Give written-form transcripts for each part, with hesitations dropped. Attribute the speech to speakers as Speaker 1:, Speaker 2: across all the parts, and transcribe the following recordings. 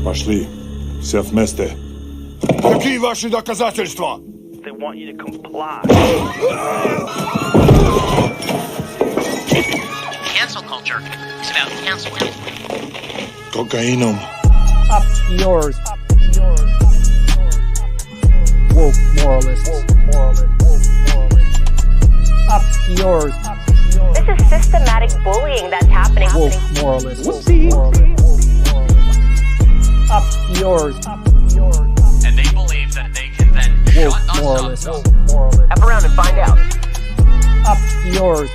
Speaker 1: Пошли. Все вместе. Какие ваши доказательства?
Speaker 2: They want you to comply.
Speaker 3: Cancel culture is about canceling.
Speaker 1: Кокаином.
Speaker 4: Up yours. Woke moralists. Up yours.
Speaker 5: This is systematic bullying that's happening.
Speaker 4: Woke moralists. Up yours.
Speaker 3: And they believe that they can then
Speaker 4: Woke
Speaker 3: shut us
Speaker 4: moralists.
Speaker 3: up.
Speaker 5: F around and find out.
Speaker 4: Up yours.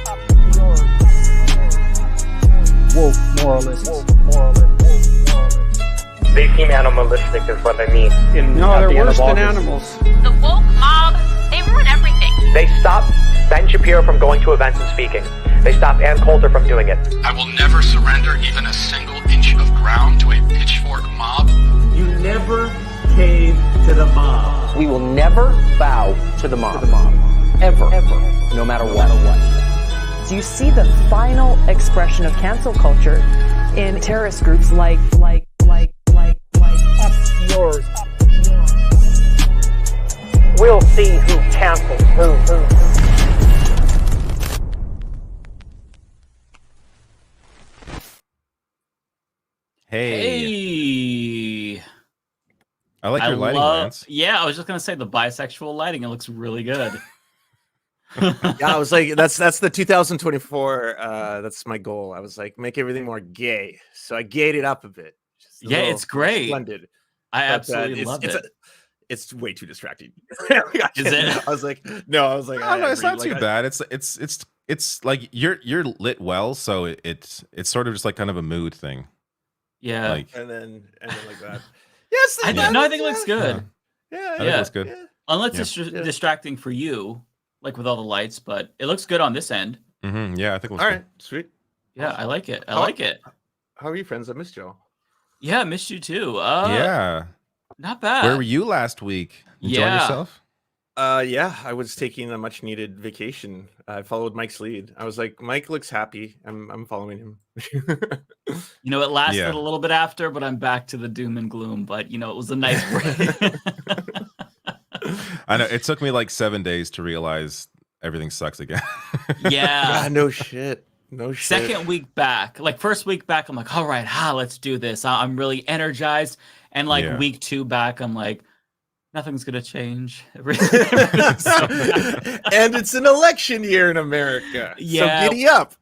Speaker 4: Woke moralists.
Speaker 2: They seem animalistic is what I mean.
Speaker 6: No, they're worse than animals.
Speaker 7: The woke mob, they ruin everything.
Speaker 2: They stop Ben Shapiro from going to events and speaking. They stop Ann Coulter from doing it.
Speaker 8: I will never surrender even a single inch of ground to a pitchfork mob.
Speaker 9: You never cave to the mob.
Speaker 10: We will never bow to the mob. Ever. No matter what.
Speaker 11: Do you see the final expression of cancel culture in terrorist groups like
Speaker 4: Up yours.
Speaker 2: We'll see who cancels who.
Speaker 12: Hey.
Speaker 13: I like your lighting, Lance.
Speaker 12: Yeah, I was just gonna say the bisexual lighting. It looks really good.
Speaker 6: Yeah, I was like, that's the 2024. That's my goal. I was like, make everything more gay. So I gayed it up a bit.
Speaker 12: Yeah, it's great.
Speaker 6: Splendid.
Speaker 12: I absolutely love it.
Speaker 6: It's way too distracting.
Speaker 12: Is it?
Speaker 6: I was like, no,
Speaker 13: it's not too bad. It's like you're lit well, so it's sort of just like kind of a mood thing.
Speaker 12: Yeah,
Speaker 13: like
Speaker 6: and then like that. Yes,
Speaker 12: I think it looks good.
Speaker 6: Yeah,
Speaker 13: I think it looks good.
Speaker 6: Yeah.
Speaker 12: Unless it's distracting for you, like with all the lights, but it looks good on this end.
Speaker 13: Mm-hmm. Yeah, I think it looks
Speaker 6: all
Speaker 13: good.
Speaker 6: right. Sweet.
Speaker 12: Yeah, I like it. I like it.
Speaker 6: How are you, friends? I missed y'all.
Speaker 12: Yeah, I missed you too.
Speaker 13: Yeah,
Speaker 12: not bad.
Speaker 13: Where were you last week? Enjoying yourself?
Speaker 6: Yeah, I was taking a much needed vacation. I followed Mike's lead. I was like, Mike looks happy. I'm following him.
Speaker 12: You know, it lasted a little bit after, but I'm back to the doom and gloom. But you know, it was a nice break.
Speaker 13: I know it took me like 7 days to realize everything sucks again.
Speaker 12: Yeah.
Speaker 6: No shit. No shit.
Speaker 12: Second week back, like first week back, I'm like, all right, let's do this. I'm really energized. And like week 2 back, I'm like, nothing's gonna change.
Speaker 6: And it's an election year in America.
Speaker 12: Yeah,
Speaker 6: so giddy up.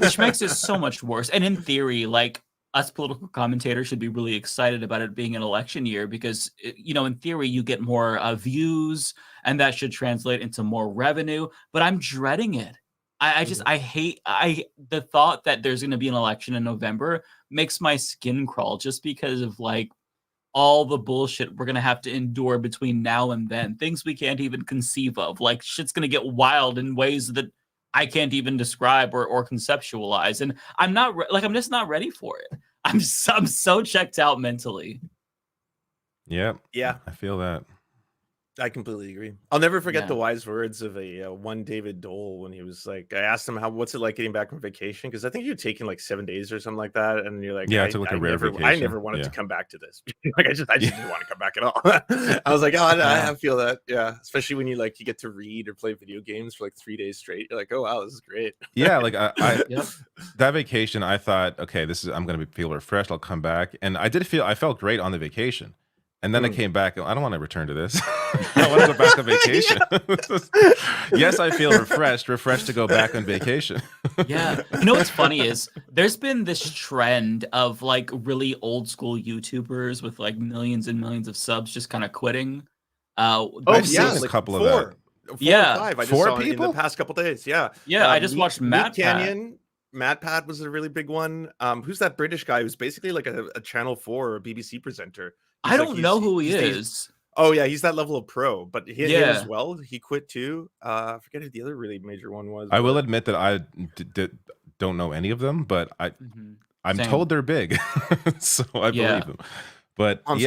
Speaker 12: Which makes it so much worse. And in theory, like us political commentators should be really excited about it being an election year because, you know, in theory, you get more views and that should translate into more revenue. But I'm dreading it. I hate the thought that there's going to be an election in November makes my skin crawl just because of like all the bullshit we're going to have to endure between now and then. Things we can't even conceive of. Like shit's going to get wild in ways that I can't even describe or conceptualize. And I'm not I'm just not ready for it. I'm so checked out mentally.
Speaker 13: Yeah.
Speaker 6: Yeah.
Speaker 13: I feel that.
Speaker 6: I completely agree. I'll never forget the wise words of one David Doel when he was like, I asked him what's it like getting back from vacation? Because I think you'd taken like 7 days or something like that, and you're like,
Speaker 13: I took like a rare vacation.
Speaker 6: I never wanted to come back to this. Like I just didn't want to come back at all. I was like, I feel that, especially when you get to read or play video games for like 3 days straight. You're like, oh wow, this is great.
Speaker 13: Yeah, like I that vacation, I thought, okay, I'm gonna feel refreshed. I'll come back, and I felt great on the vacation. And then I came back. I don't want to return to this. I want to go back on vacation. Yes, I feel refreshed to go back on vacation.
Speaker 12: Yeah. You know what's funny is there's been this trend of like really old school YouTubers with like millions and millions of subs just kind of quitting.
Speaker 13: I've seen a couple of that.
Speaker 6: 4 or 5. I just saw
Speaker 13: people
Speaker 6: in the past couple days. Yeah.
Speaker 12: Yeah. I just watched Matt
Speaker 6: Canyon. Matt Pat was a really big one. Who's that British guy who's basically like a Channel 4 or a BBC presenter?
Speaker 12: I don't know who he is.
Speaker 6: Oh yeah, he's that level of pro, but he as well. He quit too. I forget who the other really major one was.
Speaker 13: I will admit that I don't know any of them, but I'm told they're big, so I believe them. But I'm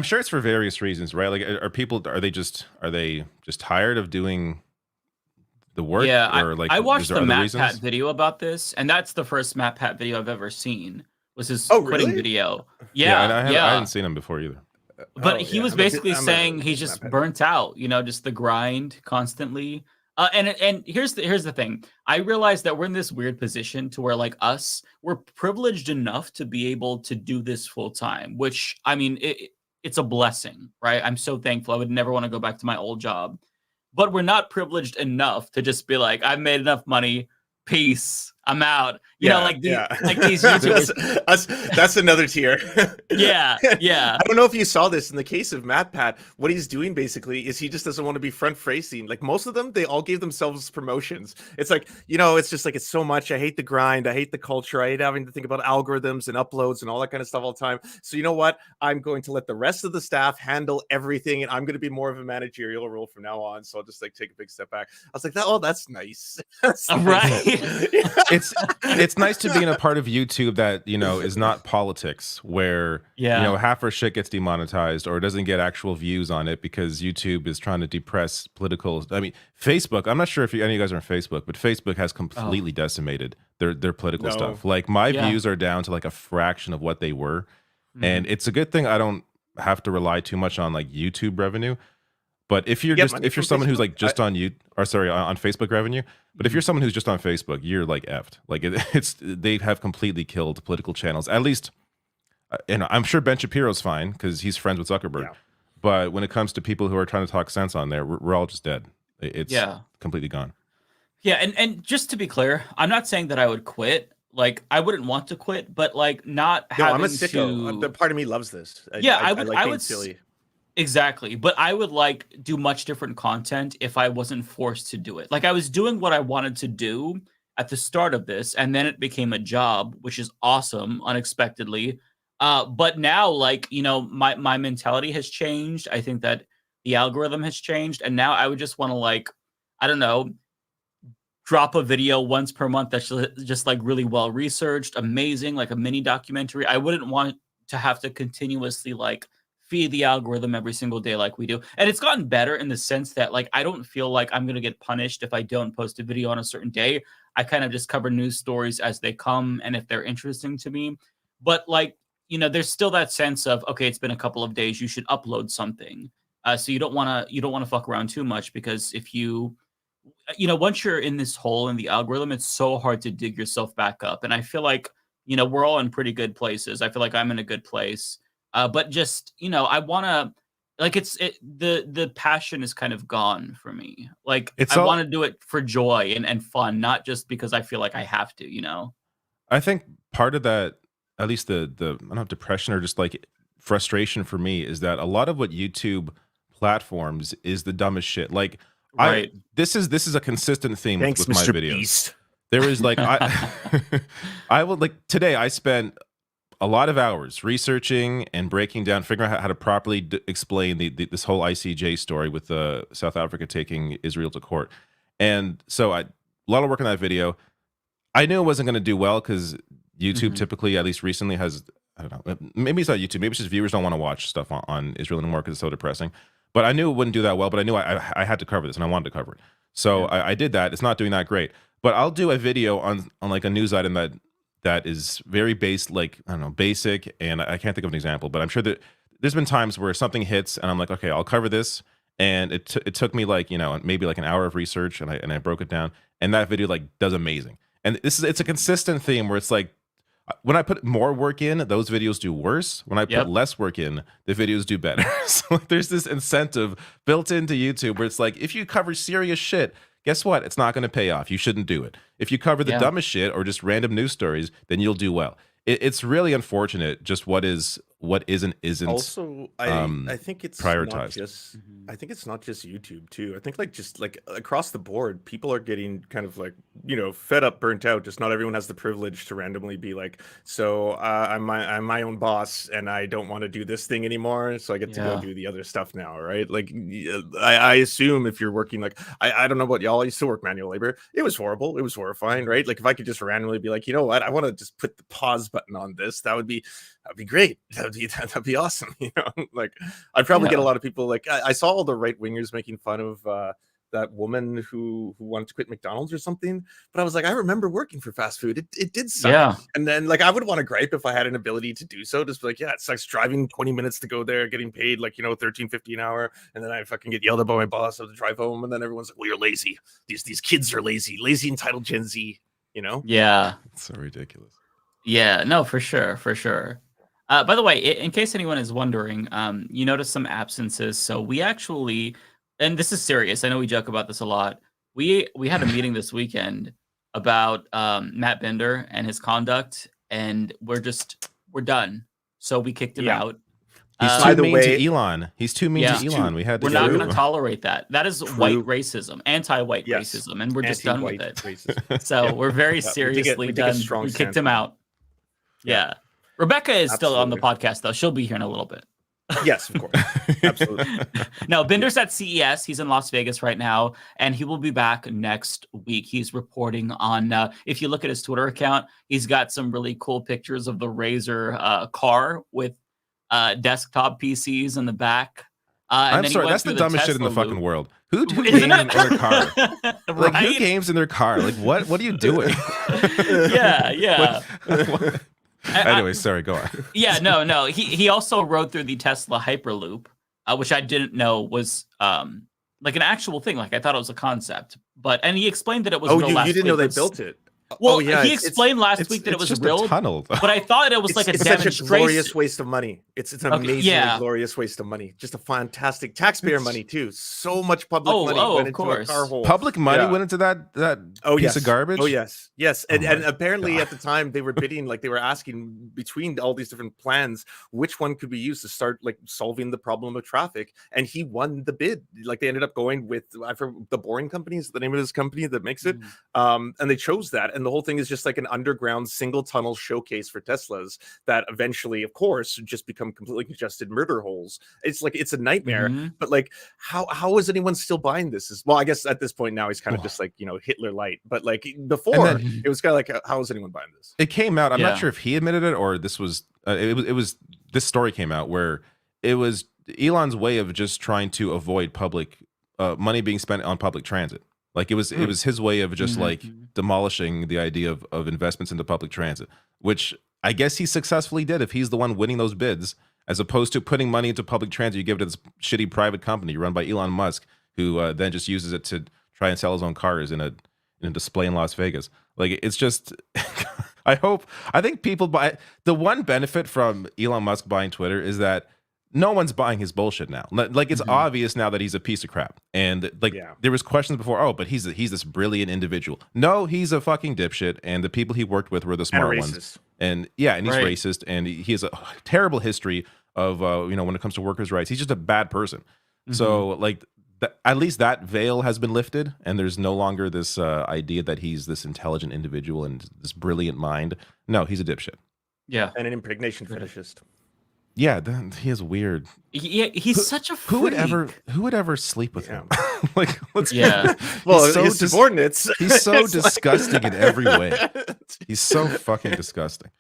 Speaker 13: sure it's for various reasons, right? Like, are they just tired of doing the work?
Speaker 12: Yeah,
Speaker 13: or like
Speaker 12: I watched the Matt Pat video about this, and that's the first Matt Pat video I've ever seen. was his quitting
Speaker 6: really?
Speaker 12: video.
Speaker 13: And I hadn't seen him before either.
Speaker 12: But he was basically saying he's just burnt out, just the grind constantly. And here's the thing. I realized that we're in this weird position to where, like, we're privileged enough to be able to do this full time, which, I mean, it's a blessing, right? I'm so thankful. I would never want to go back to my old job. But we're not privileged enough to just be like, I've made enough money. Peace. I'm out. You know, like these YouTubers.
Speaker 6: that's another tier.
Speaker 12: Yeah.
Speaker 6: I don't know if you saw this in the case of MatPat. What he's doing basically is he just doesn't want to be front facing. Like most of them, they all gave themselves promotions. It's like, it's just like, it's so much. I hate the grind. I hate the culture. I hate having to think about algorithms and uploads and all that kind of stuff all the time. So you know what? I'm going to let the rest of the staff handle everything, and I'm going to be more of a managerial role from now on. So I'll just like take a big step back. I was like, that's nice. That's
Speaker 12: right.
Speaker 13: It's nice to be in a part of YouTube that is not politics, where half our shit gets demonetized or doesn't get actual views on it because YouTube is trying to depress political. I mean, Facebook. I'm not sure if any of you guys are on Facebook, but Facebook has completely decimated their political stuff. Like my views are down to like a fraction of what they were, and it's a good thing I don't have to rely too much on like YouTube revenue. But if you're someone who's like just on Facebook revenue, but if you're someone who's just on Facebook, you're like effed. Like they have completely killed political channels. At least, and I'm sure Ben Shapiro's fine because he's friends with Zuckerberg. Yeah. But when it comes to people who are trying to talk sense on there, we're all just dead. It's completely gone.
Speaker 12: Yeah, and just to be clear, I'm not saying that I would quit. Like I wouldn't want to quit, but like not having
Speaker 6: I'm a sicko.
Speaker 12: to.
Speaker 6: The part of me loves this.
Speaker 12: I
Speaker 6: like
Speaker 12: I
Speaker 6: being
Speaker 12: would
Speaker 6: silly.
Speaker 12: Exactly. But I would like do much different content if I wasn't forced to do it. Like I was doing what I wanted to do at the start of this, and then it became a job, which is awesome, unexpectedly. But now, like, my mentality has changed. I think that the algorithm has changed. And now I would just want to, like, I don't know, drop a video once per month that's just like really well researched, amazing, like a mini documentary. I wouldn't want to have to continuously like feed the algorithm every single day like we do. And it's gotten better in the sense that like I don't feel like I'm going to get punished if I don't post a video on a certain day. I kind of just cover news stories as they come and if they're interesting to me. But like, there's still that sense of, okay, it's been a couple of days, you should upload something. So you don't want to fuck around too much, because if once you're in this hole in the algorithm, it's so hard to dig yourself back up. And I feel like, we're all in pretty good places. I feel like I'm in a good place. But just, I want to, like, the passion is kind of gone for me. Like, I want to do it for joy and fun, not just because I feel like I have to,
Speaker 13: I think part of that, at least the I don't know, depression or just like frustration for me, is that a lot of what YouTube platforms is the dumbest shit. Like,
Speaker 12: right.
Speaker 13: This is a consistent theme
Speaker 6: Thanks,
Speaker 13: with my
Speaker 6: Mr.
Speaker 13: videos.
Speaker 6: Beast.
Speaker 13: There is like, I would like today I spent a lot of hours researching and breaking down, figuring out how to properly explain this whole ICJ story with South Africa taking Israel to court. And so a lot of work on that video. I knew it wasn't going to do well because YouTube typically, at least recently, has, I don't know, maybe it's not YouTube, maybe it's just viewers don't want to watch stuff on Israel anymore because it's so depressing. But I knew it wouldn't do that well, but I knew I had to cover this and I wanted to cover it. So I did that. It's not doing that great. But I'll do a video on like a news item that is very basic, and I can't think of an example, but I'm sure that there's been times where something hits and I'm like, okay, I'll cover this, and it took me like, maybe like an hour of research, and I broke it down, and that video like does amazing. And it's a consistent theme where it's like, when I put more work in, those videos do worse. When I put less work in, the videos do better. So there's this incentive built into YouTube where it's like, if you cover serious shit, guess what? It's not going to pay off. You shouldn't do it. If you cover the dumbest shit or just random news stories, then you'll do well. It's really unfortunate just what isn't.
Speaker 6: Also, I think it's
Speaker 13: prioritized.
Speaker 6: Not just, I think it's not just YouTube too. I think just across the board, people are getting kind of like, fed up, burnt out. Just not everyone has the privilege to randomly be like, so I'm my own boss and I don't want to do this thing anymore, so I get to go do the other stuff now, right? Like, I assume if you're working, like, I don't know about y'all, I used to work manual labor. It was horrible. It was horrifying, right? Like, if I could just randomly be like, you know what, I want to just put the pause button on this, that'd be great. That'd be awesome. Like, I'd probably get a lot of people. Like, I saw all the right wingers making fun of that woman who wanted to quit McDonald's or something. But I was like, I remember working for fast food. It did suck.
Speaker 12: Yeah.
Speaker 6: And then like I would want to gripe if I had an ability to do so. Just be like, yeah, it sucks driving 20 minutes to go there, getting paid like, $13.50 an hour, and then I fucking get yelled at by my boss. I have to drive home, and then everyone's like, well, you're lazy. These kids are lazy, entitled Gen Z.
Speaker 12: Yeah.
Speaker 13: It's so ridiculous.
Speaker 12: Yeah. No, for sure. By the way, in case anyone is wondering, you notice some absences. So we actually, and this is serious, I know we joke about this a lot. We had a meeting this weekend about Matt Bender and his conduct, and we're done. So we kicked him out.
Speaker 13: He's too mean to Elon. He's too mean to Elon. We're
Speaker 12: not going to tolerate that. That is white racism, anti-white racism, and we're just done with it. So we're very seriously done. We kicked him out. Yeah. Rebecca is still on the podcast, though. She'll be here in a little bit.
Speaker 6: Yes, of course. Absolutely.
Speaker 12: No, Bender's at CES. He's in Las Vegas right now, and he will be back next week. He's reporting on, if you look at his Twitter account, he's got some really cool pictures of the Razer car with desktop PCs in the back.
Speaker 13: I'm sorry, that's the dumbest shit in the fucking world. Who games in their car? Like, who games in their car? Like, what are you doing?
Speaker 12: Yeah.
Speaker 13: Anyway, sorry, go on.
Speaker 12: Yeah, no. He also rode through the Tesla Hyperloop, which I didn't know was like an actual thing. Like I thought it was a concept, and he explained that it was.
Speaker 6: Oh, you didn't know they built it?
Speaker 12: Well, he explained last week that it was
Speaker 13: just
Speaker 12: real,
Speaker 13: a tunnel,
Speaker 12: but I thought it was like a demonstration.
Speaker 6: Such a glorious waste of money. It's an amazingly glorious waste of money. Just a fantastic taxpayer money too. So much public money went into a car hole.
Speaker 13: Public money went into that piece of garbage.
Speaker 6: Oh yes. And apparently at the time they were bidding, like they were asking between all these different plans, which one could be used to start like solving the problem of traffic. And he won the bid. Like they ended up going with the Boring Company is the name of this company that makes it. And they chose that. And the whole thing is just like an underground single tunnel showcase for Teslas that eventually, of course, just become completely congested murder holes. It's like it's a nightmare. But like, how is anyone still buying this? Well, I guess at this point now he's kind of just like Hitler light. But like before, it was kind of like, how is anyone buying this?
Speaker 13: It came out. I'm not sure if he admitted it or this was. It was this story came out where it was Elon's way of just trying to avoid public money being spent on public transit. Like it was his way of just like demolishing the idea of investments into public transit, which I guess he successfully did if he's the one winning those bids, as opposed to putting money into public transit you give it to this shitty private company run by Elon Musk, who then just uses it to try and sell his own cars in a display in Las Vegas. Like it's just I think people buy. The one benefit from Elon Musk buying Twitter is that no one's buying his bullshit now. Like it's obvious now that he's a piece of crap. And like there was questions before, but he's this brilliant individual. No, he's a fucking dipshit, and the people he worked with were the smart ones. And he's racist, and he has a terrible history of when it comes to workers' rights. He's just a bad person. So like at least that veil has been lifted, and there's no longer this idea that he's this intelligent individual and this brilliant mind. No, he's a dipshit.
Speaker 12: Yeah.
Speaker 6: And an impregnation fetishist.
Speaker 13: Yeah, he is weird.
Speaker 12: Yeah, he's such a freak.
Speaker 13: Who would ever sleep with him? Like,
Speaker 6: well, his subordinates.
Speaker 13: He's so disgusting in every way. He's so fucking disgusting.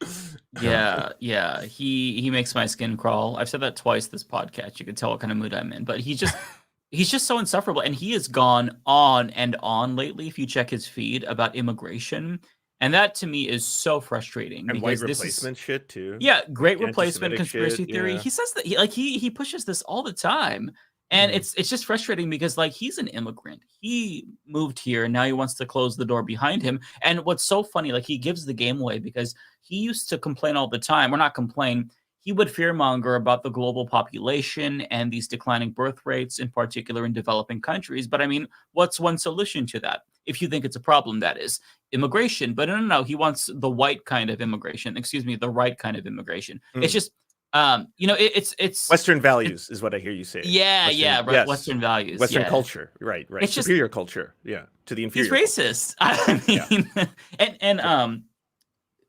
Speaker 12: Yeah. He makes my skin crawl. I've said that twice this podcast. You can tell what kind of mood I'm in. But he's just so insufferable, and he has gone on and on lately. If you check his feed about immigration. And that to me is so frustrating.
Speaker 6: And white replacement shit too.
Speaker 12: Yeah, great replacement conspiracy theory. Yeah. He says that he pushes this all the time, and it's just frustrating because like he's an immigrant. He moved here, and now he wants to close the door behind him. And what's so funny, like he gives the game away because he used to complain all the time, or not complain. He would fearmonger about the global population and these declining birth rates, in particular in developing countries. But I mean, what's one solution to that? If you think it's a problem, that is immigration. But no, he wants the white kind of immigration. Excuse me, the right kind of immigration. It's just, it's
Speaker 6: Western values is what I hear you say.
Speaker 12: Right. Western values,
Speaker 6: Western culture, right. It's superior culture, to the inferior.
Speaker 12: He's racist. I mean, and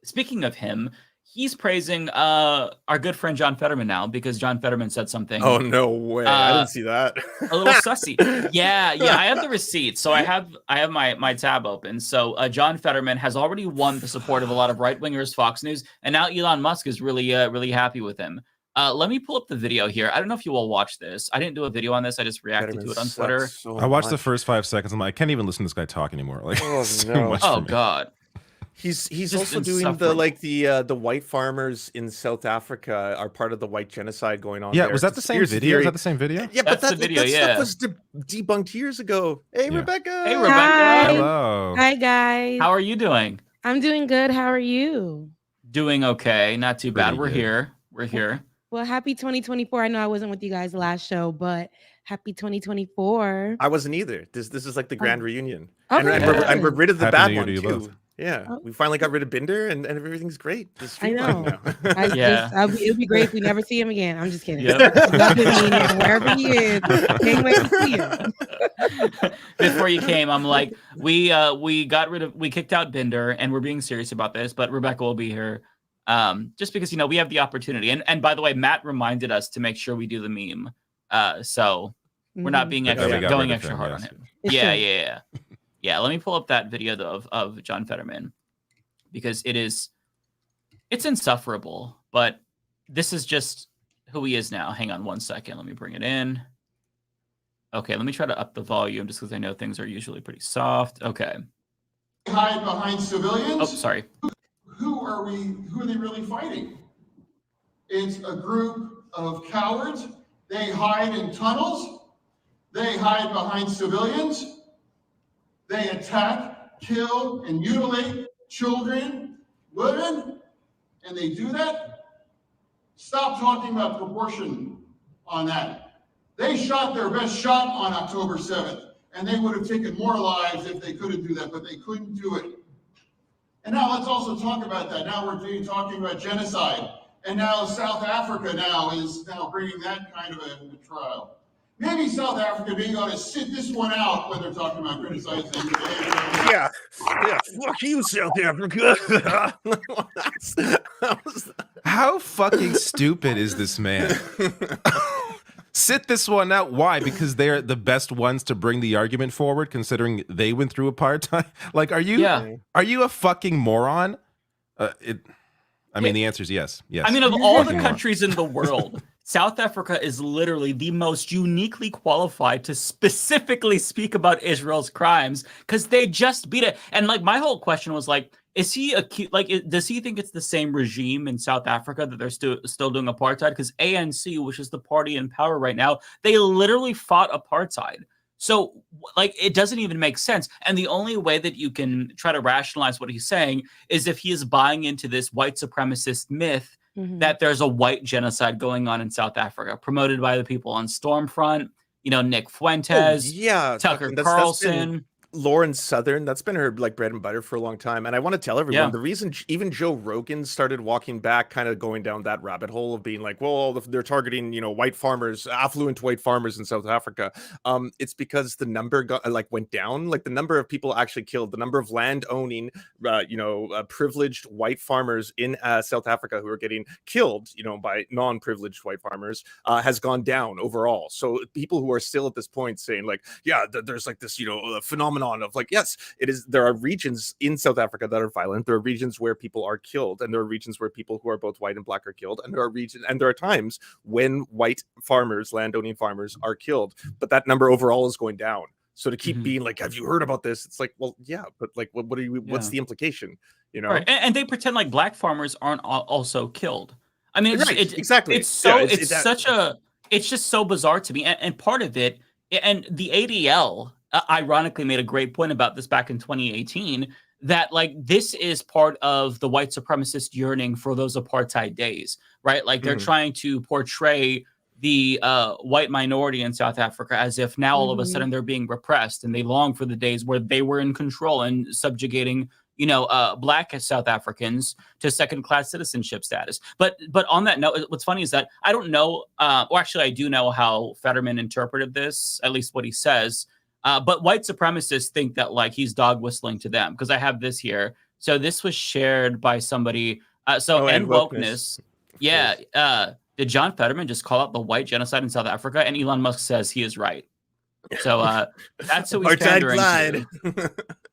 Speaker 12: speaking of him. He's praising our good friend John Fetterman now because John Fetterman said something.
Speaker 6: Oh, no way. I didn't see that.
Speaker 12: A little sussy. Yeah. I have the receipt. So I have my tab open. So John Fetterman has already won the support of a lot of right-wingers, Fox News, and now Elon Musk is really happy with him. Let me pull up the video here. I don't know if you will watch this. I didn't do a video on this. I just reacted to it on Twitter.
Speaker 13: So I watched the first 5 seconds. I'm like, I can't even listen to this guy talk anymore. Like, too much for me.
Speaker 12: God.
Speaker 6: He's also doing the white farmers in South Africa are part of the white genocide going on.
Speaker 13: Yeah,
Speaker 6: there.
Speaker 13: was that the same video? Was that the same video?
Speaker 6: Yeah,
Speaker 12: That's
Speaker 6: but
Speaker 12: the video,
Speaker 6: that stuff was debunked years ago. Hey, Rebecca.
Speaker 12: Hey, Rebecca.
Speaker 14: Hi.
Speaker 13: Hello.
Speaker 14: Hi, guys.
Speaker 12: How are you doing?
Speaker 14: I'm doing good. How are you?
Speaker 12: Doing okay. Not too bad.
Speaker 13: Pretty good.
Speaker 12: We're here.
Speaker 14: Well, happy 2024. I know I wasn't with you guys last show, but happy 2024.
Speaker 6: I wasn't either. This is like the grand reunion.
Speaker 14: Okay.
Speaker 6: And we're rid of the
Speaker 13: Happy
Speaker 6: bad
Speaker 13: New Year
Speaker 6: one
Speaker 13: to you
Speaker 6: too.
Speaker 13: both.
Speaker 6: Yeah, we finally got rid of Binder, and everything's great.
Speaker 14: I know. It'd be great if we never see him again. I'm just kidding.
Speaker 12: Yep.
Speaker 14: Wherever he is, can't wait to see him.
Speaker 12: Before you came, I'm like, we kicked out Binder, and we're being serious about this, but Rebecca will be here. Just because we have the opportunity. And by the way, Matt reminded us to make sure we do the meme. So we're not being going extra hard on him. Yeah. Let me pull up that video though of John Fetterman, because it's insufferable, but this is just who he is now. Hang on 1 second. Let me bring it in. Okay, let me try to up the volume just because I know things are usually pretty soft. Okay.
Speaker 15: Hide behind civilians.
Speaker 12: Oh, sorry.
Speaker 15: Who are they really fighting? It's a group of cowards. They hide in tunnels. They hide behind civilians. They attack, kill, and mutilate children, women, and they do that. Stop talking about proportion on that. They shot their best shot on October 7th, and they would have taken more lives if they couldn't do that, but they couldn't do it. And now let's also talk about that. Now we're talking about genocide. And now South Africa is bringing that kind of a trial. Maybe South Africa being able to sit this one out when they're talking about criticizing.
Speaker 6: Yeah. Fuck you, South Africa.
Speaker 13: How fucking stupid is this man? Sit this one out. Why? Because they're the best ones to bring the argument forward, considering they went through apartheid. Like, are you a fucking moron? I mean, the answer is yes. Yes.
Speaker 12: I mean, of all the countries in the world, South Africa is literally the most uniquely qualified to specifically speak about Israel's crimes because they just beat it. And like, my whole question was like, is he does he think it's the same regime in South Africa that they're still doing apartheid? Because ANC, which is the party in power right now, they literally fought apartheid. So like, it doesn't even make sense. And the only way that you can try to rationalize what he's saying is if he is buying into this white supremacist myth that there's a white genocide going on in South Africa, promoted by the people on Stormfront, Nick Fuentes, Tucker Carlson.
Speaker 6: Lauren Southern, that's been her like bread and butter for a long time. And I want to tell everyone the reason even Joe Rogan started walking back, kind of going down that rabbit hole of being like, well, they're targeting, white farmers, affluent white farmers in South Africa. It's because the number went down, like the number of people actually killed, the number of land owning, privileged white farmers in South Africa who are getting killed, by non-privileged white farmers has gone down overall. So people who are still at this point saying like, yeah, there's like this, phenomenon of like, yes, it is. There are regions in South Africa that are violent. There are regions where people are killed, and there are regions where people who are both white and black are killed. And there are times when white farmers, landowning farmers, are killed. But that number overall is going down. So to keep being like, have you heard about this? It's like, well, yeah, but like, what are you? What's the implication?
Speaker 12: Right. And they pretend like black farmers aren't also killed. I mean,
Speaker 6: exactly.
Speaker 12: It's just so bizarre to me. And part of it, and the ADL. Ironically made a great point about this back in 2018, that like this is part of the white supremacist yearning for those apartheid days, right? Like they're trying to portray the white minority in South Africa as if now all of a sudden they're being repressed, and they long for the days where they were in control and subjugating black South Africans to second-class citizenship status. But on that note, what's funny is that I don't know, or actually I do know how Fetterman interpreted this, at least what he says. But white supremacists think that like he's dog whistling to them, because I have this here. So this was shared by somebody. And wokeness. Yeah. Did John Fetterman just call out the white genocide in South Africa? And Elon Musk says he is right. So that's who he's pandering to.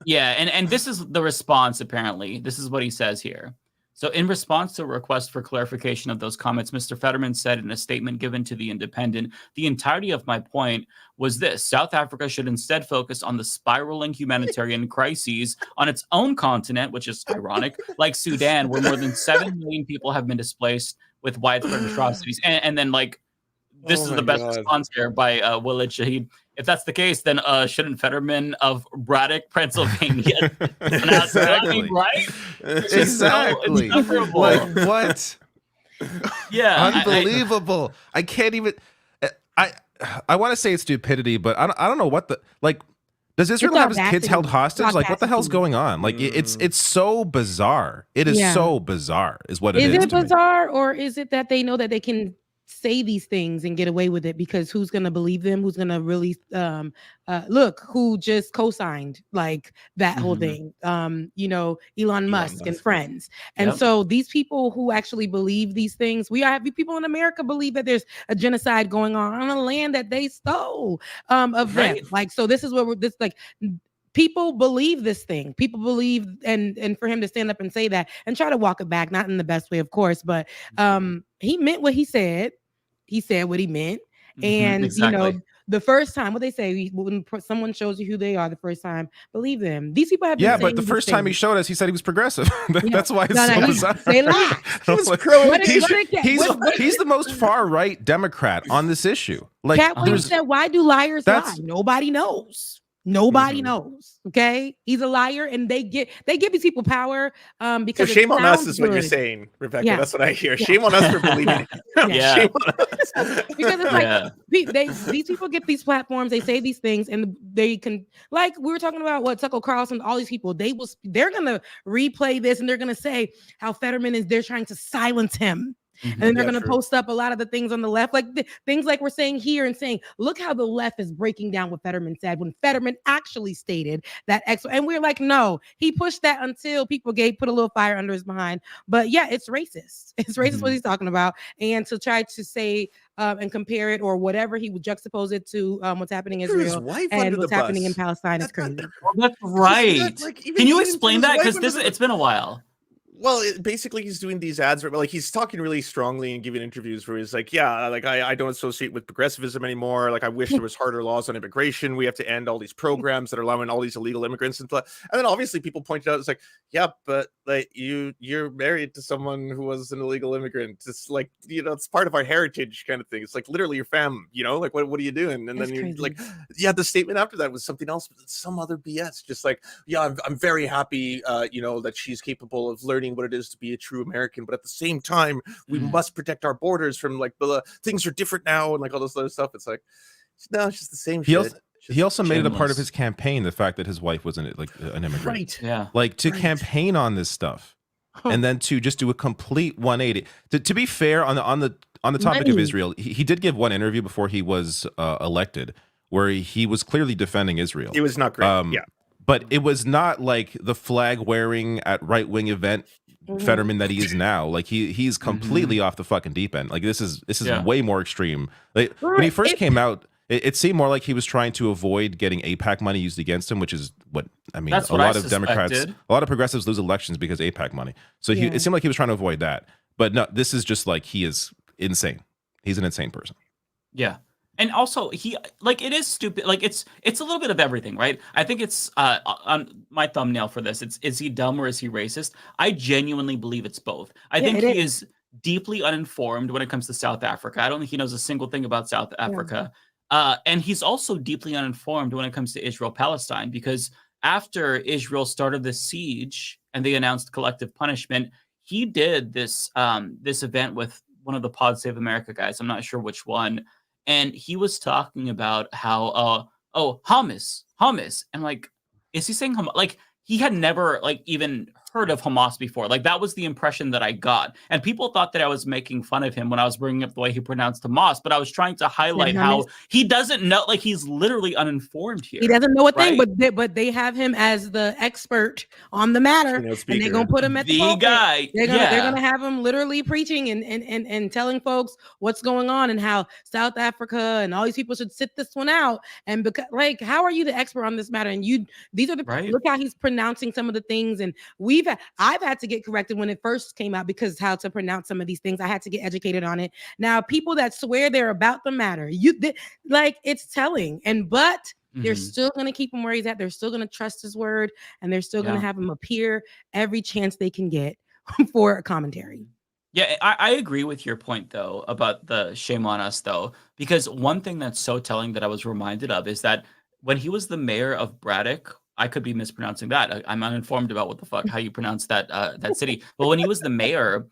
Speaker 12: Yeah. And this is the response, apparently. This is what he says here. So in response to a request for clarification of those comments, Mr. Fetterman said in a statement given to The Independent, the entirety of my point was this: South Africa should instead focus on the spiraling humanitarian crises on its own continent, which is ironic, like Sudan, where more than 7 million people have been displaced with widespread atrocities. And then like, this is the best response here by Walid Shahid. If that's the case, then shouldn't Fetterman of Braddock, Pennsylvania,
Speaker 13: exactly,
Speaker 12: right?
Speaker 13: Exactly. Like what?
Speaker 12: Yeah,
Speaker 13: unbelievable. I can't even. I want to say it's stupidity, but I don't know what the like. Does Israel have his kids held hostage? Like, what the hell's going on? Like, it's so bizarre. It is so bizarre, is what it is.
Speaker 14: Is it bizarre, or is it that they know that they can say these things and get away with it because who's going to believe them? Who's going to really look who just co-signed like that whole thing? Elon Musk and friends. And so these people who actually believe these things, we have people in America believe that there's a genocide going on a land that they stole of them. Like, so this is what we're people believe this thing. People believe, and for him to stand up and say that and try to walk it back, not in the best way, of course, but he meant what he said. He said what he meant. And, the first time, what they say, when someone shows you who they are the first time, believe them. These people have been
Speaker 13: but the first time he showed us, he said he was progressive. That's why it's so bizarre.
Speaker 14: They lie.
Speaker 13: He's the most far-right Democrat on this issue. Like,
Speaker 14: Cat Williams said, why do liars lie? Nobody knows. Nobody knows. Okay, he's a liar, and they give these people power because
Speaker 6: shame on us is what you're saying, Rebecca. Yeah. That's what I hear. Shame on us for believing it. Shame on us.
Speaker 14: Because it's like these people get these platforms, they say these things, and they can, like we were talking about Tucker Carlson, all these people, they're gonna replay this and they're gonna say how Fetterman they're trying to silence him. And then they're going to post up a lot of the things on the left, like things like we're saying here and saying, look how the left is breaking down what Fetterman said when Fetterman actually stated that and we're like, no, he pushed that until people put a little fire under his behind. But yeah, it's racist. It's racist what he's talking about. And to try to say and compare it or whatever, he would juxtapose it to what's happening in Israel and what's happening in Palestine. It's crazy.
Speaker 12: That's right. Can you explain that? Because it's been a while.
Speaker 6: Well, basically, he's doing these ads where, like, he's talking really strongly and giving interviews where he's like, yeah, like, I don't associate with progressivism anymore. Like, I wish there was harder laws on immigration. We have to end all these programs that are allowing all these illegal immigrants and stuff. And then obviously people pointed out, it's like, yeah, but like you're married to someone who was an illegal immigrant. It's like, it's part of our heritage kind of thing. It's like literally your fam, like, what are you doing? And then you're like, yeah, the statement after that was something else, but it's some other BS. Just like, yeah, I'm very happy, that she's capable of learning what it is to be a true American, but at the same time we must protect our borders from like the things are different now and like all this other stuff. It's like, no, it's just the same shit.
Speaker 13: He also made it a part of his campaign, the fact that his wife wasn't like an immigrant, right? Yeah, like to campaign on this stuff and then to just do a complete 180. To be fair, on the topic of Israel, he did give one interview before he was elected where he was clearly defending Israel.
Speaker 6: It was not great.
Speaker 13: But it was not like the flag wearing at right wing event Fetterman that he is now. Like he's completely off the fucking deep end. Like this is way more extreme. Like when he first came out, it seemed more like he was trying to avoid getting AIPAC money used against him, which is what I mean.
Speaker 12: That's
Speaker 13: a lot of Democrats, a lot of progressives lose elections because AIPAC money. So it seemed like he was trying to avoid that. But no, this is just like he is insane. He's an insane person.
Speaker 12: Yeah. And also, it is stupid. Like, it's a little bit of everything, right? I think it's on my thumbnail for this. It's, is he dumb or is he racist? I genuinely believe it's both. I think he is deeply uninformed when it comes to South Africa. I don't think he knows a single thing about South Africa. And he's also deeply uninformed when it comes to Israel-Palestine, because after Israel started the siege and they announced collective punishment, he did this this event with one of the Pod Save America guys. I'm not sure which one. And he was talking about how, hummus. And like, is he saying hummus? Like, he had never even heard of Hamas before. Like, that was the impression that I got. And people thought that I was making fun of him when I was bringing up the way he pronounced Hamas, but I was trying to highlight how he doesn't know, like, he's literally uninformed here.
Speaker 14: He doesn't know a thing, but they have him as the expert on the matter, and they're going to put him at the
Speaker 12: guy.
Speaker 14: They're going to have him literally preaching and telling folks what's going on and how South Africa and all these people should sit this one out. And because, like, how are you the expert on this matter? And these are the look how he's pronouncing some of the things. And we've I've had to get corrected when it first came out because how to pronounce some of these things. I had to get educated on it. Now, people that swear they're about the matter, it's telling. But they're still going to keep him where he's at. They're still going to trust his word, and they're still going to have him appear every chance they can get for a commentary.
Speaker 12: Yeah, I agree with your point, though, about the shame on us, though, because one thing that's so telling that I was reminded of is that when he was the mayor of Braddock, I could be mispronouncing that. I'm uninformed about what the fuck, how you pronounce that that city. But when he was the mayor,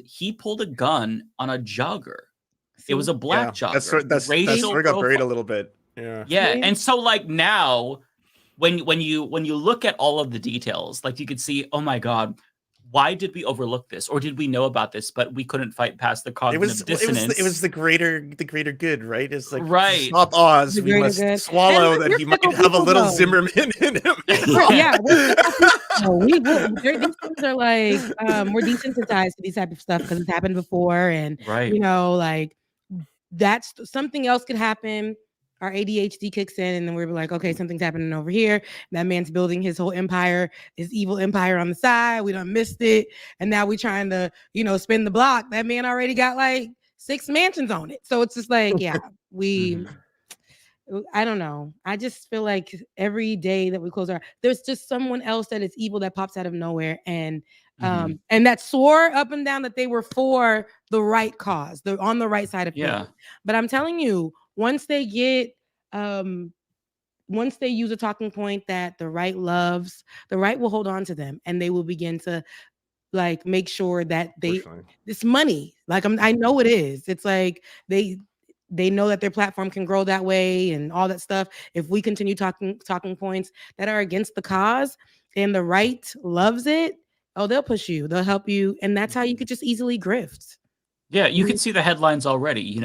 Speaker 12: he pulled a gun on a jogger. It was a black jogger.
Speaker 6: That's where it got buried a little bit. Yeah.
Speaker 12: Yeah. And so like now when you look at all of the details, like you could see, oh my God, why did we overlook this, or did we know about this but we couldn't fight past the cognitive dissonance?
Speaker 6: It was the greater good, right? It's like
Speaker 12: right.
Speaker 6: Stop Oz. We must swallow that he might have a little Zimmerman in him.
Speaker 14: Yeah, these things are like we're desensitized to these type of stuff because it's happened before, and like that's something else could happen. Our ADHD kicks in, and then we're like, okay, something's happening over here. That man's building his whole empire, his evil empire on the side. We done missed it. And now we're trying to, spin the block. That man already got like 6 mansions on it. So it's just like, I don't know. I just feel like every day that we close there's just someone else that is evil that pops out of nowhere. And that swore up and down that they were for the right cause. They're on the right side of things. But I'm telling you, once they use a talking point that the right loves, the right will hold on to them, and they will begin to like make sure that this money, like I know it is. It's like they know that their platform can grow that way and all that stuff. If we continue talking points that are against the cause and the right loves it, they'll push you, they'll help you, and that's how you could just easily grift.
Speaker 12: Yeah, you can see the headlines already.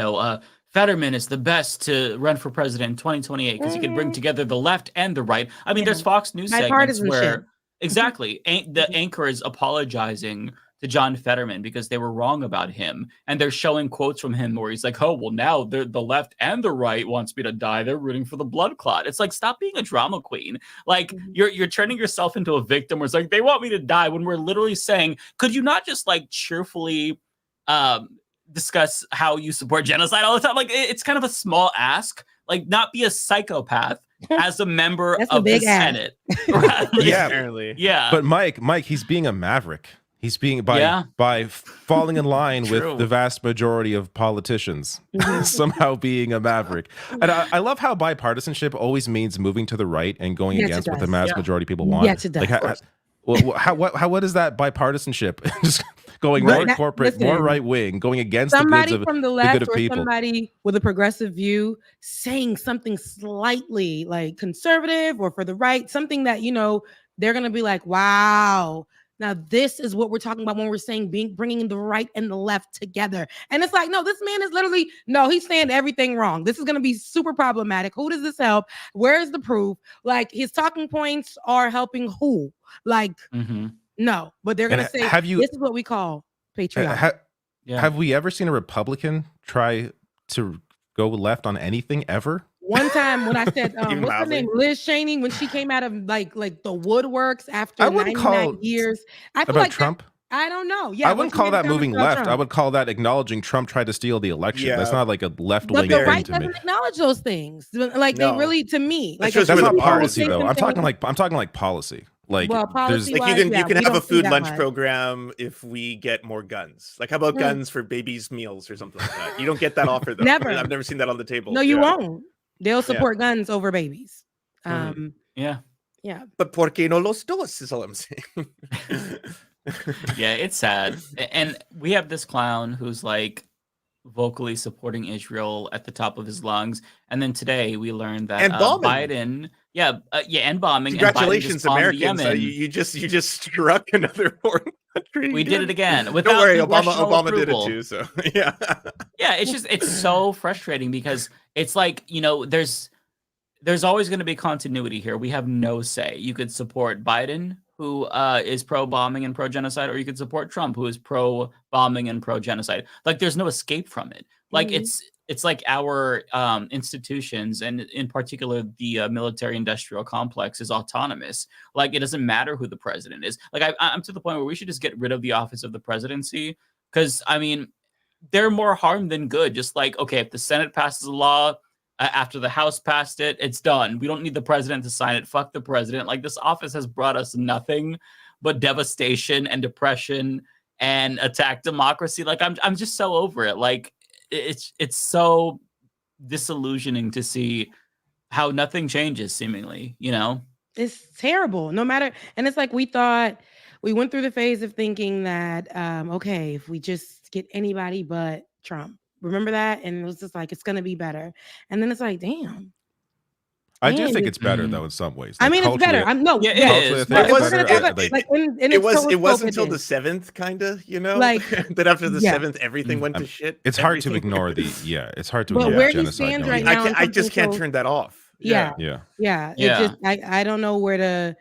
Speaker 12: Fetterman is the best to run for president in 2028 because he can bring together the left and the right. I mean, there's Fox News segments where the anchor is apologizing to John Fetterman because they were wrong about him, and they're showing quotes from him where he's like, "Oh, well, now the left and the right wants me to die. They're rooting for the blood clot." It's like, stop being a drama queen. Like you're turning yourself into a victim where it's like they want me to die when we're literally saying, could you not just like cheerfully discuss how you support genocide all the time? Like it's kind of a small ask, like not be a psychopath as a member of the Senate. Right?
Speaker 6: Apparently.
Speaker 12: Yeah.
Speaker 13: But Mike, he's being a maverick. He's being by falling in line with the vast majority of politicians, somehow being a maverick. And I love how bipartisanship always means moving to the right and going against what the mass majority of people want.
Speaker 14: Yes, it does.
Speaker 13: Like, what is that bipartisanship? Just going more corporate, more right wing, going against
Speaker 14: somebody
Speaker 13: the goods
Speaker 14: from the
Speaker 13: of
Speaker 14: left
Speaker 13: the good of
Speaker 14: or
Speaker 13: people.
Speaker 14: Somebody with a progressive view saying something slightly like conservative or for the right, something that they're gonna be like, wow. Now this is what we're talking about when we're saying bringing the right and the left together. And it's like, no, this man is literally, he's saying everything wrong. This is going to be super problematic. Who does this help? Where's the proof? Like his talking points are helping who? Like, no, but they're going to say, this is what we call patriotic.
Speaker 13: Have we ever seen a Republican try to go left on anything ever?
Speaker 14: One time when I said, what's her name? Liz Cheney, when she came out of like the woodworks after 99 years. I feel like
Speaker 13: Trump.
Speaker 14: I don't know. Yeah,
Speaker 13: I wouldn't call that moving left.
Speaker 14: Trump.
Speaker 13: I would call that acknowledging Trump tried to steal the election. That's not like a left-wing
Speaker 14: thing. But the
Speaker 13: thing
Speaker 14: right
Speaker 13: to me.
Speaker 14: doesn't acknowledge those things. Like they really, to me, like
Speaker 13: that's not policy though. I'm talking like policy. Like,
Speaker 14: policy
Speaker 6: you can have a food lunch program if we get more guns. Like, how about guns for babies' meals or something like that? You don't get that offer though.
Speaker 14: Never.
Speaker 6: I've never seen that on the table.
Speaker 14: No, you won't. They'll support guns over babies.
Speaker 12: Yeah.
Speaker 6: But por qué no los dos is all I'm saying.
Speaker 12: Yeah, it's sad. And we have this clown who's like vocally supporting Israel at the top of his lungs. And then today we learned that Biden, and bombing.
Speaker 6: Congratulations,
Speaker 12: and
Speaker 6: Americans! You just struck another foreign country.
Speaker 12: We did it again.
Speaker 6: Don't worry, Obama did it too. So yeah,
Speaker 12: it's so frustrating because it's like there's always going to be continuity here. We have no say. You could support Biden, who is pro-bombing and pro-genocide, or you could support Trump, who is pro-bombing and pro-genocide. Like, there's no escape from it. Like, it's it's like our institutions, and in particular the military-industrial complex, is autonomous. Like, it doesn't matter who the president is. Like, I'm to the point where we should just get rid of the office of the presidency, because I mean, they're more harm than good. Just like, okay, if the Senate passes a law after the House passed it, it's done. We don't need the president to sign it. Fuck the president. Like, this office has brought us nothing but devastation and depression and attack democracy. Like, I'm just so over it. Like, it's so disillusioning to see how nothing changes, seemingly, you know?
Speaker 14: It's terrible. No matter, and it's like we went through the phase of thinking that okay, if we just get anybody but Trump. Remember that? And it was just like, it's gonna be better. And then it's like, damn.
Speaker 13: I do think it's better though in some ways.
Speaker 14: Like, I mean, it's better.
Speaker 6: It was until the 7th, kind of, you know.
Speaker 14: Like,
Speaker 6: but after the 7th, everything went to shit.
Speaker 13: It's hard to ignore it's hard to
Speaker 14: ignore
Speaker 13: where
Speaker 14: he stands right now.
Speaker 6: I just can't turn that off.
Speaker 14: Yeah. It just I don't know where to.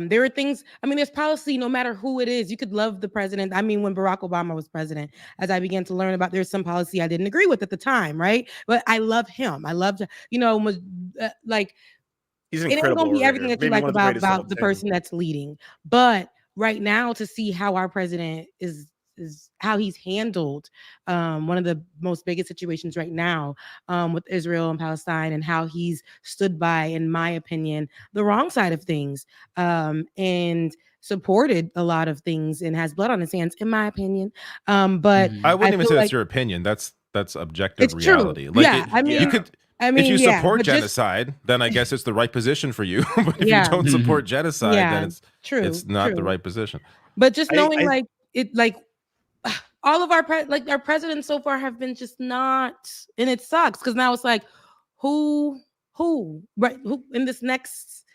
Speaker 14: There are things, I mean, there's policy, no matter who it is. You could love the president. I mean, when Barack Obama was president, as I began to learn about, there's some policy I didn't agree with at the time, right? But I love him. I loved, you know, like,
Speaker 6: he's
Speaker 14: it ain't gonna be everything that you like about the person that's leading. But right now, to see how our president is how he's handled one of the most biggest situations right now with Israel and Palestine, and how he's stood by, in my opinion, the wrong side of things, and supported a lot of things and has blood on his hands, in my opinion. But
Speaker 13: I wouldn't even say that's your opinion. That's objective reality.
Speaker 14: Like, yeah, I mean,
Speaker 13: you could. If you support genocide, then I guess it's the right position for you. But if you don't support genocide, then it's not the right position.
Speaker 14: But just knowing, like all of our presidents so far have been just not, and it sucks because now it's like, who in this next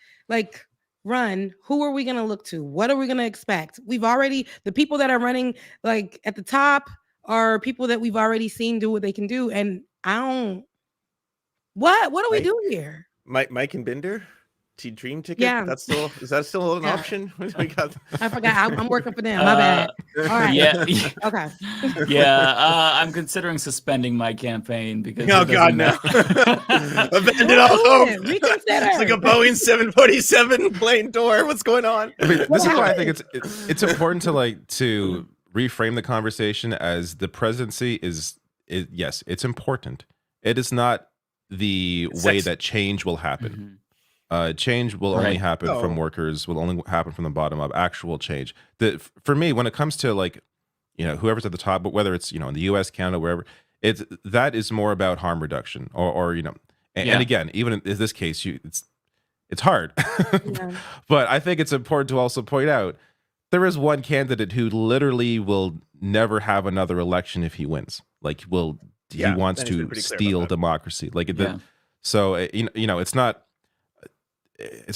Speaker 14: run, who are we gonna look to? What are we gonna expect? The people that are running like at the top are people that we've already seen do what they can do, and what do we do here?
Speaker 6: Mike and Binder? Dream Ticket?
Speaker 14: Yeah.
Speaker 6: Is that still an option? We got...
Speaker 14: I forgot. I'm working for them. My bad. All right.
Speaker 12: Yeah.
Speaker 14: Okay.
Speaker 12: Yeah. I'm considering suspending my campaign because.
Speaker 6: Oh God, no! Abandon all hope.
Speaker 14: Reconsider.
Speaker 6: It's like a Boeing 747 plane door. What's going on?
Speaker 13: I mean, this is why I think it's important to reframe the conversation as the presidency is yes, it's important. It is not the way that change will happen.
Speaker 12: Mm-hmm.
Speaker 13: Change will only happen from workers, will only happen from the bottom up. Actual change. For me, when it comes to whoever's at the top, but whether it's in the U.S., Canada, wherever, that is more about harm reduction, or and again, even in this case, it's hard. But I think it's important to also point out there is one candidate who literally will never have another election if he wins. Like, he wants to steal democracy. So it's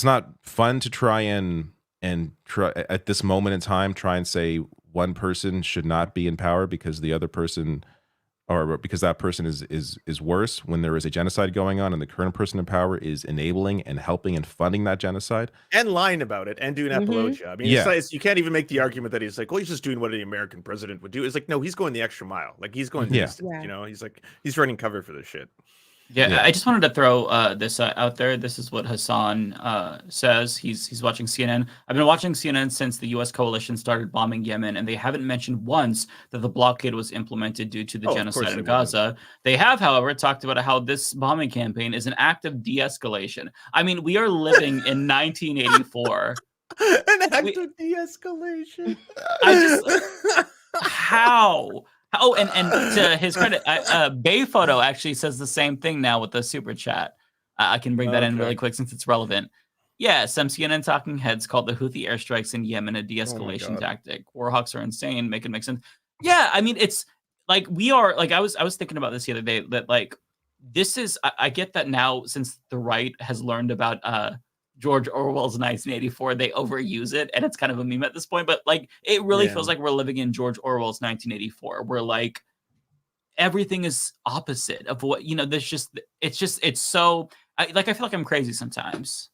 Speaker 13: not fun to try and try at this moment in time try and say one person should not be in power because the other person, or because that person is worse when there is a genocide going on and the current person in power is enabling and helping and funding that genocide
Speaker 6: and lying about it and doing apologia. I mean, you can't even make the argument that he's like, well, he's just doing what any American president would do. It's like, no, he's going the extra mile. Like, he's going he's running cover for this shit.
Speaker 12: Yeah, I just wanted to throw this out there. This is what Hassan says. He's watching CNN. I've been watching CNN since the U.S. coalition started bombing Yemen, and they haven't mentioned once that the blockade was implemented due to the genocide in Gaza. They have, however, talked about how this bombing campaign is an act of de-escalation. I mean, we are living in 1984.
Speaker 6: An act of de-escalation.
Speaker 12: How? Oh, and to his credit, Bay Photo actually says the same thing now with the super chat. I can bring that in really quick since it's relevant. Yeah, some CNN talking heads called the Houthi airstrikes in Yemen a de-escalation tactic. Warhawks are insane. Make it make sense. Yeah, I mean, it's like we are like I was thinking about this the other day that like this is I get that now since the right has learned about George Orwell's 1984, they overuse it and it's kind of a meme at this point, but like it really feels like we're living in George Orwell's 1984 where like everything is opposite of what it's so I feel like I'm crazy sometimes,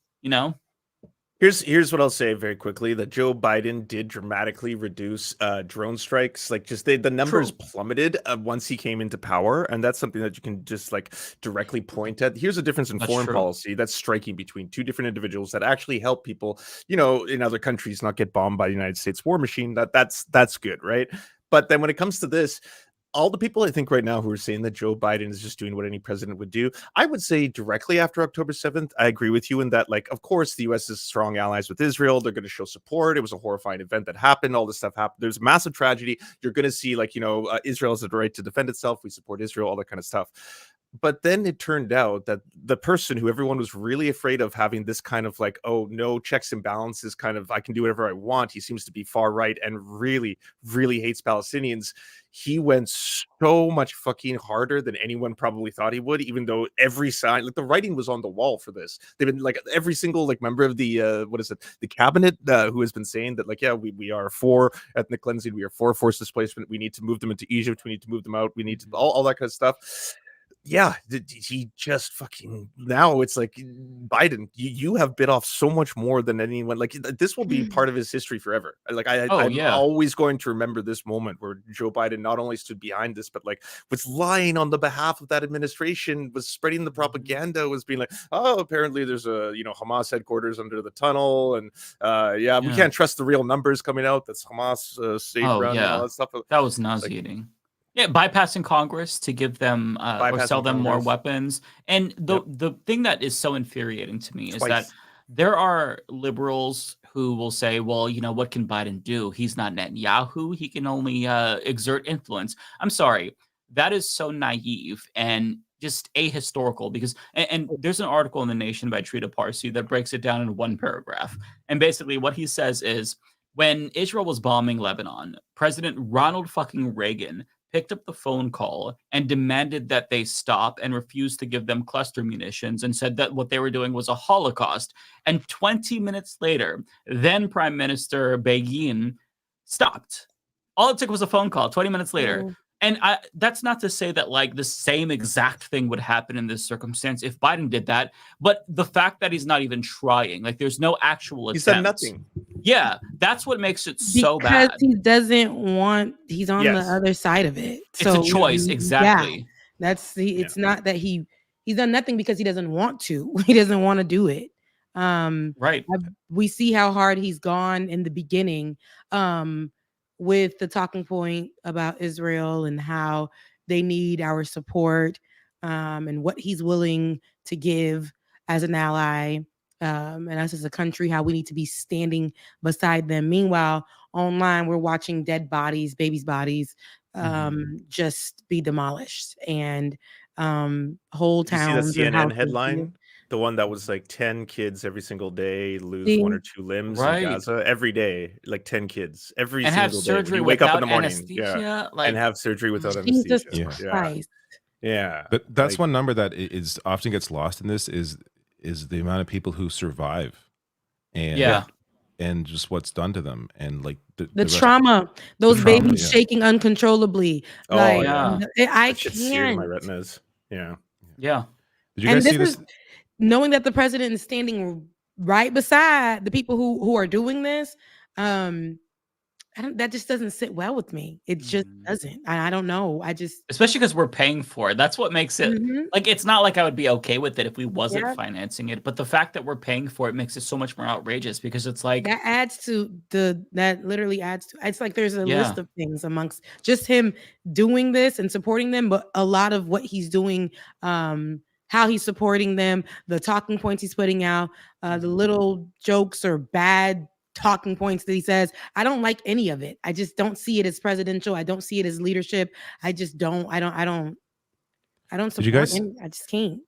Speaker 6: Here's what I'll say very quickly: that Joe Biden did dramatically reduce drone strikes. Like, just the numbers plummeted once he came into power, and that's something that you can just like directly point at. Here's a difference in foreign policy that's striking between two different individuals that actually help people, in other countries not get bombed by the United States war machine. That's good, right? But then when it comes to this, all the people I think right now who are saying that Joe Biden is just doing what any president would do, I would say directly after October 7th, I agree with you in that, like, of course, the U.S. is strong allies with Israel. They're going to show support. It was a horrifying event that happened. All this stuff happened. There's a massive tragedy. You're going to see, like, Israel has the right to defend itself. We support Israel, all that kind of stuff. But then it turned out that the person who everyone was really afraid of having this kind of like, oh, no checks and balances, kind of, I can do whatever I want. He seems to be far right and really, really hates Palestinians. He went so much fucking harder than anyone probably thought he would, even though every side, like, the writing was on the wall for this. They've been like every single like member of the the cabinet who has been saying that, like, yeah, we are for ethnic cleansing, we are for forced displacement, we need to move them into Egypt, we need to move them out, we need to all that kind of stuff. Yeah, he just fucking, now it's like, Biden, you have bit off so much more than anyone. Like, this will be part of his history forever. Like, I'm always going to remember this moment where Joe Biden not only stood behind this, but like was lying on the behalf of that administration, was spreading the propaganda, was being like, oh, apparently there's a Hamas headquarters under the tunnel, and we can't trust the real numbers coming out. That's Hamas safe run and all that stuff.
Speaker 12: That was nauseating. Yeah, bypassing Congress to give them or sell them more weapons. And the thing that is so infuriating to me is that there are liberals who will say, well, what can Biden do? He's not Netanyahu. He can only exert influence. I'm sorry. That is so naive and just ahistorical, because and there's an article in The Nation by Trita Parsi that breaks it down in one paragraph. And basically what he says is, when Israel was bombing Lebanon, President Ronald fucking Reagan picked up the phone call and demanded that they stop and refused to give them cluster munitions, and said that what they were doing was a Holocaust. And 20 minutes later, then Prime Minister Begin stopped. All it took was a phone call 20 minutes later. And that's not to say that like the same exact thing would happen in this circumstance if Biden did that, but the fact that he's not even trying, like there's no actual attempt.
Speaker 6: He's done nothing.
Speaker 12: Yeah, that's what makes it so bad.
Speaker 14: Because he doesn't want, he's on the other side of it. So
Speaker 12: it's a choice, exactly.
Speaker 14: Yeah, it's not that he's done nothing because he doesn't want to. He doesn't want to do it.
Speaker 12: Right.
Speaker 14: We see how hard he's gone in the beginning. With the talking point about Israel and how they need our support, and what he's willing to give as an ally, and us as a country, how we need to be standing beside them. Meanwhile, online, we're watching dead bodies, babies' bodies, just be demolished, and whole towns.
Speaker 6: You see the CNN headline? The one that was like 10 kids every single day lose one or two limbs in Gaza every day, like 10 kids every single day.
Speaker 12: And have surgery
Speaker 6: wake up in the morning,
Speaker 12: anesthesia,
Speaker 6: and have surgery without anesthesia. Yeah.
Speaker 13: But that's one number that is often gets lost in this is the amount of people who survive, and and just what's done to them, and like
Speaker 14: the trauma, those babies shaking uncontrollably. I can't.
Speaker 6: My retinas. Yeah.
Speaker 13: Did you guys see this?
Speaker 14: Knowing that the president is standing right beside the people who are doing this, that just doesn't sit well with me. It just doesn't. I don't know.
Speaker 12: Especially because we're paying for it. That's what makes it like, it's not like I would be okay with it if we wasn't financing it, but the fact that we're paying for it makes it so much more outrageous, because it's like
Speaker 14: that literally adds to, it's like there's a list of things amongst just him doing this and supporting them, but a lot of what he's doing, how he's supporting them, the talking points he's putting out, the little jokes or bad talking points that he says. I don't like any of it. I just don't see it as presidential. I don't see it as leadership. I just don't. I don't support him. I just can't.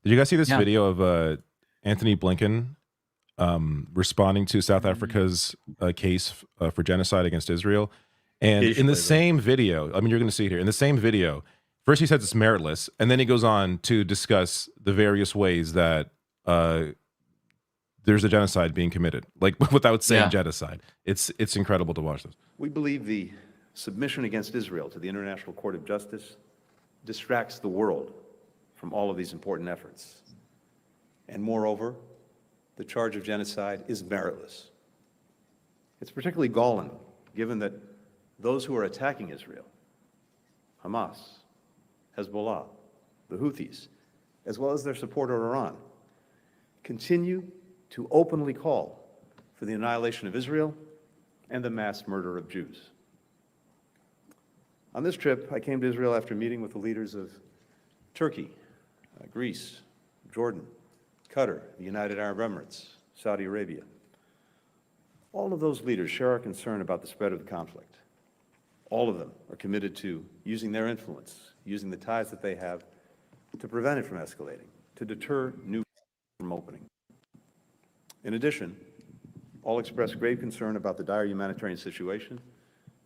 Speaker 13: Did you guys see this video of Anthony Blinken responding to South Africa's case for genocide against Israel? And in the same video, I mean, you're going to see it here. In the same video, first he says it's meritless, and then he goes on to discuss the various ways that there's a genocide being committed, like without saying genocide. It's incredible to watch this.
Speaker 16: We believe the submission against Israel to the International Court of Justice distracts the world from all of these important efforts. And moreover, the charge of genocide is meritless. It's particularly galling, given that those who are attacking Israel, Hamas, Hezbollah, the Houthis, as well as their supporter Iran, continue to openly call for the annihilation of Israel and the mass murder of Jews. On this trip, I came to Israel after meeting with the leaders of Turkey, Greece, Jordan, Qatar, the United Arab Emirates, Saudi Arabia. All of those leaders share our concern about the spread of the conflict. All of them are committed to using their influence, using the ties that they have to prevent it from escalating, to deter new from opening. In addition, all express grave concern about the dire humanitarian situation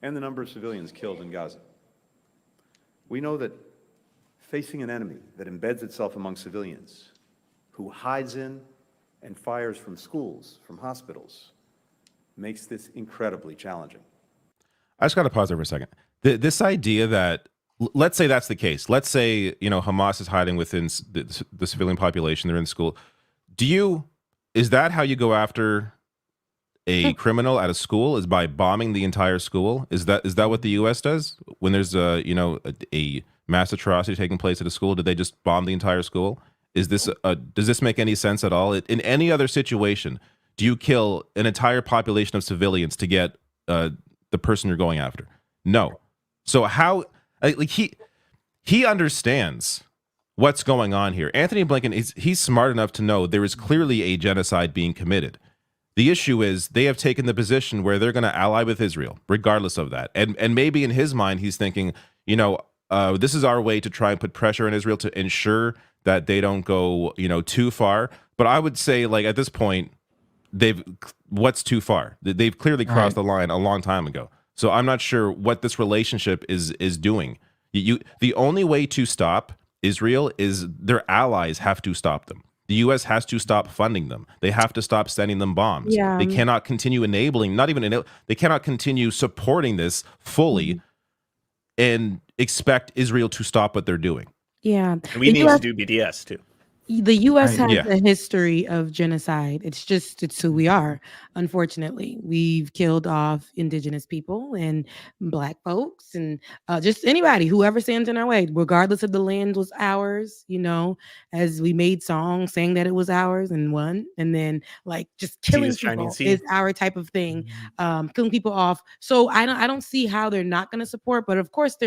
Speaker 16: and the number of civilians killed in Gaza. We know that facing an enemy that embeds itself among civilians, who hides in and fires from schools, from hospitals, makes this incredibly challenging.
Speaker 13: I just got to pause there for a second. This idea that, let's say that's the case. Let's say, Hamas is hiding within the civilian population. They're in school. Is that how you go after a criminal at a school? Is by bombing the entire school? Is that what the U.S. does when there's a mass atrocity taking place at a school? Do they just bomb the entire school? Does this make any sense at all? In any other situation, do you kill an entire population of civilians to get the person you're going after? No. So how, he understands what's going on here. Anthony Blinken, he's smart enough to know there is clearly a genocide being committed. The issue is they have taken the position where they're going to ally with Israel, regardless of that. And maybe in his mind, he's thinking, this is our way to try and put pressure on Israel to ensure that they don't go, too far. But I would say, at this point, what's too far? They've clearly crossed the line a long time ago. So I'm not sure what this relationship is doing. The only way to stop Israel is their allies have to stop them. The U.S. has to stop funding them. They have to stop sending them bombs.
Speaker 14: Yeah.
Speaker 13: They cannot continue enabling, they cannot continue supporting this fully and expect Israel to stop what they're doing.
Speaker 14: Yeah.
Speaker 6: And we need to do BDS too.
Speaker 14: The U.S. has a history of genocide. It's who we are. Unfortunately, we've killed off indigenous people and Black folks and just anybody, whoever stands in our way, regardless if the land was ours, as we made songs saying that it was ours and won. And then just killing people is our type of thing, killing people off. So I don't see how they're not going to support. But of course,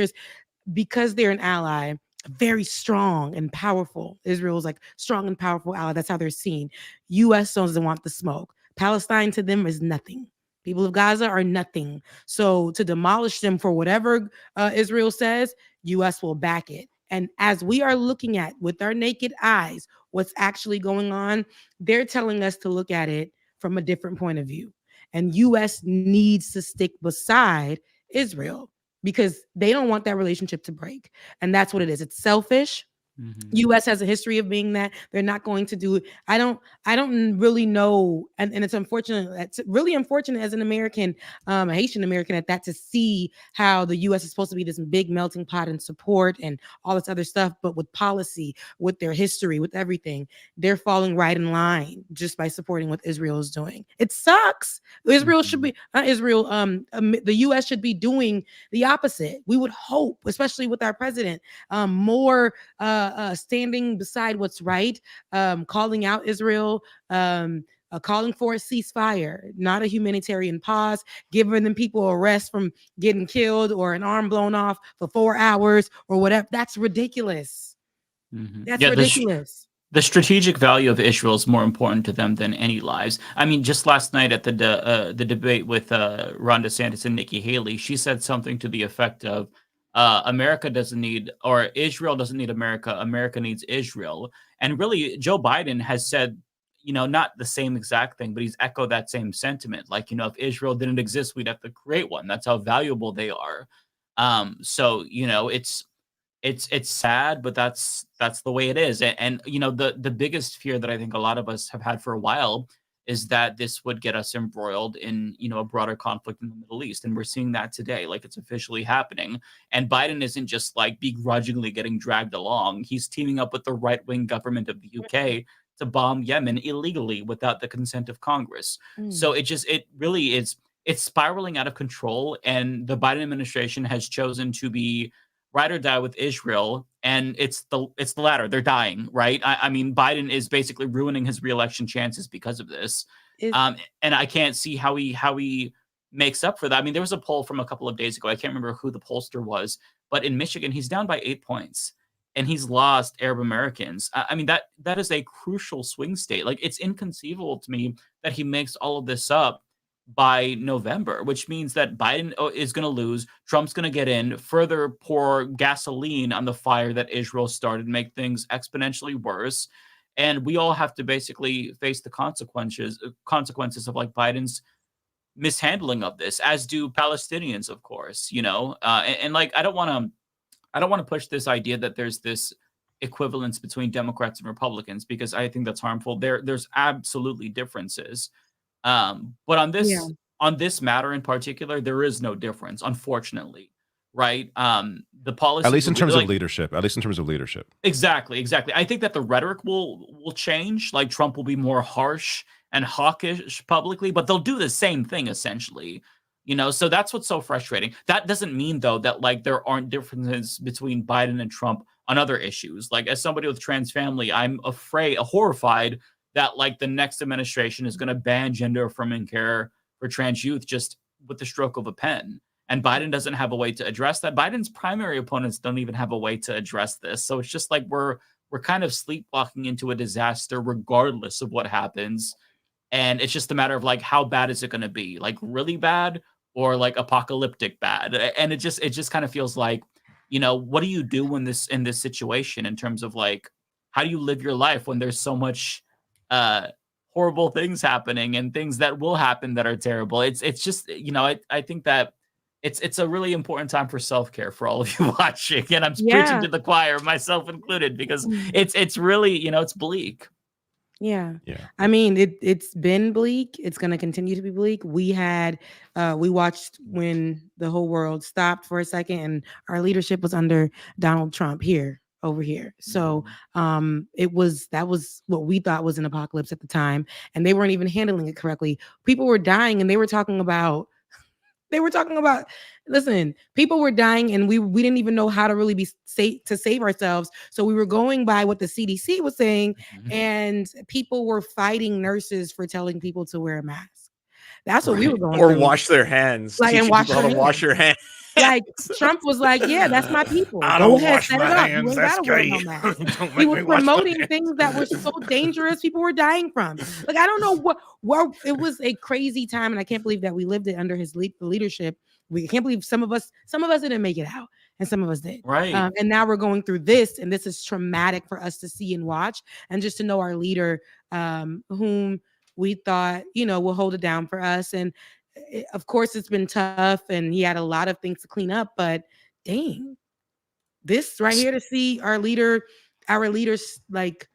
Speaker 14: because they're an ally, very strong and powerful. Israel's strong and powerful ally. That's how they're seen. U.S. doesn't want the smoke. Palestine to them is nothing. People of Gaza are nothing. So to demolish them for whatever Israel says, U.S. will back it. And as we are looking at with our naked eyes, what's actually going on, they're telling us to look at it from a different point of view. And U.S. needs to stick beside Israel, because they don't want that relationship to break. And that's what it is. It's selfish. U.S. has a history of being that. They're not going to do it. I don't really know. And it's unfortunate. It's really unfortunate as an American, a Haitian American at that, to see how the U.S. is supposed to be this big melting pot and support and all this other stuff. But with policy, with their history, with everything, they're falling right in line just by supporting what Israel is doing. It sucks. Israel should be, the U.S. should be doing the opposite. We would hope, especially with our president, more standing beside what's right, calling out Israel, calling for a ceasefire, not a humanitarian pause, giving them people a rest from getting killed or an arm blown off for 4 hours or whatever. That's ridiculous. That's ridiculous.
Speaker 12: The strategic value of Israel is more important to them than any lives. I mean, just last night at the debate with Ron DeSantis and Nikki Haley, she said something to the effect of, America doesn't need, or Israel doesn't need America. America needs Israel. And really, Joe Biden has said, not the same exact thing, but he's echoed that same sentiment. If Israel didn't exist, we'd have to create one. That's how valuable they are. So, it's sad, but that's the way it is. And the biggest fear that I think a lot of us have had for a while is that this would get us embroiled in, a broader conflict in the Middle East. And we're seeing that today, it's officially happening. And Biden isn't just begrudgingly getting dragged along. He's teaming up with the right-wing government of the UK to bomb Yemen illegally without the consent of Congress. So it really is, it's spiraling out of control, and the Biden administration has chosen to be ride or die with Israel, and it's the latter. They're dying, right? I mean, Biden is basically ruining his reelection chances because of this. And I can't see how he makes up for that. I mean, there was a poll from a couple of days ago. I can't remember who the pollster was, but in Michigan, he's down by 8 points, and he's lost Arab Americans. I mean, that is a crucial swing state. Like, it's inconceivable to me that he makes all of this up by November, which means that Biden is going to lose, Trump's going to get in, further pour gasoline on the fire that Israel started, make things exponentially worse. And we all have to basically face the consequences of like Biden's mishandling of this, as do Palestinians, of course, you know. And like, I don't want to push this idea that there's this equivalence between Democrats and Republicans, because I think that's harmful. There's absolutely differences. But on this matter in particular, there is no difference, unfortunately, right? The policy,
Speaker 13: at least in terms of leadership,
Speaker 12: Exactly. I think that the rhetoric will change. Like, Trump will be more harsh and hawkish publicly, but they'll do the same thing essentially, you know. So that's what's so frustrating. That doesn't mean though that like there aren't differences between Biden and Trump on other issues. Like, as somebody with trans family, I'm horrified that like the next administration is going to ban gender affirming care for trans youth just with the stroke of a pen. And Biden doesn't have a way to address that. Biden's primary opponents don't even have a way to address this. So it's just like we're kind of sleepwalking into a disaster regardless of what happens. And it's just a matter of like, how bad is it going to be? Like, really bad or like apocalyptic bad? And it just kind of feels like, you know, what do you do in this situation in terms of like, how do you live your life when there's so much horrible things happening and things that will happen that are terrible? It's just, you know, I think that it's a really important time for self-care for all of you watching, and I'm preaching to the choir, myself included, because it's really, you know, it's bleak.
Speaker 14: Yeah. I mean, it's been bleak. It's going to continue to be bleak. We watched when the whole world stopped for a second, and our leadership was under Donald Trump over here. So that was what we thought was an apocalypse at the time, and they weren't even handling it correctly. People were dying, and they were talking about, listen, people were dying, and we didn't even know how to really be safe to save ourselves. So we were going by what the CDC was saying, and people were fighting nurses for telling people to wear a mask. That's what we were going
Speaker 6: or
Speaker 14: through.
Speaker 6: Wash their hands.
Speaker 14: Like, and wash
Speaker 6: your hands.
Speaker 14: Like, Trump was like, yeah, that's my people.
Speaker 6: I don't wash my hands. That's gay.
Speaker 14: He was promoting things that were so dangerous. People were dying from. Like, I don't know what it was a crazy time, and I can't believe that we lived it under his leadership. We can't believe some of us didn't make it out, and some of us did.
Speaker 12: Right.
Speaker 14: And now we're going through this, and this is traumatic for us to see and watch, and just to know our leader, whom we thought, you know, will hold it down for us. And of course, it's been tough, and he had a lot of things to clean up. But dang, this right here, to see our leaders like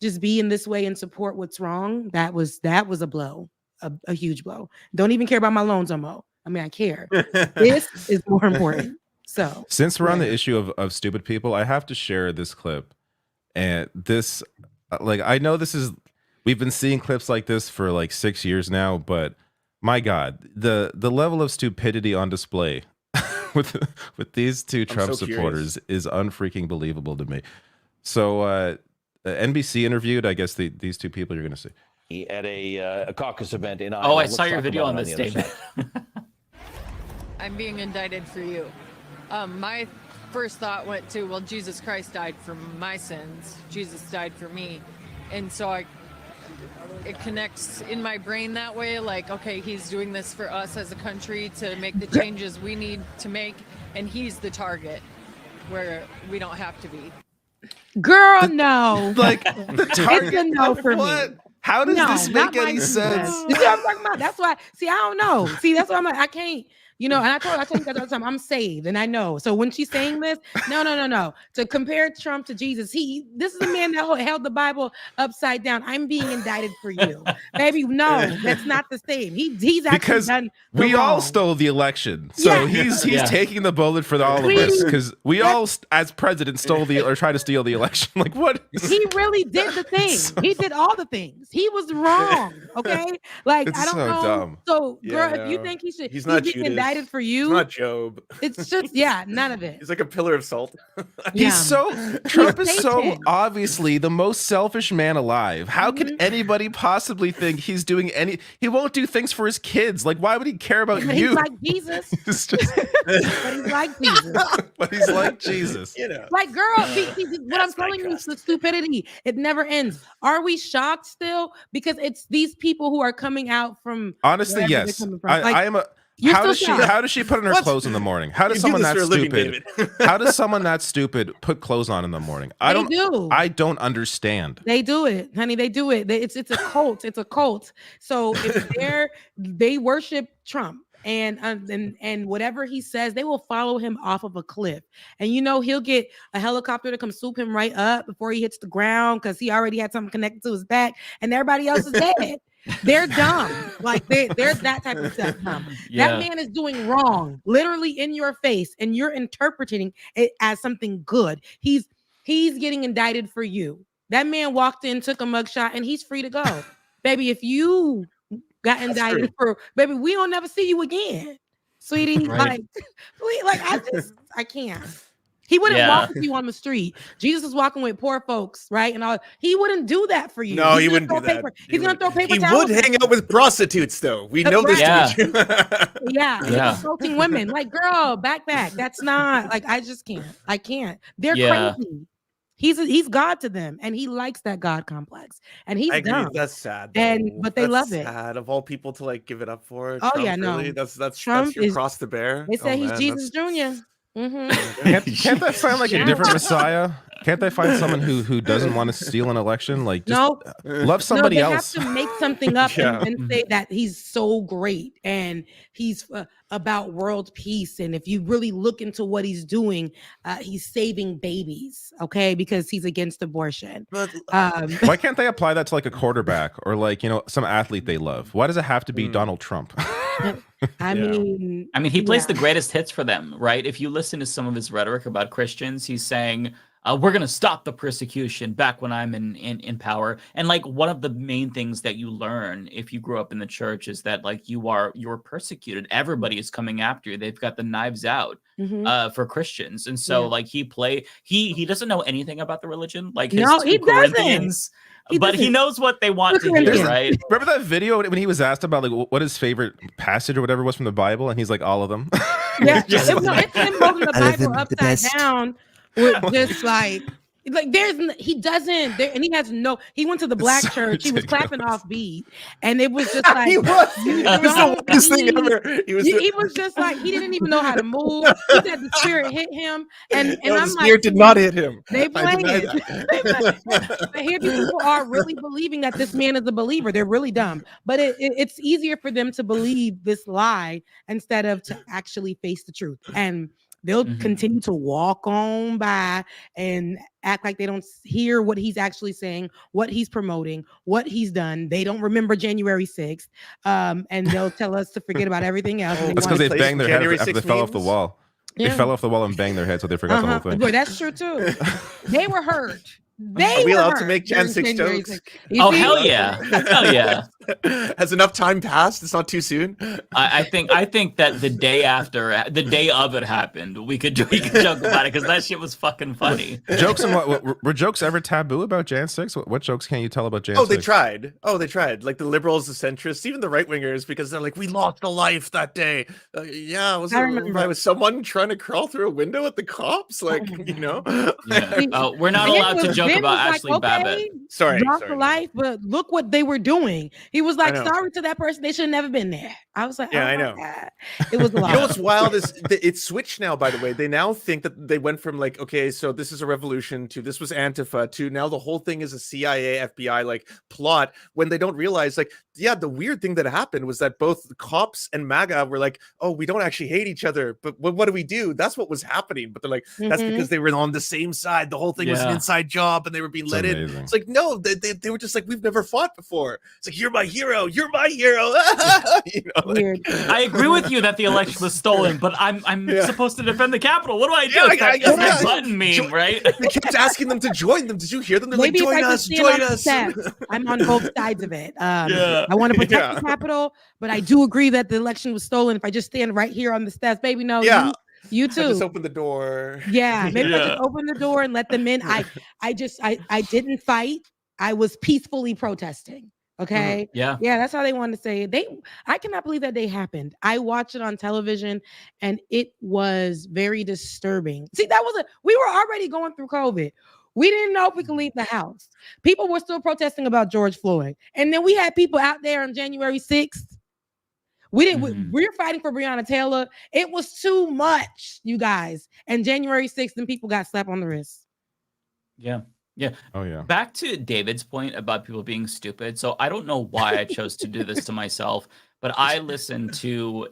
Speaker 14: just be in this way and support what's wrong, that was a blow, a huge blow. Don't even care about my loans no more. I mean, I care. This is more important. So,
Speaker 13: since we're on the issue of stupid people, I have to share this clip. And this, like, I know we've been seeing clips like this for like 6 years now, but my God, the level of stupidity on display with these two Trump supporters is unfreaking believable to me. So NBC interviewed, I guess, these two people you're going to see
Speaker 17: at a caucus event in Iowa.
Speaker 12: Oh, I saw your video on this statement.
Speaker 18: I'm being indicted for you. My first thought went to, well, Jesus Christ died for my sins. Jesus died for me. And so it connects in my brain that way, like, okay, he's doing this for us as a country to make the changes we need to make, and he's the target where we don't have to be.
Speaker 14: Girl, no.
Speaker 13: Like, the target?
Speaker 14: It's a no for me.
Speaker 13: How does this make any sense?
Speaker 14: You see what I'm talking about? That's why, see, I don't know. See, that's why I'm like, I can't. You know, and I tell you guys all the time, I'm saved and I know. So when she's saying this, no. To compare Trump to Jesus, this is a man that held the Bible upside down. I'm being indicted for you. Baby, no, that's not the same. He's actually
Speaker 13: because
Speaker 14: done
Speaker 13: we
Speaker 14: wrong.
Speaker 13: all stole the election. So he's taking the bullet for all of us because we all, as president, stole or tried to steal the election. Like, what?
Speaker 14: He really did the thing. He did all the things. He was wrong. Okay. Like,
Speaker 13: it's
Speaker 14: I don't
Speaker 13: so
Speaker 14: know.
Speaker 13: dumb.
Speaker 14: So, girl, if you think he's
Speaker 6: not
Speaker 14: being indicted for you,
Speaker 6: he's not Job.
Speaker 14: It's just, none of it.
Speaker 6: He's like a pillar of salt.
Speaker 13: Trump is so obviously the most selfish man alive. How can anybody possibly think he's doing he won't do things for his kids? Like, why would he care about you?
Speaker 14: He's like Jesus. But he's like Jesus.
Speaker 13: But he's like Jesus.
Speaker 6: You know.
Speaker 14: Like, girl, what I'm telling you is the stupidity. It never ends. Are we shocked still? Because it's these people who are coming out from.
Speaker 13: Honestly, yes. I am a. How does she put on her clothes in the morning? How does someone that stupid? How does someone that stupid put clothes on in the morning? I don't understand.
Speaker 14: They do it, honey. They do it. It's a cult. It's a cult. So if they worship Trump. And whatever he says, they will follow him off of a cliff. And he'll get a helicopter to come swoop him right up before he hits the ground because he already had something connected to his back, and everybody else is dead. They're dumb. Like they're that type of stuff dumb. That man is doing wrong, literally in your face, and you're interpreting it as something good. He's getting indicted for you. That man walked in, took a mugshot, and he's free to go. Baby, if you got indicted for, baby, we don't never see you again, sweetie. Right. I can't. He wouldn't walk with you on the street. Jesus is walking with poor folks, right? And all. He wouldn't do that for you.
Speaker 6: No, he wouldn't do that.
Speaker 14: He's gonna throw paper
Speaker 6: He
Speaker 14: towels.
Speaker 6: would hang out with prostitutes, though. We know this to be true.
Speaker 14: He's assaulting women. Like, girl, back. That's not like. I just can't. I can't. They're crazy. He's God to them, and he likes that God complex, and he's dumb.
Speaker 6: That's sad, though.
Speaker 14: But they love it.
Speaker 6: Sad of all people to like give it up for.
Speaker 14: Oh,
Speaker 6: Trump,
Speaker 14: no,
Speaker 6: really? That's Trump your cross to bear.
Speaker 14: They say he's Jesus Jr.
Speaker 13: Can't that find like a different Messiah? Can't they find someone who doesn't want to steal an election? Like, just love somebody else.
Speaker 14: They have to make something up and say that he's so great and he's about world peace. And if you really look into what he's doing, he's saving babies, okay? Because he's against abortion.
Speaker 13: Why can't they apply that to like a quarterback or like, some athlete they love? Why does it have to be Donald Trump?
Speaker 14: I mean,
Speaker 12: he plays the greatest hits for them, right? If you listen to some of his rhetoric about Christians, he's saying, we're going to stop the persecution back when I'm in power. And like one of the main things that you learn if you grew up in the church is that like you're persecuted. Everybody is coming after you. They've got the knives out for Christians. And so like he doesn't know anything about the religion. Like his
Speaker 14: he
Speaker 12: Corinthians. But he knows what they want to hear, right?
Speaker 13: Remember that video when he was asked about like what his favorite passage or whatever was from the Bible, and he's like, all of them.
Speaker 14: Yeah, it's him holding the Bible upside down with just like he doesn't there, and he has he went to the black church. He was clapping off beat, and it was just like
Speaker 6: he was the worst thing ever. He
Speaker 14: was just like he didn't even know how to move. He said the spirit hit him, and
Speaker 6: no,
Speaker 14: I'm
Speaker 6: the spirit did not hit him.
Speaker 14: They blame it. But here people are really believing that this man is a believer. They're really dumb, but it's easier for them to believe this lie instead of to actually face the truth. And they'll continue to walk on by and act like they don't hear what he's actually saying, what he's promoting, what he's done. They don't remember January 6th. And they'll tell us to forget about everything else.
Speaker 13: That's because they banged their head after they fell off the wall.
Speaker 14: Yeah.
Speaker 13: They fell off the wall and banged their head, so they forgot the whole thing.
Speaker 14: Boy, that's true too. They were hurt.
Speaker 6: Are we allowed to make Jan 6 jokes?
Speaker 12: Oh, hell yeah. Hell yeah.
Speaker 6: Has enough time passed? It's not too soon.
Speaker 12: I think that the day of it happened, we could joke about it because that shit was fucking funny.
Speaker 13: Jokes and what were jokes ever taboo about Jan 6? What jokes can you tell about Jan 6?
Speaker 6: They tried. Like the liberals, the centrists, even the right wingers, because they're like, we lost a life that day. Was someone trying to crawl through a window at the cops? Like,
Speaker 12: we're not allowed to joke joke
Speaker 14: then
Speaker 12: about
Speaker 14: was
Speaker 12: Ashley
Speaker 14: like,
Speaker 12: Babbitt.
Speaker 14: okay,
Speaker 6: Sorry,
Speaker 14: drop
Speaker 6: sorry,
Speaker 14: the
Speaker 6: no.
Speaker 14: life, but look what they were doing. He was like,
Speaker 6: know.
Speaker 14: sorry to that person. They should have never been there. I was like,
Speaker 6: Yeah,
Speaker 14: oh
Speaker 6: I
Speaker 14: my
Speaker 6: know.
Speaker 14: God. It was a lot.
Speaker 6: You know what's wild is it's switched now, by the way. They now think that they went from like, okay, so this is a revolution to this was Antifa to now the whole thing is a CIA, FBI like plot, when they don't realize like, yeah, the weird thing that happened was that both the cops and MAGA were like, oh, we don't actually hate each other, but what do we do? That's what was happening. But they're like, that's because they were on the same side. The whole thing was an inside job and they were being let in. It's like, no, they were just like, we've never fought before. It's like, you're my hero. You're my hero. You know, like,
Speaker 12: I agree with you that the election was stolen, but I'm supposed to defend the Capitol. What do I do? It's that button meme, right?
Speaker 6: They kept asking them to join them. Did you hear them? They're
Speaker 14: Maybe
Speaker 6: like, join us.
Speaker 14: I'm on both sides of it. I want to protect the Capitol, but I do agree that the election was stolen. If I just stand right here on the steps, baby, no, you too.
Speaker 6: I just open the door.
Speaker 14: Yeah, maybe I just open the door and let them in. I didn't fight. I was peacefully protesting. Okay.
Speaker 12: Yeah.
Speaker 14: That's how they wanted to say it. I cannot believe that they happened. I watched it on television and it was very disturbing. See, we were already going through COVID. We didn't know if we could leave the house. People were still protesting about George Floyd. And then we had people out there on January 6th. We're fighting for Breonna Taylor. It was too much, you guys. And January 6th, then people got slapped on the wrist.
Speaker 12: Yeah. Yeah.
Speaker 13: Oh, yeah.
Speaker 12: Back to David's point about people being stupid. So I don't know why I chose to do this to myself, but I listened to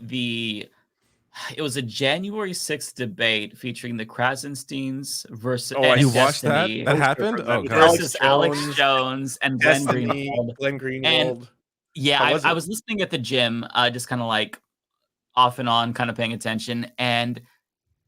Speaker 12: it was a January 6th debate featuring the Krasensteins versus
Speaker 13: you watched
Speaker 12: Destiny.
Speaker 13: That happened? Oh, God.
Speaker 12: Versus Alex Jones and Glenn Greenwald.
Speaker 6: And
Speaker 12: yeah, I was listening at the gym, just kind of like off and on, kind of paying attention. And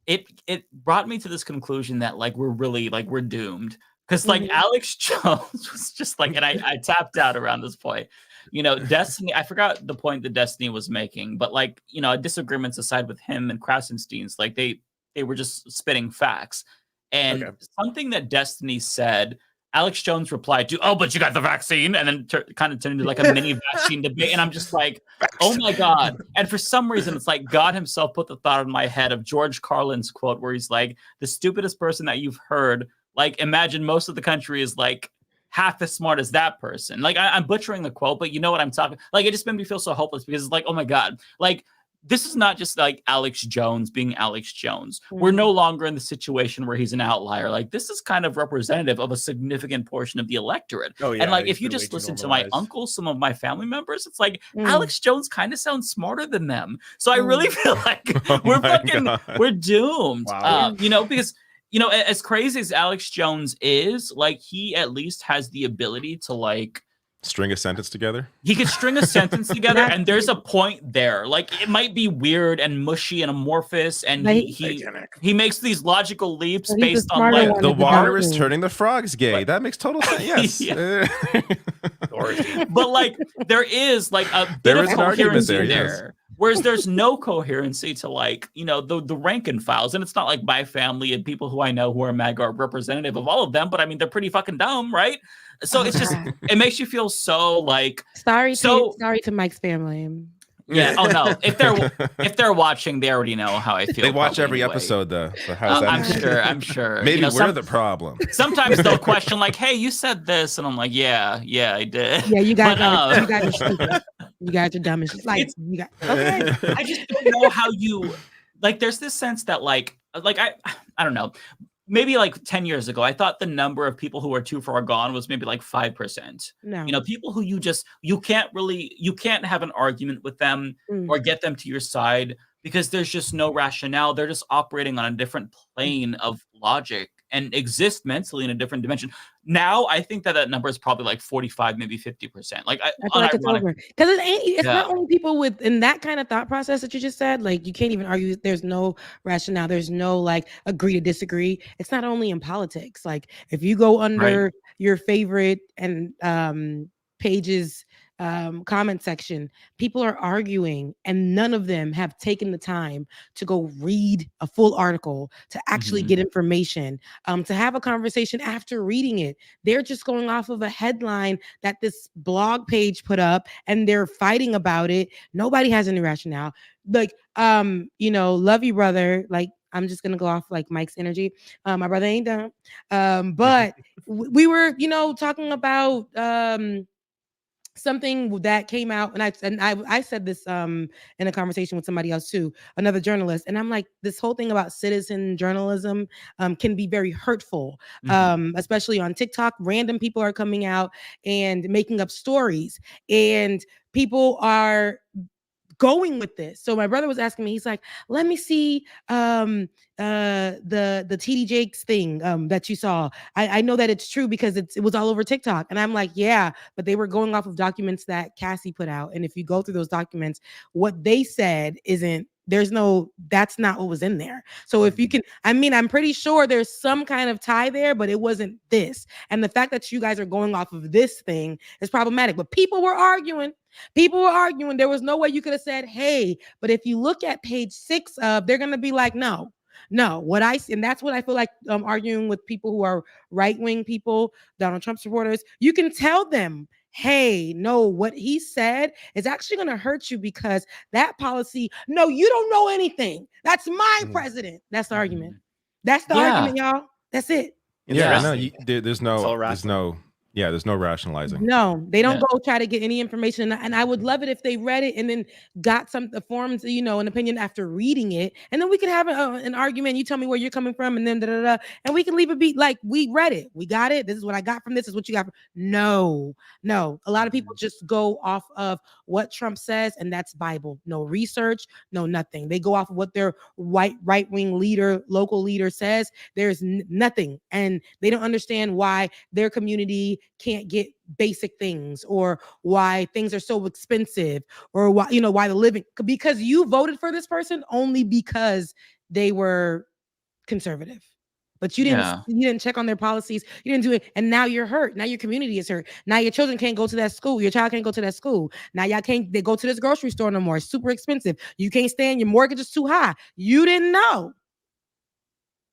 Speaker 12: it brought me to this conclusion that like we're doomed. Because like Alex Jones was just like, and I tapped out around this point. You know, Destiny, I forgot the point that Destiny was making, but like, you know, disagreements aside with him and Krasenstein's, like they were just spitting facts. And something that Destiny said, Alex Jones replied to, oh, but you got the vaccine, and then kind of turned into like a mini vaccine debate. And I'm just like, oh my God. And for some reason, it's like God himself put the thought in my head of George Carlin's quote, where he's like, the stupidest person that you've heard, like imagine most of the country is like half as smart as that person. Like I'm butchering the quote, but you know what I'm talking. Like it just made me feel so hopeless because it's like, oh my God, like this is not just like Alex Jones being Alex Jones. We're no longer in the situation where he's an outlier. Like this is kind of representative of a significant portion of the electorate.
Speaker 6: Oh, yeah,
Speaker 12: and like if you just listen to my uncles, some of my family members, it's like Alex Jones kind of sounds smarter than them. So I really feel like we're doomed.
Speaker 6: Wow.
Speaker 12: You know, because you know, as crazy as Alex Jones is, like he at least has the ability to like
Speaker 13: string a sentence together.
Speaker 12: He could string a sentence together, and there's a point there. Like it might be weird and mushy and amorphous, and he makes these logical leaps based on like
Speaker 13: the water is turning the frogs gay. That makes total sense. Yes.
Speaker 12: But like there is like a bit of coherency there. Whereas there's no coherency to like, you know, the rank and files. And it's not like my family and people who I know who are MAGA are representative of all of them, but I mean, they're pretty fucking dumb, right? So it's just, it makes you feel so like.
Speaker 14: Sorry to Mike's family.
Speaker 12: Yeah. Oh no. If they're watching, they already know how I feel.
Speaker 13: They watch every episode though. So how's that?
Speaker 12: I'm sure.
Speaker 13: Maybe
Speaker 12: you know,
Speaker 13: we're the problem.
Speaker 12: Sometimes they'll question like, "Hey, you said this," and I'm like, "Yeah, I did."
Speaker 14: Yeah, you guys are stupid. You guys are dumb as shit. Like you got. Okay.
Speaker 12: I just don't know how you like. There's this sense that like I don't know. Maybe like 10 years ago, I thought the number of people who are too far gone was maybe like 5%.
Speaker 14: No.
Speaker 12: You know, people who you can't have an argument with them or get them to your side because there's just no rationale. They're just operating on a different plane of logic and exist mentally in a different dimension. Now, I think that number is probably like 45, maybe 50%. Like I
Speaker 14: feel like it's over because it's not only people with in that kind of thought process that you just said. Like you can't even argue. There's no rationale. There's no like agree to disagree. It's not only in politics. Like if you go under your favorite and pages comment section, people are arguing and none of them have taken the time to go read a full article, to actually get information, to have a conversation after reading it. They're just going off of a headline that this blog page put up and they're fighting about it. Nobody has any rationale. Like, you know, love you, brother. Like, I'm just gonna go off like Mike's energy. My brother ain't dumb. But we were, talking about something that came out, and I said this in a conversation with somebody else too, another journalist, and I'm like, this whole thing about citizen journalism can be very hurtful, especially on TikTok. Random people are coming out and making up stories, and people are going with this. So my brother was asking me, he's like, let me see the TD Jakes thing that you saw. I know that it's true because it was all over TikTok. And I'm like, yeah, but they were going off of documents that Cassie put out. And if you go through those documents, what they said that's not what was in there. So if you can, I'm pretty sure there's some kind of tie there, but it wasn't this. And the fact that you guys are going off of this thing is problematic. But people were arguing. There was no way you could have said, hey, but if you look at page 6 they're going to be like, no, and that's what I feel like arguing with people who are right-wing people, Donald Trump supporters. You can tell them, hey, no, what he said is actually going to hurt you because that policy, no, you don't know anything. That's my president. That's the argument. That's the argument, y'all. That's it.
Speaker 13: Yeah, no, there's no rationalizing.
Speaker 14: No, they don't go try to get any information. And I would love it if they read it and then got the forms, an opinion after reading it. And then we could have an argument. You tell me where you're coming from, and then and we can leave it be like, we read it. We got it. This is what I got from this. This is what you got. No. A lot of people just go off of what Trump says, and that's Bible. No research, no nothing. They go off of what their right-wing leader, local leader says. There's nothing. And they don't understand why their community can't get basic things, or why things are so expensive, or why the living, because you voted for this person only because they were conservative, but you didn't check on their policies, you didn't do it, and now you're hurt. Now your community is hurt. Now your children can't go to that school. Your child can't go to that school. Now they go to this grocery store no more. It's super expensive. You can't stand, your mortgage is too high. You didn't know,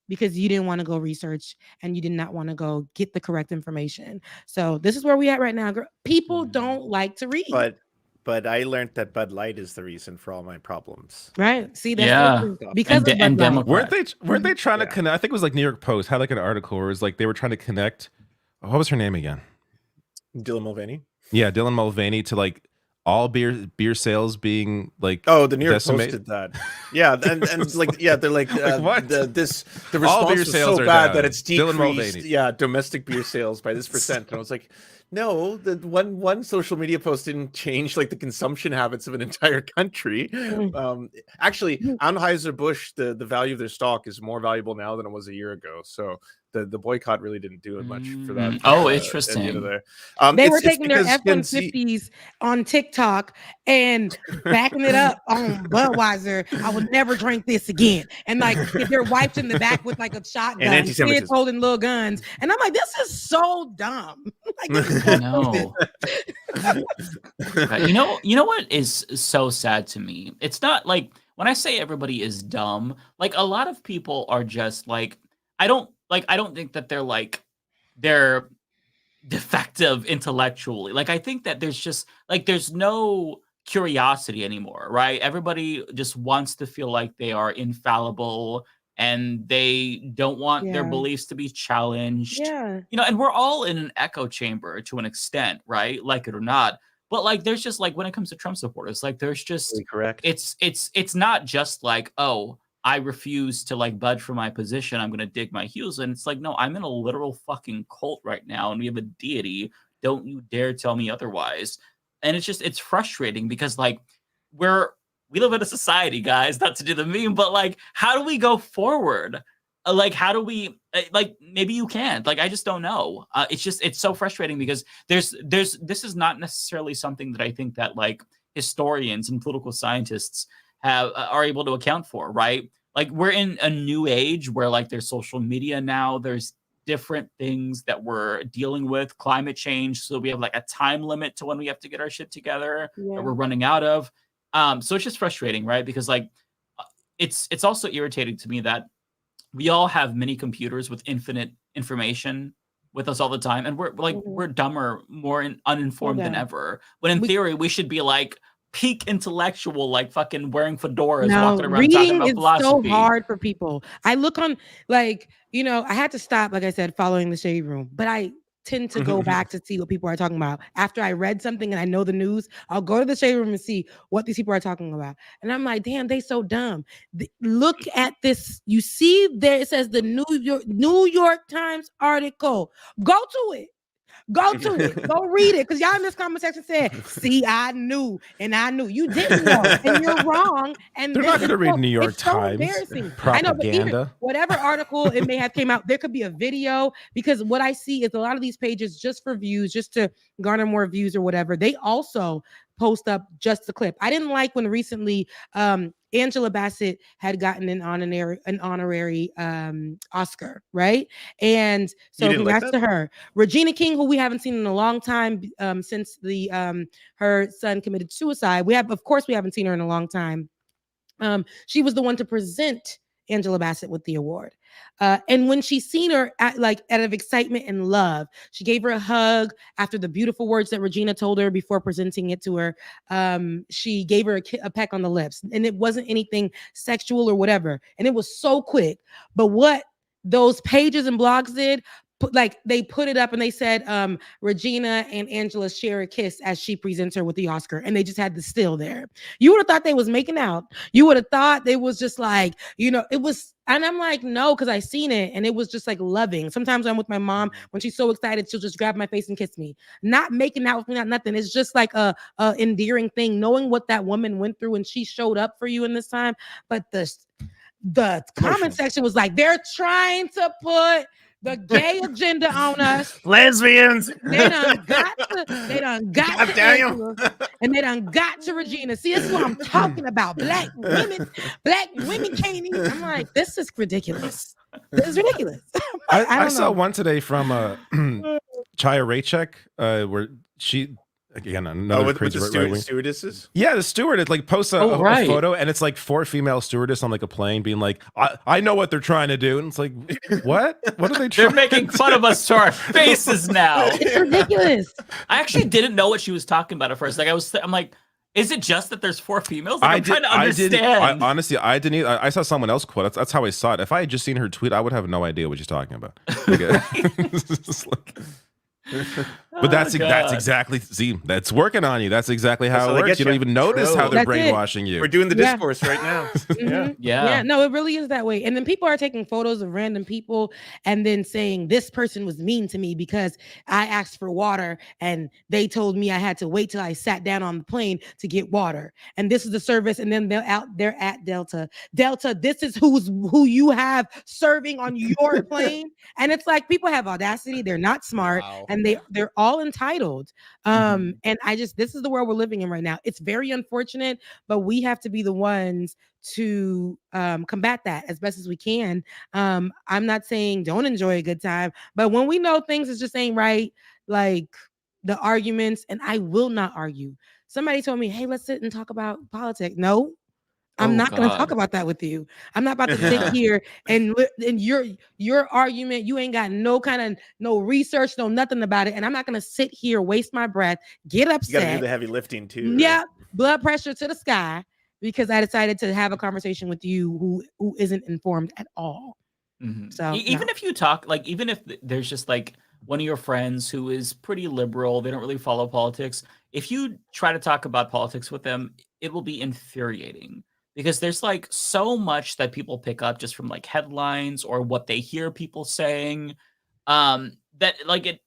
Speaker 14: because you didn't want to go research, and you did not want to go get the correct information. So this is where we at right now. People don't like to read.
Speaker 6: But I learned that Bud Light is the reason for all my problems.
Speaker 14: Right. See, that's because of Bud Light.
Speaker 13: Weren't they trying to connect? I think it was like New York Post had like an article where it was like they were trying to connect. What was her name again?
Speaker 6: Dylan Mulvaney.
Speaker 13: Yeah, Dylan Mulvaney, to like all beer sales being like,
Speaker 6: the New York Post did that. Yeah, and like, yeah, they're like,
Speaker 13: what?
Speaker 6: The response was so bad that it's decreased. Yeah, domestic beer sales by this percent. And I was like, no, the one social media post didn't change like the consumption habits of an entire country. Actually, Anheuser-Busch, the value of their stock is more valuable now than it was a year ago. So the boycott really didn't do it much for that.
Speaker 12: Interesting.
Speaker 14: They were taking their F-150s on TikTok and backing it up on Budweiser. I would never drink this again. And like, if their wife's in the back with like a shotgun, kids holding little guns, and I'm like, this is so dumb.
Speaker 12: I know. You know what is so sad to me? It's not like when I say everybody is dumb, like a lot of people are just like, I don't think that they're defective intellectually. Like I think that there's no curiosity anymore, right? Everybody just wants to feel like they are infallible, and they don't want their beliefs to be challenged.
Speaker 14: Yeah.
Speaker 12: And we're all in an echo chamber to an extent, right? Like it or not. But like there's just like when it comes to Trump supporters, like there's just
Speaker 6: correct.
Speaker 12: It's not just like, oh, I refuse to like budge from my position, I'm gonna dig my heels in. It's like, no, I'm in a literal fucking cult right now, and we have a deity. Don't you dare tell me otherwise. And it's frustrating because like we live in a society, guys, not to do the meme, but like, how do we go forward? Like, how do we, like, maybe you can't, like, I just don't know. It's so frustrating because this is not necessarily something that I think that like historians and political scientists are able to account for, right? Like we're in a new age where like there's social media now, there's different things that we're dealing with, climate change. So we have like a time limit to when we have to get our shit together that we're running out of. So it's just frustrating, right? Because like, it's also irritating to me that we all have mini computers with infinite information with us all the time. And we're dumber, more uninformed than ever. When in theory, we should be like peak intellectual, like fucking wearing fedoras,
Speaker 14: No,
Speaker 12: walking around talking
Speaker 14: reading
Speaker 12: about
Speaker 14: is
Speaker 12: philosophy.
Speaker 14: so hard for people. I look on, like, you know, I had to stop, like I said, following the Shade Room, but I tend to go back to see what people are talking about. After I read something and I know the news, I'll go to the Shade Room and see what these people are talking about. And I'm like, damn, they so dumb. Look at this. You see there, it says the New York Times article. Go to it. Go to it. Go read it. Because y'all in this comment section said, see, I knew. And I knew. You didn't know. And you're wrong. And
Speaker 13: they're not going to read New York Times.
Speaker 14: Embarrassing.
Speaker 13: Propaganda.
Speaker 14: I know, but even whatever article it may have came out, there could be a video. Because what I see is a lot of these pages just for views, just to garner more views or whatever. They also post up just the clip. I didn't like when recently Angela Bassett had gotten an honorary Oscar, right? And so congrats to her. Regina King, who we haven't seen in a long time since her son committed suicide. Of course, we haven't seen her in a long time. She was the one to present Angela Bassett with the award. And when she seen her out of excitement and love, she gave her a hug after the beautiful words that Regina told her before presenting it to her. She gave her a peck on the lips, and it wasn't anything sexual or whatever. And it was so quick. But what those pages and blogs did, they put it up and they said Regina and Angela share a kiss as she presents her with the Oscar, and they just had the still there. You would have thought they was making out. You would have thought they was just like, you know, it was. And I'm like, no, because I seen it and it was just like loving. Sometimes I'm with my mom, when she's so excited, she'll just grab my face and kiss me. Not making out with me, not nothing. It's just like a endearing thing, knowing what that woman went through and she showed up for you in this time. But the comment section was like, they're trying to put the gay agenda on us.
Speaker 6: Lesbians.
Speaker 14: They done got to Angela, and they done got to Regina. See, this is what I'm talking about. Black women can't even. I'm like, this is ridiculous. This is ridiculous.
Speaker 13: I saw one today from Chaya Raychek, where she, again, another
Speaker 6: with
Speaker 13: crazy
Speaker 6: the stewardesses.
Speaker 13: Yeah, the stewardess posts a photo, and it's like 4 female stewardess on like a plane, being like, "I know what they're trying to do," and it's like, what? What are they trying?
Speaker 12: They're making fun of us to our faces now.
Speaker 14: It's ridiculous.
Speaker 12: I actually didn't know what she was talking about at first. Like I'm like, is it just that there's 4 females? Like, I'm trying to understand.
Speaker 13: Honestly, I didn't. I saw someone else quote. That's how I saw it. If I had just seen her tweet, I would have no idea what she's talking about. But that's exactly, see, that's working on you. That's exactly how it works. You don't even notice how they're brainwashing you.
Speaker 6: We're doing the discourse right now.
Speaker 12: Yeah.
Speaker 14: No, it really is that way. And then people are taking photos of random people and then saying this person was mean to me because I asked for water and they told me I had to wait till I sat down on the plane to get water. And this is the service. And then they're at Delta. This is who you have serving on your plane. And it's like, people have audacity. They're not smart. Wow. And they're all entitled. And this is the world we're living in right now. It's very unfortunate, but we have to be the ones to combat that as best as we can. I'm not saying don't enjoy a good time, but when we know things is just ain't right, like the arguments, and I will not argue. Somebody told me, hey, let's sit and talk about politics. No, I'm not going to talk about that with you. I'm not about to sit here and your argument, you ain't got no research, no nothing about it. And I'm not going to sit here, waste my breath, get upset.
Speaker 6: You got to do the heavy lifting too.
Speaker 14: Yeah. Right? Blood pressure to the sky because I decided to have a conversation with you who isn't informed at all.
Speaker 12: Mm-hmm. So even if you talk, like, even if there's just like one of your friends who is pretty liberal, they don't really follow politics. If you try to talk about politics with them, it will be infuriating. Because there's like so much that people pick up just from like headlines or what they hear people saying, that like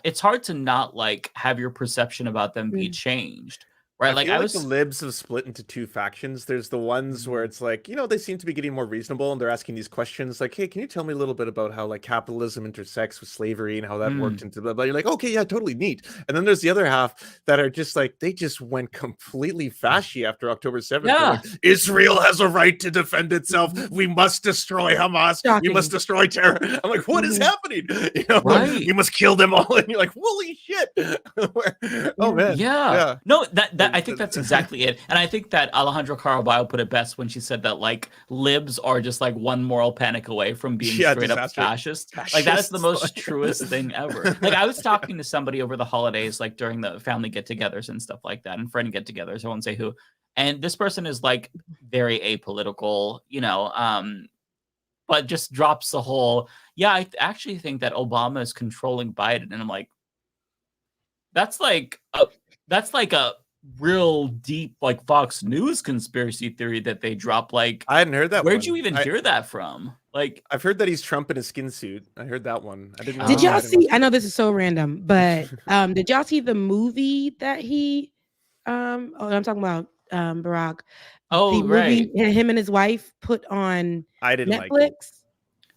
Speaker 12: it's hard to not like have your perception about them be changed. Right.
Speaker 6: I feel like the libs have split into 2 factions. There's the ones where it's like, you know, they seem to be getting more reasonable and they're asking these questions like, hey, can you tell me a little bit about how like capitalism intersects with slavery and how that worked into blah, blah. You're like, okay, yeah, totally neat. And then there's the other half that are just like, they just went completely fashy after October 7th.
Speaker 12: Yeah.
Speaker 6: Like, Israel has a right to defend itself. We must destroy Hamas.
Speaker 14: Shocking.
Speaker 6: We must destroy terror. I'm like, what is happening? You know, we must kill them all. And you're like, holy shit. Oh man.
Speaker 12: Yeah. No, that I think that's exactly it. And I think that Alejandro Caraballo put it best when she said that like libs are just like one moral panic away from being straight up fascist. Like that is the most truest thing ever. Like I was talking to somebody over the holidays, like during the family get-togethers and stuff like that, and friend get-togethers, I won't say who. And this person is like very apolitical, you know, but just drops the whole, yeah, I actually think that Obama is controlling Biden. And I'm like, that's like a real deep like Fox News conspiracy theory that they drop. Like
Speaker 6: I hadn't heard that.
Speaker 12: Where'd you even hear that from? Like
Speaker 6: I've heard that he's Trump in a skin suit. I heard that one. I didn't.
Speaker 14: Did y'all see? I know this is so random, but did y'all see the movie that he? I'm talking about Barack.
Speaker 12: Oh,
Speaker 14: the
Speaker 12: right.
Speaker 14: movie him and his wife put on.
Speaker 6: I didn't
Speaker 14: Netflix.
Speaker 6: like it.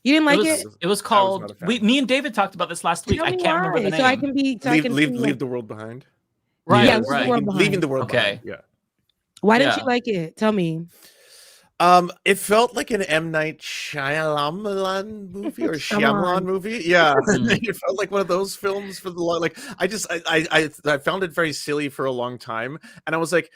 Speaker 14: You didn't like it?
Speaker 12: It was called. Me and David talked about this last week. I can't remember the name.
Speaker 14: So I can be. So
Speaker 6: leave the world behind.
Speaker 12: Right.
Speaker 14: Yeah,
Speaker 12: right.
Speaker 6: Leaving the world behind. Yeah.
Speaker 14: Why didn't you like it? Tell me.
Speaker 6: It felt like an M. Night Shyamalan movie or Shyamalan movie. Yeah, it felt like one of those films for the like. I found it very silly for a long time, and I was like,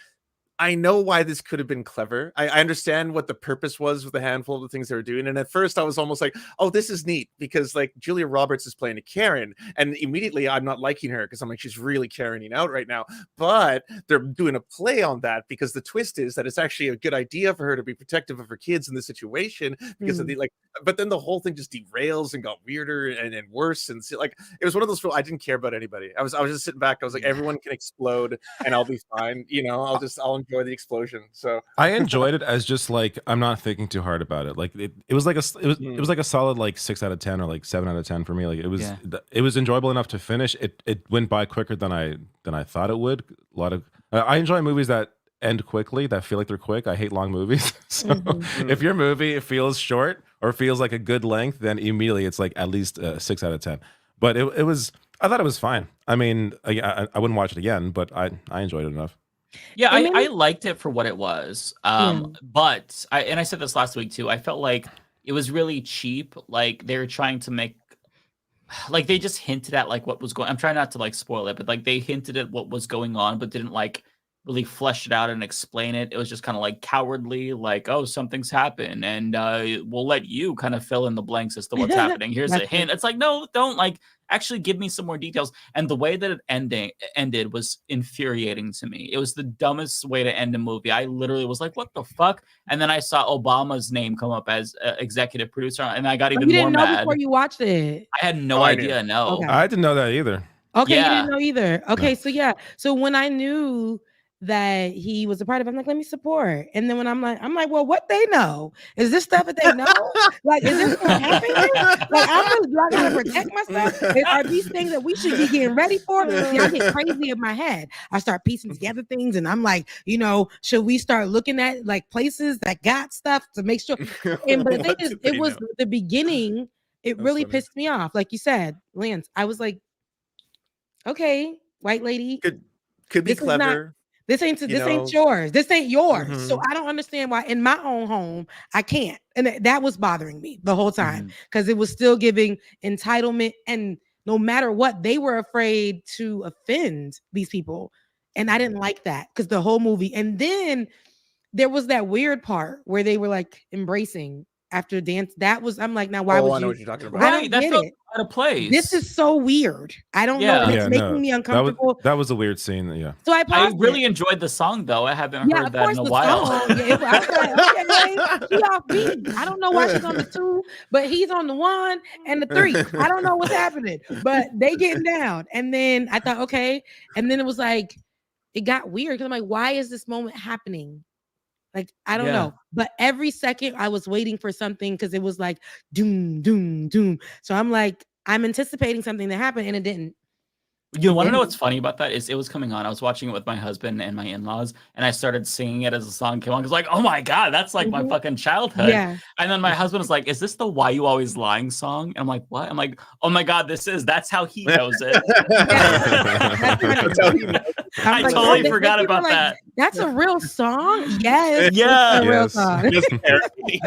Speaker 6: I know why this could have been clever. I understand what the purpose was with a handful of the things they were doing. And at first I was almost like, oh, this is neat because like Julia Roberts is playing a Karen. And immediately I'm not liking her because I'm like, she's really Karening out right now. But they're doing a play on that because the twist is that it's actually a good idea for her to be protective of her kids in this situation because of the like, but then the whole thing just derails and got weirder and worse. And so, like, it was one of those, I didn't care about anybody. I was just sitting back. I was like, everyone can explode and I'll be fine. You know, I'll enjoy the explosion. So
Speaker 13: I enjoyed it as just like I'm not thinking too hard about it. Like it was like a solid like 6 out of 10 or like 7 out of 10 for me. Like it was enjoyable enough to finish. It went by quicker than I thought it would. A lot of I enjoy movies that end quickly, that feel like they're quick. I hate long movies. So if your movie feels short or feels like a good length, then immediately it's like at least 6 out of 10. But it was, I thought it was fine. I mean, I wouldn't watch it again, but I enjoyed it enough.
Speaker 12: Yeah, I liked it for what it was. But I said this last week too. I felt like it was really cheap. Like they were trying to make, like they just hinted at like what was going. I'm trying not to like spoil it, but like they hinted at what was going on, but didn't like really flesh it out and explain it. It was just kind of like cowardly, like, oh, something's happened, and we'll let you kind of fill in the blanks as to what's happening. Here's a hint. It's like, no, don't like actually give me some more details. And the way that it ended was infuriating to me. It was the dumbest way to end a movie. I literally was like, what the fuck? And then I saw Obama's name come up as executive producer, and I got even more mad.
Speaker 14: Before you watched it,
Speaker 12: I had no idea. No,
Speaker 14: okay.
Speaker 13: I didn't know that either.
Speaker 14: Okay, you didn't know either. Okay, so when I knew that he was a part of it, I'm like, let me support. And then when I'm like, well, what they know? Is this stuff that they know? Like, is this gonna happen? Like, I'm just trying to protect myself. Are these things that we should be getting ready for? See, I get crazy in my head. I start piecing together things, and I'm like, you know, should we start looking at like places that got stuff to make sure? And but the thing is, it was the beginning. It really pissed me off. Like you said, Lance, I was like, okay, white lady,
Speaker 6: could be clever.
Speaker 14: This ain't yours. This ain't yours. So I don't understand why in my own home I can't. And that was bothering me the whole time because it was still giving entitlement. And no matter what, they were afraid to offend these people. And I didn't like that because the whole movie. And then there was that weird part where they were like embracing after dance. That was, I'm like, now why would you?
Speaker 6: I know what you're talking about.
Speaker 14: I don't get it.
Speaker 12: Out of place.
Speaker 14: This is so weird. I don't know. It's making me uncomfortable.
Speaker 13: That was a weird scene. Yeah.
Speaker 14: So I
Speaker 12: really enjoyed the song though. I haven't heard that in a while.
Speaker 14: I was like, okay, she off beat. I don't know why she's on the 2, but he's on the 1 and the 3. I don't know what's happening, but they getting down. And then I thought, okay. And then it was like, it got weird because I'm like, why is this moment happening? Like, I don't know. But every second I was waiting for something because it was like doom, doom, doom. So I'm like, I'm anticipating something to happen and it didn't.
Speaker 12: You want to know what's funny about that is it was coming on. I was watching it with my husband and my in-laws, and I started singing it as the song came on. Because like, oh my God, that's like my fucking childhood. Yeah. And then my husband was like, is this the Why You Always Lying song? And I'm like, what? I'm like, oh my God, that's how he knows it.
Speaker 6: That's how he knows.
Speaker 12: I totally forgot about that.
Speaker 14: That's a real song? Yes.
Speaker 12: Yeah.
Speaker 14: It's a real song.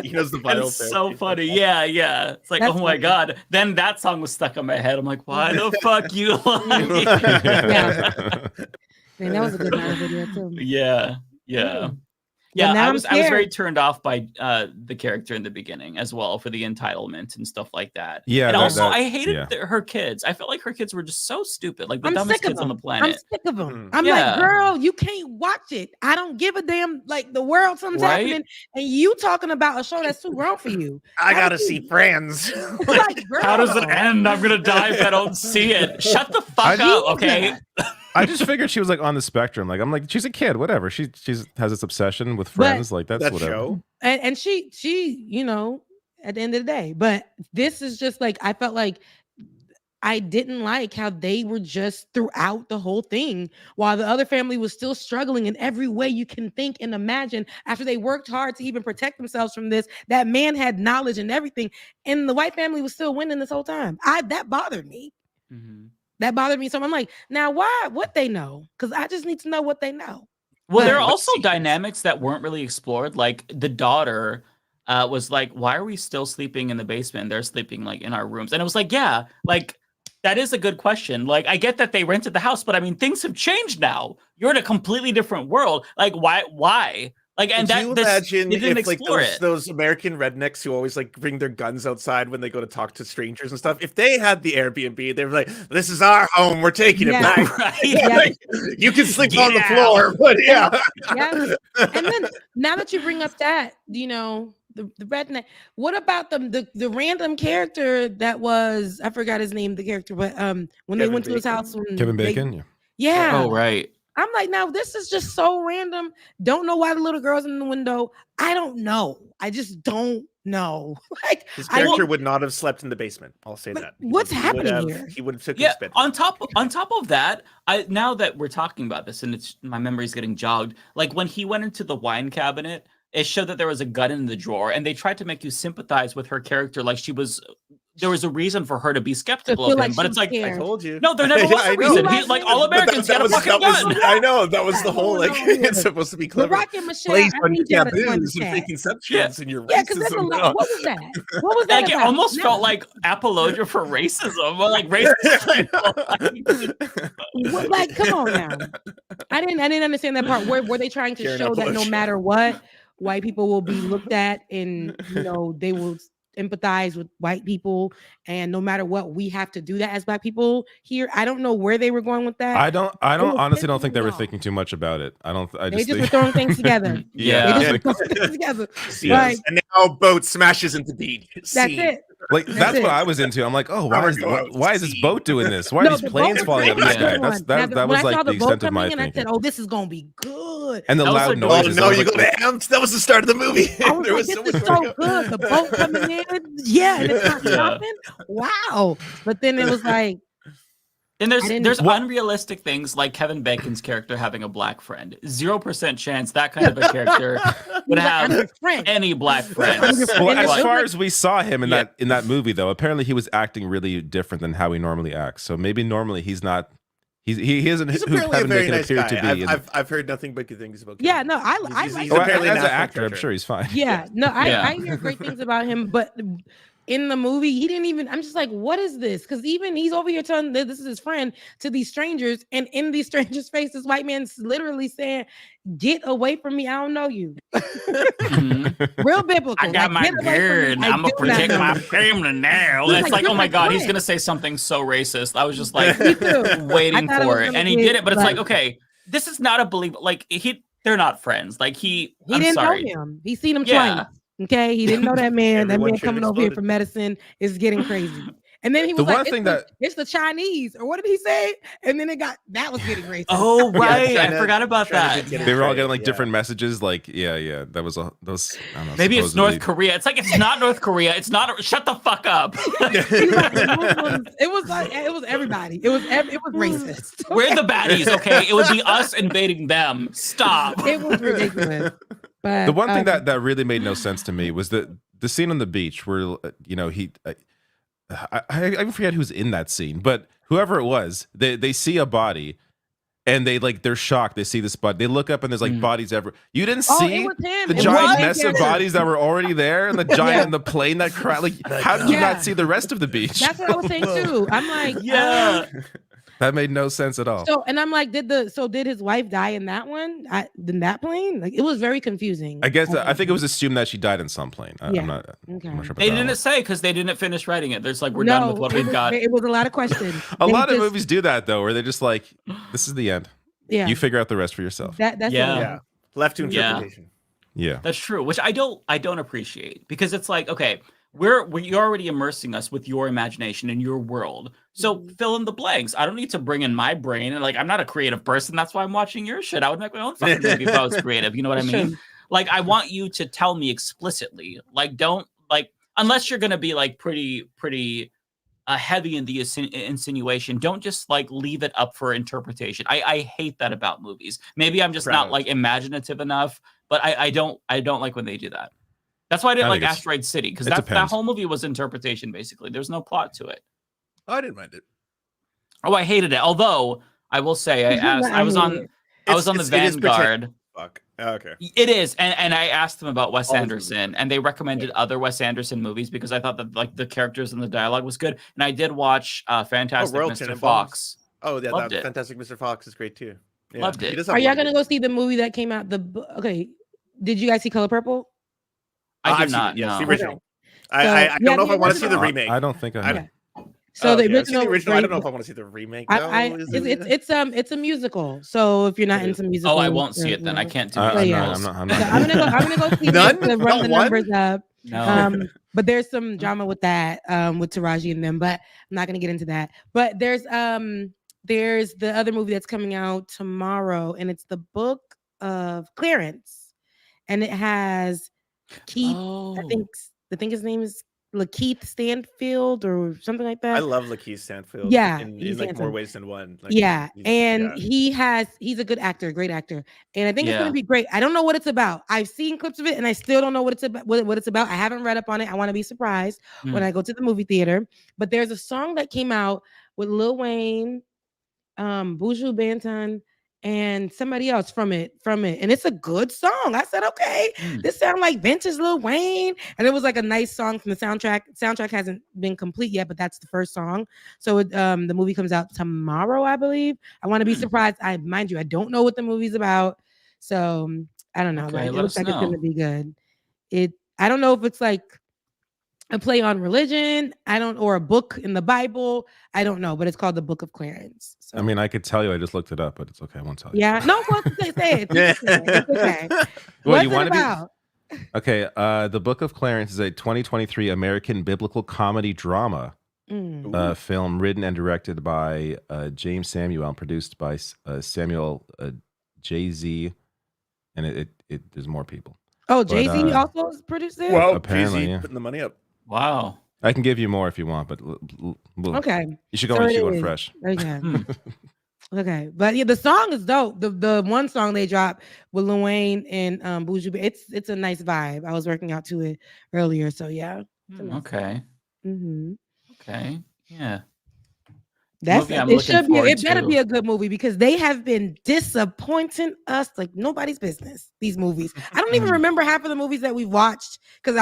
Speaker 6: He knows the vital
Speaker 12: It's so funny. Yeah. It's like, that's oh my God. Then that song was stuck in my head. I'm like, why the fuck you lying?
Speaker 14: And that was a good viral video too.
Speaker 12: Yeah.
Speaker 14: But now
Speaker 12: I was very turned off by the character in the beginning as well for the entitlement and stuff like that.
Speaker 13: Yeah,
Speaker 12: and also I hated her kids. I felt like her kids were just so stupid, like the dumbest kids on the planet.
Speaker 14: I'm sick of them. I'm like, girl, you can't watch it. I don't give a damn. Like the world, something's happening, and you talking about a show that's too grown for you.
Speaker 6: I gotta see Friends.
Speaker 14: Like,
Speaker 12: how does it end? I'm gonna die if I don't see it. Shut the fuck up, okay?
Speaker 13: I just figured she was like on the spectrum. Like I'm like, she's a kid, whatever. She has this obsession with Friends, like that's whatever.
Speaker 6: Show.
Speaker 14: And she, you know, at the end of the day. But this is just like I felt like I didn't like how they were just throughout the whole thing, while the other family was still struggling in every way you can think and imagine. After they worked hard to even protect themselves from this, that man had knowledge and everything, and the white family was still winning this whole time. That bothered me.
Speaker 12: Mm-hmm.
Speaker 14: That bothered me. So I'm like, now why? What they know? Because I just need to know what they know.
Speaker 12: Well, there are also dynamics that weren't really explored. Like the daughter was like, "Why are we still sleeping in the basement? They're sleeping like in our rooms." And it was like, yeah, like that is a good question. Like I get that they rented the house, but I mean, things have changed now. You're in a completely different world. Like why? Like, and
Speaker 6: Could you imagine if like
Speaker 12: it.
Speaker 6: those American rednecks who always like bring their guns outside when they go to talk to strangers and stuff, if they had the Airbnb, they were like, "This is our home, we're taking it back."
Speaker 12: Right?
Speaker 6: Like, you can sleep on the floor, but yeah.
Speaker 14: And then now that you bring up that, you know, the redneck, what about the random character that was, I forgot his name, the character, but when they went to his house,
Speaker 13: Kevin Bacon,
Speaker 14: yeah.
Speaker 12: Oh right.
Speaker 14: I'm like, now this is just so random. Don't know why the little girl's in the window. I don't know. I just don't know. Like
Speaker 6: his character would not have slept in the basement. I'll say that.
Speaker 14: What's happening here?
Speaker 6: He would have took his bed.
Speaker 12: On top of that, now that we're talking about this and it's my memory's getting jogged, like when he went into the wine cabinet, it showed that there was a gun in the drawer, and they tried to make you sympathize with her character, like there was a reason for her to be skeptical of him,
Speaker 14: like
Speaker 12: but it's like,
Speaker 6: I told you.
Speaker 12: No, there never was a reason. He's like, all Americans got a fucking gun.
Speaker 6: I know, that was the whole, like, it's supposed to be clever.
Speaker 14: Barack and Michelle,
Speaker 6: Plays
Speaker 14: I
Speaker 6: on
Speaker 14: need y'all to
Speaker 6: taboos and
Speaker 14: understand.
Speaker 6: preconceptions and your
Speaker 14: Yeah, because there's a lot. What was that? What was that
Speaker 12: Like, it
Speaker 14: about?
Speaker 12: almost felt like apologia for racism. Like,
Speaker 14: What, like, come on now. I didn't understand that part. Were they trying to show that no matter what, white people will be looked at and, you know, they will empathize with white people, and no matter what, we have to do that as black people here? I don't know where they were going with that.
Speaker 13: I don't honestly don't think they were thinking too much about it.
Speaker 14: They just were throwing things together. They just were throwing things together. Like,
Speaker 6: and now boat smashes into beach.
Speaker 14: That's it.
Speaker 13: Like that's what I was into. I'm like, oh, why is this boat doing this? Why are these planes falling out of the sky? That was like the extent of my thinking.
Speaker 14: I said, oh, this is gonna be good.
Speaker 13: And the loud noises.
Speaker 6: Oh no, you go to amped. That was the start of the movie.
Speaker 14: There was so good. The boat coming in, and it's not stopping. Wow. But then it was like,
Speaker 12: and there's unrealistic things like Kevin Bacon's character having a black friend. 0% chance that kind of a character would have any black friends.
Speaker 13: Well, as far as we saw him in that movie, though, apparently he was acting really different than how he normally acts. So maybe normally he's not. He isn't who Kevin Bacon appeared to be.
Speaker 6: I've heard nothing but good things about.
Speaker 14: Yeah, no, I
Speaker 13: he's apparently as an actor, I'm sure he's fine.
Speaker 14: Yeah, no, I hear great things about him, but in the movie, he didn't even. I'm just like, what is this? Because even he's over here telling this is his friend to these strangers, and in these strangers' face, this white man's literally saying, "Get away from me! I don't know you." Real biblical.
Speaker 12: I got my gun. I'm gonna protect my family now. It's like, oh my god, he's gonna say something so racist. I was just like waiting for it, and he did it. But it's like, okay, this is not a believable. Like they're not friends. Like he
Speaker 14: didn't know him. He seen him twice. Okay, he didn't know that man. That man coming over here for medicine is getting crazy. And then he was it's the Chinese, or what did he say? And then that was getting racist.
Speaker 12: Oh, right. I forgot about that.
Speaker 13: They were all getting like different messages. Like, that was those. I don't know,
Speaker 12: maybe it's North Korea. It's like, it's not North Korea. It's not. Shut the fuck up.
Speaker 14: It was everybody. It was racist.
Speaker 12: We're the baddies. Okay, it would be us invading them. Stop.
Speaker 14: It was ridiculous. But
Speaker 13: the one thing that really made no sense to me was the scene on the beach where I forget who's in that scene, but whoever it was, they see a body and they're shocked. They see this body. They look up and there's like bodies everywhere. You didn't see the giant mess of bodies that were already there, and the giant and the plane that crashed. Like, how did you not see the rest of the beach?
Speaker 14: That's what I was saying too. I'm like,
Speaker 13: That made no sense at all.
Speaker 14: So, and I'm like, did his wife die in that one? In that plane? Like, it was very confusing.
Speaker 13: I guess I think it was assumed that she died in some plane. I'm not sure about
Speaker 12: They
Speaker 13: that
Speaker 12: didn't
Speaker 13: one.
Speaker 12: say because they didn't finish writing it. There's like, we're done with what we've got.
Speaker 14: It was a lot of questions.
Speaker 13: A lot of movies do that though, where they're just like, this is the end.
Speaker 14: Yeah.
Speaker 13: You figure out the rest for yourself.
Speaker 14: That's
Speaker 6: left to interpretation.
Speaker 13: Yeah.
Speaker 12: That's true, which I don't appreciate, because it's like, okay, you're already immersing us with your imagination and your world. So fill in the blanks. I don't need to bring in my brain, and like, I'm not a creative person. That's why I'm watching your shit. I would make my own fucking movie if I was creative. You know what I mean? Like, I want you to tell me explicitly. Like, don't like, unless you're gonna be like pretty heavy in the insinuation, don't just like leave it up for interpretation. I hate that about movies. Maybe I'm just not like imaginative enough, but I don't like when they do that. That's why I didn't like Asteroid City, because that whole movie was interpretation basically. There's no plot to it.
Speaker 6: I didn't mind it.
Speaker 12: Oh, I hated it. Although I will say, I was on the Vanguard.
Speaker 6: Fuck. Okay.
Speaker 12: It is, and I asked them about Wes Anderson, and they recommended other Wes Anderson movies because I thought that like the characters and the dialogue was good. And I did watch Fantastic Mr. Fox.
Speaker 6: Oh yeah,
Speaker 12: Loved it.
Speaker 6: Fantastic Mr. Fox is great too. Yeah.
Speaker 12: Loved it.
Speaker 14: Are y'all gonna go see the movie that came out? Okay, did you guys see Color Purple?
Speaker 12: I did not.
Speaker 6: Yes,
Speaker 12: no.
Speaker 6: the original.
Speaker 14: Okay.
Speaker 6: I don't know if I want to see the remake.
Speaker 13: I don't think I have.
Speaker 14: So the
Speaker 6: I've seen
Speaker 14: original.
Speaker 6: I don't know if I want to see the remake. Though.
Speaker 14: It's a musical. So if you're not into musicals,
Speaker 12: I won't see it then. I can't do
Speaker 14: it.
Speaker 12: I'm
Speaker 14: not. I'm gonna go see
Speaker 6: None?
Speaker 14: to run the numbers up.
Speaker 12: No.
Speaker 14: But there's some drama with that, with Taraji and them. But I'm not gonna get into that. But there's the other movie that's coming out tomorrow, and it's the Book of Clarence, and it has Keith. I think his name is Lakeith Stanfield or something like that.
Speaker 6: I love Lakeith Stanfield.
Speaker 14: Yeah,
Speaker 6: in like more ways than one. Like,
Speaker 14: he's a good actor, great actor, and I think it's gonna be great. I don't know what it's about. I've seen clips of it, and I still don't know what it's about. What it's about. I haven't read up on it. I want to be surprised when I go to the movie theater. But there's a song that came out with Lil Wayne, Buju Banton, and somebody else from it, and it's a good song. I said, okay, this sounds like vintage Lil Wayne, and it was like a nice song from the soundtrack. Soundtrack hasn't been complete yet, but that's the first song. So the movie comes out tomorrow, I believe. I want to be surprised. Mind you, I don't know what the movie's about, so I don't know.
Speaker 12: Okay,
Speaker 14: it looks like it's gonna be good. I don't know if it's like a play on religion, or a book in the Bible. I don't know, but it's called the Book of Clarence. So.
Speaker 13: I mean, I could tell you. I just looked it up, but it's okay. I won't tell you.
Speaker 14: Yeah, no, well, say it. It's okay.
Speaker 13: What you want to be? Okay, the Book of Clarence is a 2023 American biblical comedy drama film written and directed by James Samuel and produced by Samuel Jay-Z, and there's more people.
Speaker 14: Oh, Jay-Z also produced it?
Speaker 6: Well,
Speaker 13: apparently,
Speaker 6: Jay-Z putting the money up.
Speaker 12: Wow.
Speaker 13: I can give you more if you want, but
Speaker 14: okay.
Speaker 13: You should go fresh.
Speaker 14: Okay. Okay, but yeah, the song is dope. The one song they dropped with Lil Wayne and Buju, it's a nice vibe. I was working out to it earlier, so yeah.
Speaker 12: Okay.
Speaker 14: Mm-hmm.
Speaker 12: Okay. Yeah.
Speaker 14: It better be a good movie, because they have been disappointing us like nobody's business. These movies, I don't even remember half of the movies that we've watched, because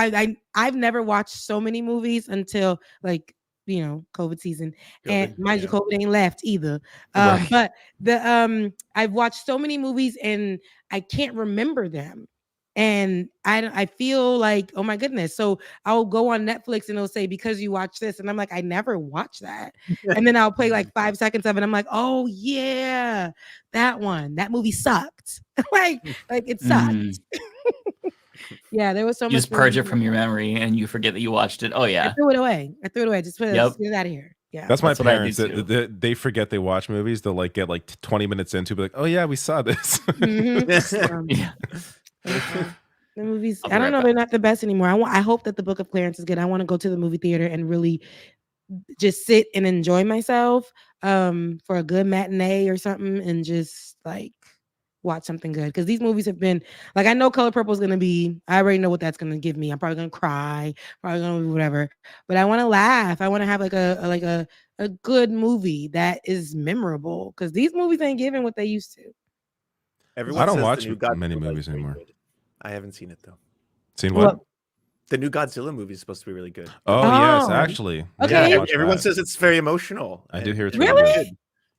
Speaker 14: I've never watched so many movies until like COVID season, and mind you, COVID ain't left either. But I've watched so many movies and I can't remember them. And I feel like, oh my goodness. So I'll go on Netflix and it'll say, because you watch this. And I'm like, I never watched that. And then I'll play like 5 seconds of it. I'm like, oh yeah, that movie sucked. like it sucked. Yeah, there was so much.
Speaker 12: You just purge it from your memory and you forget that you watched it. Oh yeah.
Speaker 14: I threw it away. Just put it out of here. Yeah.
Speaker 13: That's my parents. They forget they watch movies. They'll like get like 20 minutes into, be like, oh yeah, we saw this.
Speaker 14: Yeah. The movies, I don't know, they're not the best anymore. I hope that the Book of Clarence is good. I want to go to the movie theater and really just sit and enjoy myself for a good matinee or something, and just like watch something good, because these movies have been like, I know Color Purple is going to be, I already know what that's going to give me. I'm probably going to cry, probably going to be whatever, but I want to laugh. I want to have like a good movie that is memorable, because these movies ain't giving what they used to.
Speaker 13: I don't watch many movies anymore.
Speaker 6: I haven't seen it though.
Speaker 13: Seen what?
Speaker 6: The new Godzilla movie is supposed to be really good.
Speaker 13: Oh yes, actually.
Speaker 14: Okay.
Speaker 6: Yeah, everyone says it's very emotional.
Speaker 13: I do hear it's
Speaker 14: really
Speaker 6: good.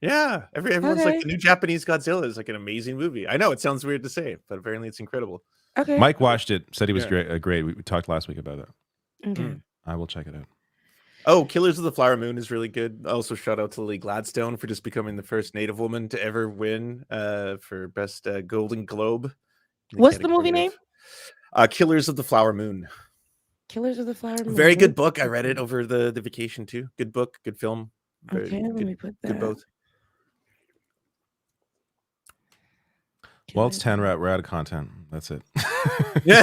Speaker 6: Yeah, everyone's like the new Japanese Godzilla is like an amazing movie. I know it sounds weird to say, but apparently it's incredible.
Speaker 14: Okay.
Speaker 13: Mike watched it, said he was great. We talked last week about it.
Speaker 14: Okay.
Speaker 13: I will check it out.
Speaker 6: Oh, Killers of the Flower Moon is really good. Also, shout out to Lily Gladstone for just becoming the first Native woman to ever win for Best Golden Globe.
Speaker 14: What's the movie name?
Speaker 6: Killers of the Flower Moon.
Speaker 14: Killers of the Flower Moon.
Speaker 6: Very good book. I read it over the vacation too. Good book, good film.
Speaker 14: Okay, let me put that.
Speaker 6: Good both.
Speaker 13: Well, it's 10. We're out of content. That's it.
Speaker 6: Yeah,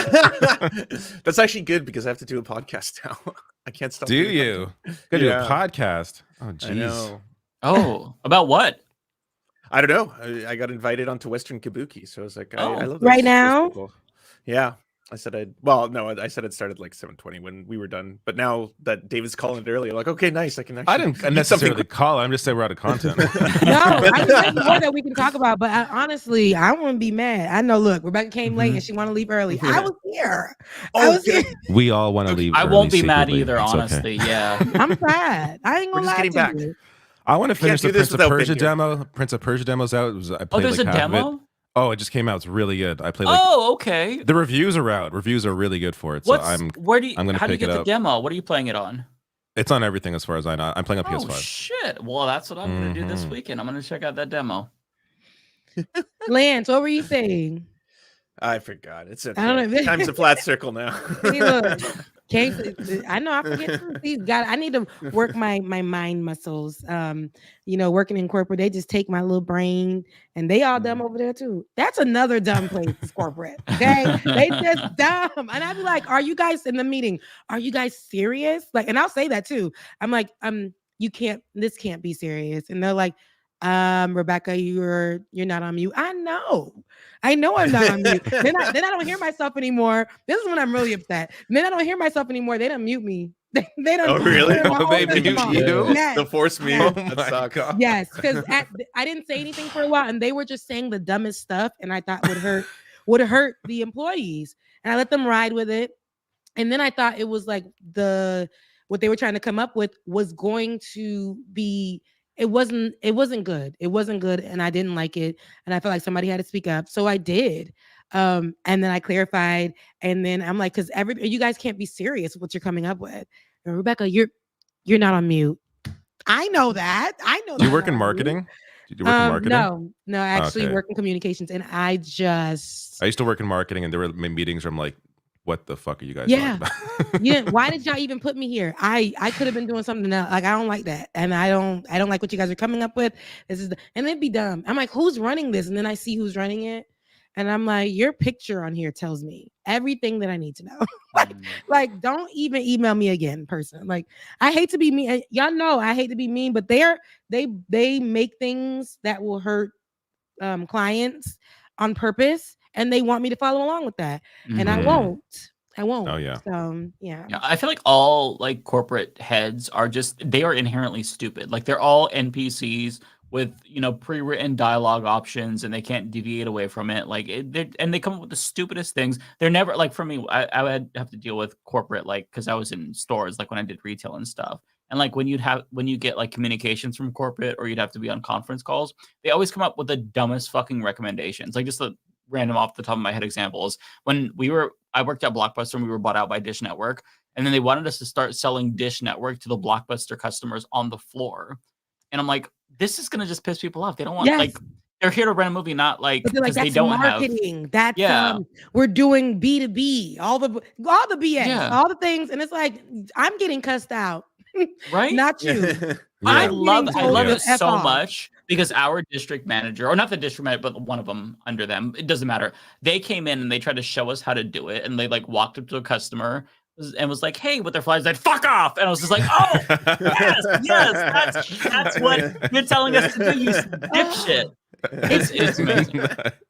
Speaker 6: that's actually good because I have to do a podcast now. I can't stop.
Speaker 13: Do you? Gotta do a podcast. Oh, jeez.
Speaker 12: Oh, about what?
Speaker 6: I don't know. I got invited onto Western Kabuki, so I was like, I love
Speaker 14: right
Speaker 6: those
Speaker 14: now.
Speaker 6: people. Yeah, I said I said it started like 7:20 when we were done. But now that David's calling it early, I'm like, okay, nice. I can actually.
Speaker 13: I didn't necessarily call. I'm just saying we're out of content.
Speaker 14: No, I think there's more that we can talk about. But honestly, I wouldn't be mad. I know. Look, Rebecca came late and she want to leave early. I was here. I was here.
Speaker 13: We all want to leave.
Speaker 12: I won't be mad
Speaker 13: secretly.
Speaker 12: either,
Speaker 13: It's
Speaker 12: honestly.
Speaker 13: okay.
Speaker 12: Yeah.
Speaker 14: I'm sad. I ain't
Speaker 6: We're
Speaker 14: gonna
Speaker 6: just
Speaker 14: lie
Speaker 6: getting
Speaker 14: to
Speaker 6: back.
Speaker 14: you.
Speaker 13: I want to finish the
Speaker 6: do this
Speaker 13: Prince of
Speaker 6: without
Speaker 13: Persia
Speaker 6: being here.
Speaker 13: demo. Prince of Persia demo's out. I played
Speaker 12: there's
Speaker 13: like
Speaker 12: a
Speaker 13: half of
Speaker 12: demo?
Speaker 13: it. Oh, it just came out. It's really good. I played like.
Speaker 12: Oh, okay.
Speaker 13: The reviews are out. Reviews are really good for it. So I'm gonna
Speaker 12: how do you
Speaker 13: pick it
Speaker 12: get the
Speaker 13: up.
Speaker 12: demo? What are you playing it on?
Speaker 13: It's on everything as far as I know. I'm playing on
Speaker 12: Oh
Speaker 13: PS5.
Speaker 12: shit! Well, that's what I'm gonna do this weekend. I'm gonna check out that demo.
Speaker 14: Lance, what were you saying?
Speaker 6: I forgot. It's okay.
Speaker 14: I don't know.
Speaker 6: Time's a flat circle now.
Speaker 14: See, look, I know I forget too. See, God, I need to work my mind muscles. Working in corporate, they just take my little brain and they all dumb over there too. That's another dumb place, is corporate. Okay, they just dumb, and I'd be like, "Are you guys in the meeting? Are you guys serious?" Like, and I'll say that too. I'm like, you can't. This can't be serious, and they're like. Rebecca, you're not on mute. I know I'm not on mute. Then I don't hear myself anymore. This is when I'm really upset. Then I don't hear myself anymore. They don't mute me. They don't.
Speaker 6: Oh really?
Speaker 13: They mute you?
Speaker 14: Yes.
Speaker 6: They'll force me.
Speaker 13: Oh
Speaker 6: That
Speaker 13: my
Speaker 6: sucks.
Speaker 13: God.
Speaker 14: Yes, because I didn't say anything for a while, and they were just saying the dumbest stuff, and I thought would hurt the employees, and I let them ride with it, and then I thought it was like what they were trying to come up with was going to be. It wasn't good. It wasn't good, and I didn't like it. And I felt like somebody had to speak up, so I did. And then I clarified, and then I'm like, because you guys can't be serious with what you're coming up with. And Rebecca, you're not on mute. I know that.
Speaker 13: Do you work in marketing? Did you work in marketing?
Speaker 14: No, I actually
Speaker 13: Okay.
Speaker 14: work in communications, and I
Speaker 13: used to work in marketing, and there were meetings where I'm like, what the fuck are you guys talking about?
Speaker 14: Why did y'all even put me here? I could have been doing something else. Like, I don't like that, and I don't like what you guys are coming up with. And it'd be dumb. I'm like, who's running this? And then I see who's running it, and I'm like, your picture on here tells me everything that I need to know. like, don't even email me again, person. Like, I hate to be mean. Y'all know I hate to be mean, but they make things that will hurt clients on purpose. And they want me to follow along with that. And I won't.
Speaker 13: Oh, yeah.
Speaker 14: So, yeah.
Speaker 12: I feel like all like corporate heads they are inherently stupid. Like they're all NPCs with, pre-written dialogue options and they can't deviate away from it. Like and they come up with the stupidest things. They're never like, for me, I would have to deal with corporate, like, cause I was in stores, like when I did retail and stuff. And like when you get like communications from corporate or you'd have to be on conference calls, they always come up with the dumbest fucking recommendations. Like just the random off the top of my head examples. When I worked at Blockbuster and we were bought out by Dish Network, and then they wanted us to start selling Dish Network to the Blockbuster customers on the floor. And I'm like, this is gonna just piss people off. They don't want like they're here to rent a movie, not like because they don't
Speaker 14: marketing.
Speaker 12: have.
Speaker 14: That's we're doing B2B, all the BS, all the things, and it's like I'm getting cussed out,
Speaker 12: right?
Speaker 14: Not you.
Speaker 12: I love it so much because our district manager, or not the district manager, but one of them under them, it doesn't matter. They came in and they tried to show us how to do it, and they like walked up to a customer and was like, "Hey," with their flyers, like "fuck off," and I was just like, "Oh, yes, that's what you're telling us to do, you dipshit." It's amazing.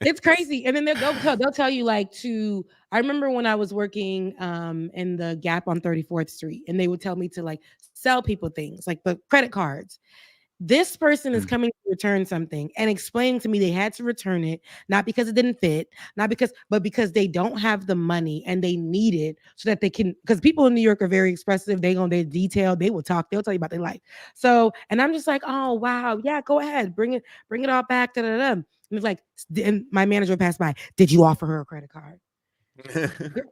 Speaker 14: It's crazy. And then they'll tell you like I remember when I was working in the Gap on 34th Street, and they would tell me to like sell people things like the credit cards. This person is coming to return something and explaining to me they had to return it, not because it didn't fit, but because they don't have the money and they need it so that they can, because people in New York are very expressive. They're detailed, they will talk, they'll tell you about their life. So, and I'm just like, oh wow, yeah, go ahead, bring it all back. Da, da, da. And it's like, and my manager passed by. Did you offer her a credit card?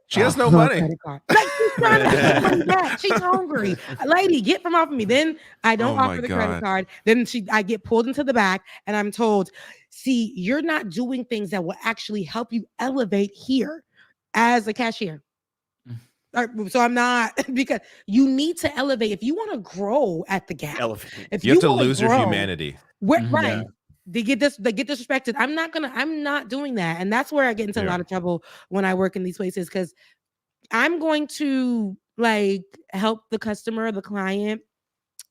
Speaker 13: She has no money.
Speaker 14: Like she's trying to get money back. She's hungry. Lady, get from off of me. Then I don't offer the credit card. Then I get pulled into the back and I'm told, see, you're not doing things that will actually help you elevate here as a cashier. So I'm not, because you need to elevate. If you want to grow at the Gap, if
Speaker 13: you have to lose your humanity.
Speaker 14: Right. Yeah. They get disrespected. I'm not doing that. And that's where I get into a lot of trouble when I work in these places, because I'm going to like help the customer, the client,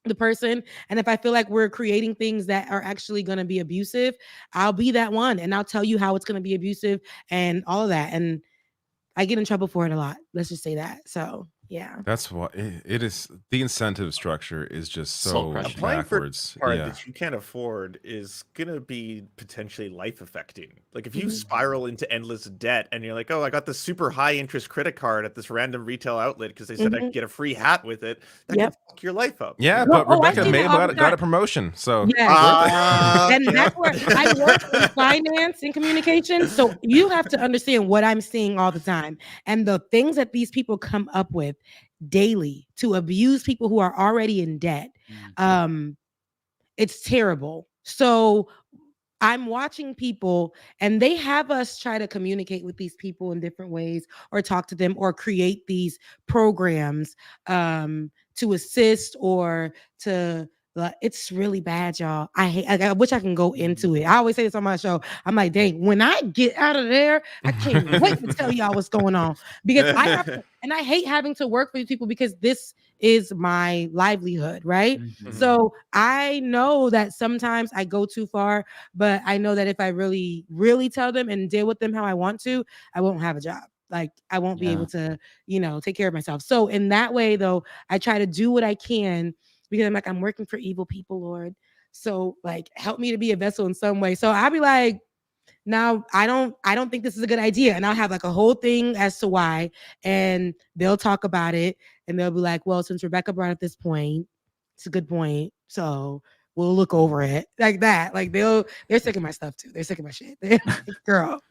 Speaker 14: the person. And if I feel like we're creating things that are actually going to be abusive, I'll be that one. And I'll tell you how it's going to be abusive and all of that. And I get in trouble for it a lot. Let's just say that. So yeah,
Speaker 13: that's what it is. The incentive structure is just so backwards.
Speaker 6: Part that you can't afford is gonna be potentially life affecting. Like if you spiral into endless debt and you're like, oh, I got this super high interest credit card at this random retail outlet because they said I could get a free hat with it, that can fuck your life up.
Speaker 13: Yeah, but Rebecca got a promotion. So
Speaker 14: and that's where I work in finance and communication. So you have to understand what I'm seeing all the time and the things that these people come up with daily to abuse people who are already in debt. It's terrible. So I'm watching people and they have us try to communicate with these people in different ways or talk to them or create these programs to assist or to it's really bad, y'all. I wish I can go into it. I always say this on my show. I'm like, dang, when I get out of there, I can't wait to tell y'all what's going on, because I have to, and I hate having to work for these people because this is my livelihood, right? So I know that sometimes I go too far, but I know that if I really, really tell them and deal with them how I want to, I won't have a job. Like I won't be able to, take care of myself. So in that way, though, I try to do what I can, because I'm like, I'm working for evil people, Lord. So like, help me to be a vessel in some way. So I'll be like, now I don't think this is a good idea. And I'll have like a whole thing as to why, and they'll talk about it and they'll be like, well, since Rebecca brought up this point, it's a good point. So we'll look over it like that. Like they're sick of my stuff too. They're sick of my shit. Girl.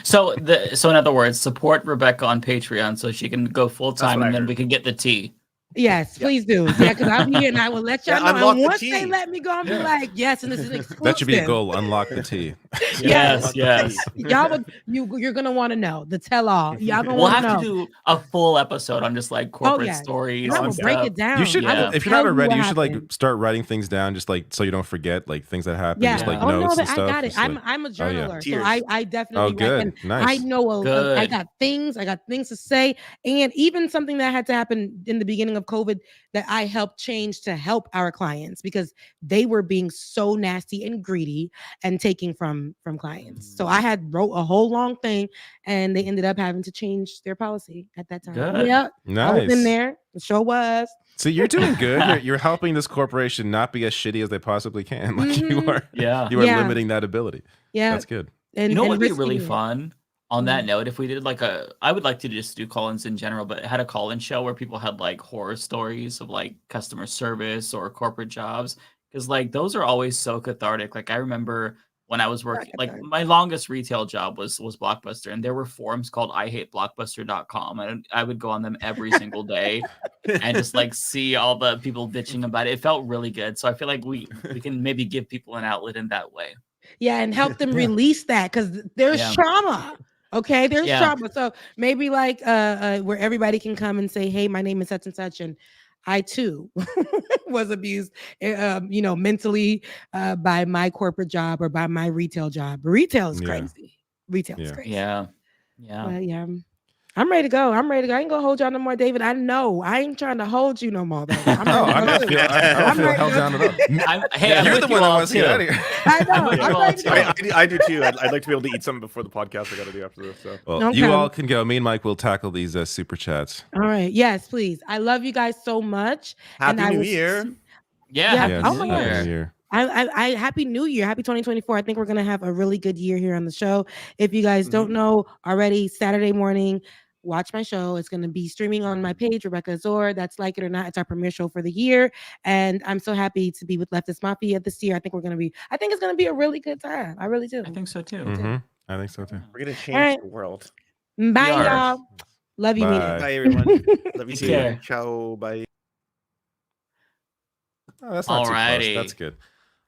Speaker 12: So in other words, support Rebecca on Patreon so she can go full time and then we can get the tea.
Speaker 14: Yes, please do. Yeah, because I'll be here and I will let y'all know. And once they let me go, I'll be like, yes, and this is exclusive.
Speaker 13: That should be a goal. Unlock the tea.
Speaker 12: Yes.
Speaker 14: Y'all you're gonna want to know the tell all. Y'all gonna
Speaker 12: we'll
Speaker 14: want
Speaker 12: have
Speaker 14: to
Speaker 12: do a full episode on just like corporate stories.
Speaker 14: I will break it down.
Speaker 13: You should, if you're not already, you should like start writing things down, just like so you don't forget like things that happen. Just like notes and stuff.
Speaker 14: I got it. I'm a journaler, so I definitely.
Speaker 13: Oh, good. Nice.
Speaker 14: I know. I got things to say, and even something that had to happen in the beginning of COVID that I helped change to help our clients because they were being so nasty and greedy and taking from clients. So I had wrote a whole long thing and they ended up having to change their policy at that time.
Speaker 12: Good.
Speaker 14: Yeah.
Speaker 13: Nice.
Speaker 14: I was in there. The show was.
Speaker 13: See, you're doing good. You're helping this corporation not be as shitty as they possibly can. Like you are.
Speaker 12: Yeah.
Speaker 13: You are limiting that ability.
Speaker 14: Yeah.
Speaker 13: That's good.
Speaker 14: And,
Speaker 12: you know what would be really fun? On that note, if we did like I would like to just do call-ins in general, but had a call-in show where people had like horror stories of like customer service or corporate jobs. Because like those are always so cathartic. Like I remember when I was working, like my longest retail job was Blockbuster, and there were forums called IHateBlockbuster.com, and I would go on them every single day and just like see all the people bitching about it. It felt really good. So I feel like we can maybe give people an outlet in that way.
Speaker 14: Yeah, and help them release that because there's trauma. Okay, there's trauma. So maybe like where everybody can come and say, hey, my name is such and such, and I too was abused, mentally by my corporate job or by my retail job. Retail is crazy. Retail is crazy.
Speaker 12: Yeah.
Speaker 14: But yeah. I'm ready to go. I ain't gonna hold y'all no more, David. I know. I ain't trying to hold you no more, baby. I don't feel
Speaker 13: held down at all.
Speaker 12: You're
Speaker 13: the one that wants to get out of here.
Speaker 14: I know.
Speaker 6: I do too. I'd like to be able to eat something before the podcast. I got to do after this. So.
Speaker 13: Well, you all can go. Me and Mike will tackle these super chats.
Speaker 14: All right. Yes, please. I love you guys so much.
Speaker 6: Happy New Year.
Speaker 12: Yeah.
Speaker 14: Oh my gosh.
Speaker 13: New Year.
Speaker 14: I happy New Year, happy 2024. I think we're gonna have a really good year here on the show. If you guys don't know already, Saturday morning, watch my show. It's gonna be streaming on my page, Rebecca Azor. That's Like It or Not. It's our premiere show for the year, and I'm so happy to be with Leftist Mafia this year. I think it's gonna be a really good time. I really do.
Speaker 12: I think so too.
Speaker 13: I think so too.
Speaker 6: We're gonna change the world.
Speaker 14: Bye, y'all. Love you, Mina.
Speaker 6: Bye, everyone. Love you too.
Speaker 12: care.
Speaker 6: Ciao. Bye.
Speaker 13: Oh, that's not too
Speaker 12: Alrighty.
Speaker 13: close. That's good.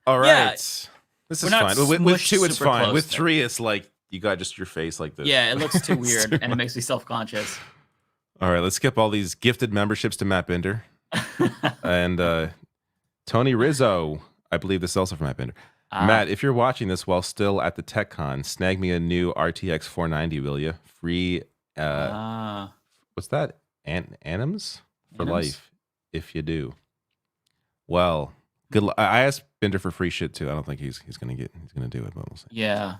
Speaker 13: All right.
Speaker 12: Yeah,
Speaker 13: This
Speaker 12: we're
Speaker 13: is
Speaker 12: not
Speaker 13: fine. With
Speaker 12: smushed
Speaker 13: 2, it's
Speaker 12: super
Speaker 13: fine.
Speaker 12: close
Speaker 13: With
Speaker 12: there.
Speaker 13: 3, it's like you got just your face like this.
Speaker 12: Yeah, it looks too
Speaker 13: It's
Speaker 12: weird,
Speaker 13: too
Speaker 12: and it makes me self-conscious.
Speaker 13: All right, let's skip all these gifted memberships to Matt Binder. And Tony Rizzo, I believe this is also from Matt Binder. Matt, if you're watching this while still at the TechCon, snag me a new RTX 490, will you? Free, what's that? Anims for life, if you do. Well, good. I asked Binder for free shit too. I don't think he's gonna do it, but we'll see.
Speaker 12: Yeah.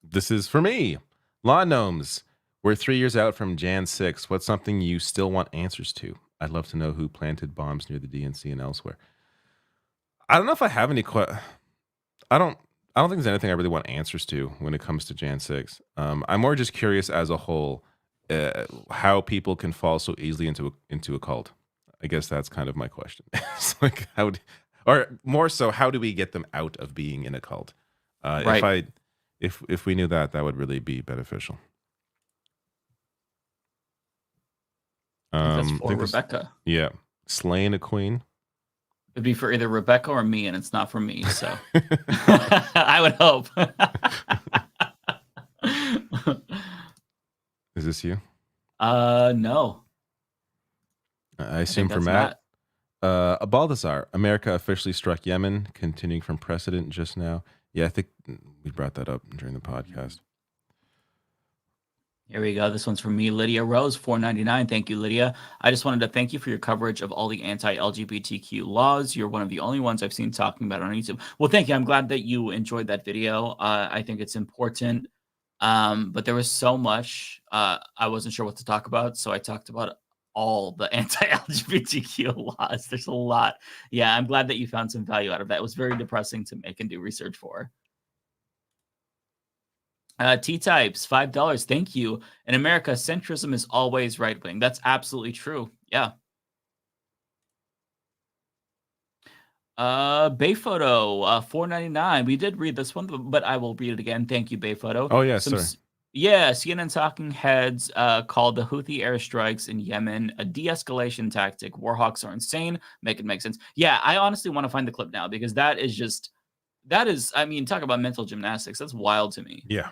Speaker 13: This is for me. Law Gnomes. We're 3 years out from Jan 6. What's something you still want answers to? I'd love to know who planted bombs near the DNC and elsewhere. I don't know if I have any I don't think there's anything I really want answers to when it comes to Jan 6. I'm more just curious as a whole how people can fall so easily into a cult. I guess that's kind of my question. It's like or more so, how do we get them out of being in a cult?
Speaker 12: Right.
Speaker 13: If we knew that would really be beneficial.
Speaker 12: That's for Rebecca.
Speaker 13: Yeah, slaying a queen.
Speaker 12: It'd be for either Rebecca or me, and it's not for me. So I would hope.
Speaker 13: Is this you?
Speaker 12: No.
Speaker 13: I assume for Matt. Balthazar, America officially struck Yemen, continuing from precedent just now. Yeah, I think we brought that up during the podcast.
Speaker 12: Here we go. This one's from me, Lydia Rose, $4.99. Thank you, Lydia. I just wanted to thank you for your coverage of all the anti-LGBTQ laws. You're one of the only ones I've seen talking about it on YouTube. Well, thank you. I'm glad that you enjoyed that video. I think it's important. But there was so much I wasn't sure what to talk about, so I talked about all the anti-LGBTQ laws. There's a lot. Yeah, I'm glad that you found some value out of that. It was very depressing to make and do research for. T-Types, $5. Thank you. In America, centrism is always right-wing. That's absolutely true. Yeah. Bayphoto, $4.99. We did read this one, but I will read it again. Thank you, Bayphoto.
Speaker 13: Oh, yeah, sorry.
Speaker 12: Yeah, CNN talking heads called the Houthi airstrikes in Yemen a de-escalation tactic. Warhawks are insane. Make it make sense. Yeah, I honestly want to find the clip now because that is, I mean, talk about mental gymnastics. That's wild to me.
Speaker 13: Yeah.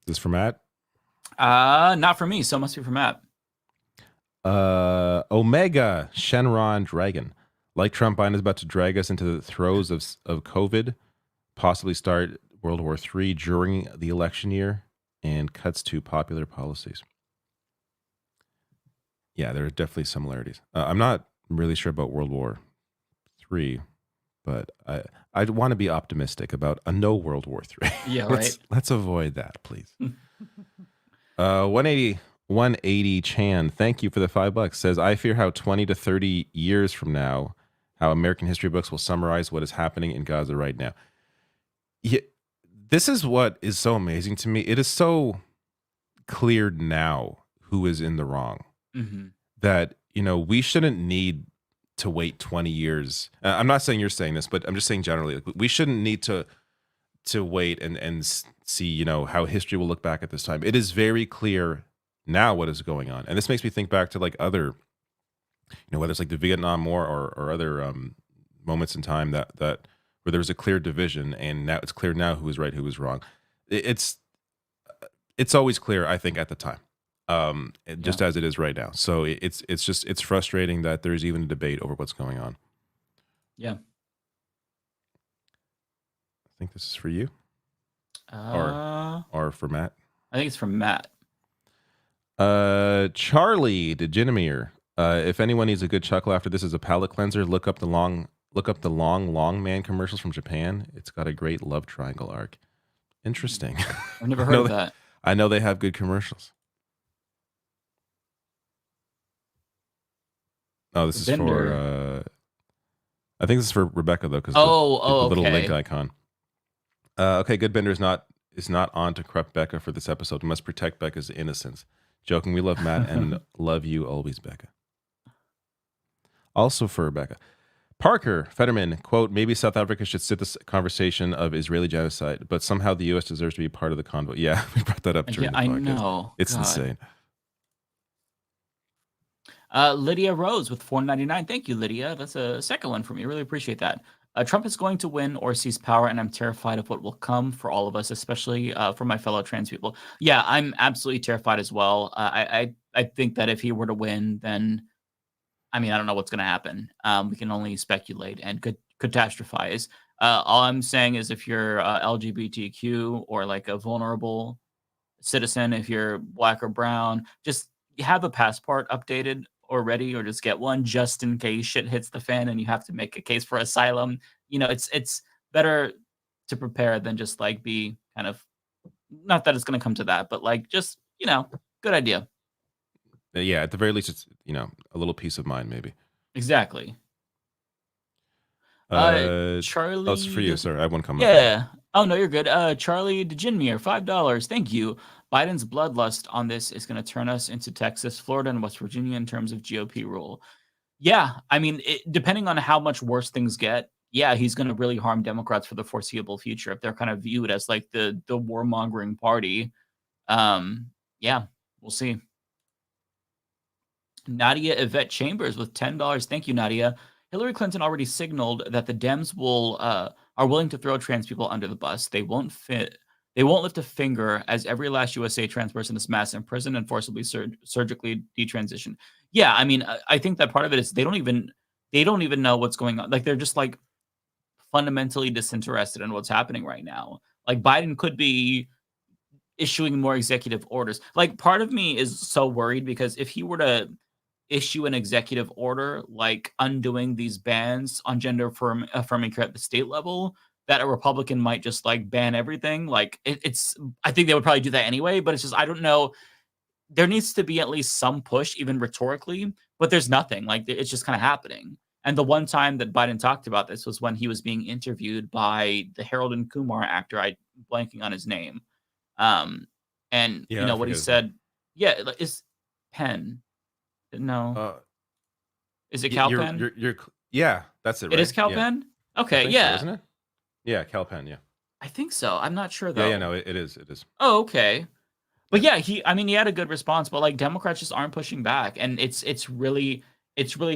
Speaker 13: Is this for Matt?
Speaker 12: Not for me, so it must be for Matt.
Speaker 13: Omega Shenron Dragon. Like Trump, Biden is about to drag us into the throes of COVID, possibly start World War III during the election year, and cuts to popular policies. Yeah, there are definitely similarities. I'm not really sure about World War III, but I want to be optimistic about a no World War III.
Speaker 12: Yeah, right.
Speaker 13: Let's avoid that, please. 180 Chan, thank you for the $5. Says, I fear how 20 to 30 years from now, how American history books will summarize what is happening in Gaza right now. Yeah, this is what is so amazing to me. It is so clear now who is in the wrong. That, we shouldn't need to wait 20 years. I'm not saying you're saying this, but I'm just saying generally, like, we shouldn't need to wait and see, how history will look back at this time. It is very clear now what is going on. And this makes me think back to like other, whether it's like the Vietnam War or other moments in time that where there was a clear division, and now it's clear now who was right, who was wrong. It's always clear, I think, at the time. Just as it is right now. So it's frustrating that there's even a debate over what's going on.
Speaker 12: Yeah.
Speaker 13: I think this is for you. Or for Matt.
Speaker 12: I think it's from Matt.
Speaker 13: Charlie DeGenemere. If anyone needs a good chuckle after this is a palate cleanser, look up the long man commercials from Japan. It's got a great love triangle arc. Interesting.
Speaker 12: I've never heard of that.
Speaker 13: I know they have good commercials. Oh, this is for. I think this is for Rebecca though, because the little link icon. Okay, good Bender is not on to corrupt Becca for this episode. We must protect Becca's innocence. Joking, we love Matt and love you always, Becca. Also for Rebecca. Parker Fetterman, quote, maybe South Africa should sit this conversation of Israeli genocide, but somehow the U.S. deserves to be part of the convo. Yeah, we brought that up during the podcast.
Speaker 12: I know.
Speaker 13: It's insane.
Speaker 12: Lydia Rose with $4.99. Thank you, Lydia. That's a second one from you. Really appreciate that. Trump is going to win or seize power, and I'm terrified of what will come for all of us, especially for my fellow trans people. Yeah, I'm absolutely terrified as well. I think that if he were to win, then I mean, I don't know what's going to happen. We can only speculate and catastrophize. All I'm saying is if you're LGBTQ or like a vulnerable citizen, if you're Black or brown, just have a passport updated or ready, or just get one just in case shit hits the fan and you have to make a case for asylum. You know, it's better to prepare than just like be kind of, not that it's going to come to that, but like just, you know, good idea.
Speaker 13: Yeah, at the very least, it's, you know, a little peace of mind, maybe.
Speaker 12: Exactly. Charlie.
Speaker 13: That's for you. Sorry, I have one comment.
Speaker 12: Yeah. Oh, no, you're good. Charlie DeGinmere, $5. Thank you. Biden's bloodlust on this is going to turn us into Texas, Florida, and West Virginia in terms of GOP rule. Yeah. I mean, depending on how much worse things get, yeah, he's going to really harm Democrats for the foreseeable future if they're kind of viewed as like the warmongering party. Yeah, we'll see. Nadia Yvette Chambers with $10. Thank you, Nadia. Hillary Clinton already signaled that the Dems are willing to throw trans people under the bus. They won't lift a finger as every last USA trans person is mass imprisoned and forcibly surgically detransitioned. Yeah, I mean, I think that part of it is they don't even know what's going on. Like they're just like fundamentally disinterested in what's happening right now. Like Biden could be issuing more executive orders. Like part of me is so worried because if he were to issue an executive order like undoing these bans on gender affirming care at the state level, that a Republican might just like ban everything. Like I think they would probably do that anyway, but it's just, I don't know. There needs to be at least some push, even rhetorically, but there's nothing. Like it's just kind of happening. And the one time that Biden talked about this was when he was being interviewed by the Harold and Kumar actor. I'm blanking on his name. And you know what he said. Yeah, is Penn. No. Is it Cal Penn?
Speaker 13: Yeah, that's it. Right?
Speaker 12: It is Cal Penn? Okay, yeah.
Speaker 13: So, isn't it? Yeah, Cal Penn, yeah.
Speaker 12: I think so. I'm not sure though.
Speaker 13: Yeah, no, it is.
Speaker 12: Oh, okay. But yeah, he had a good response, but like Democrats just aren't pushing back, and it's really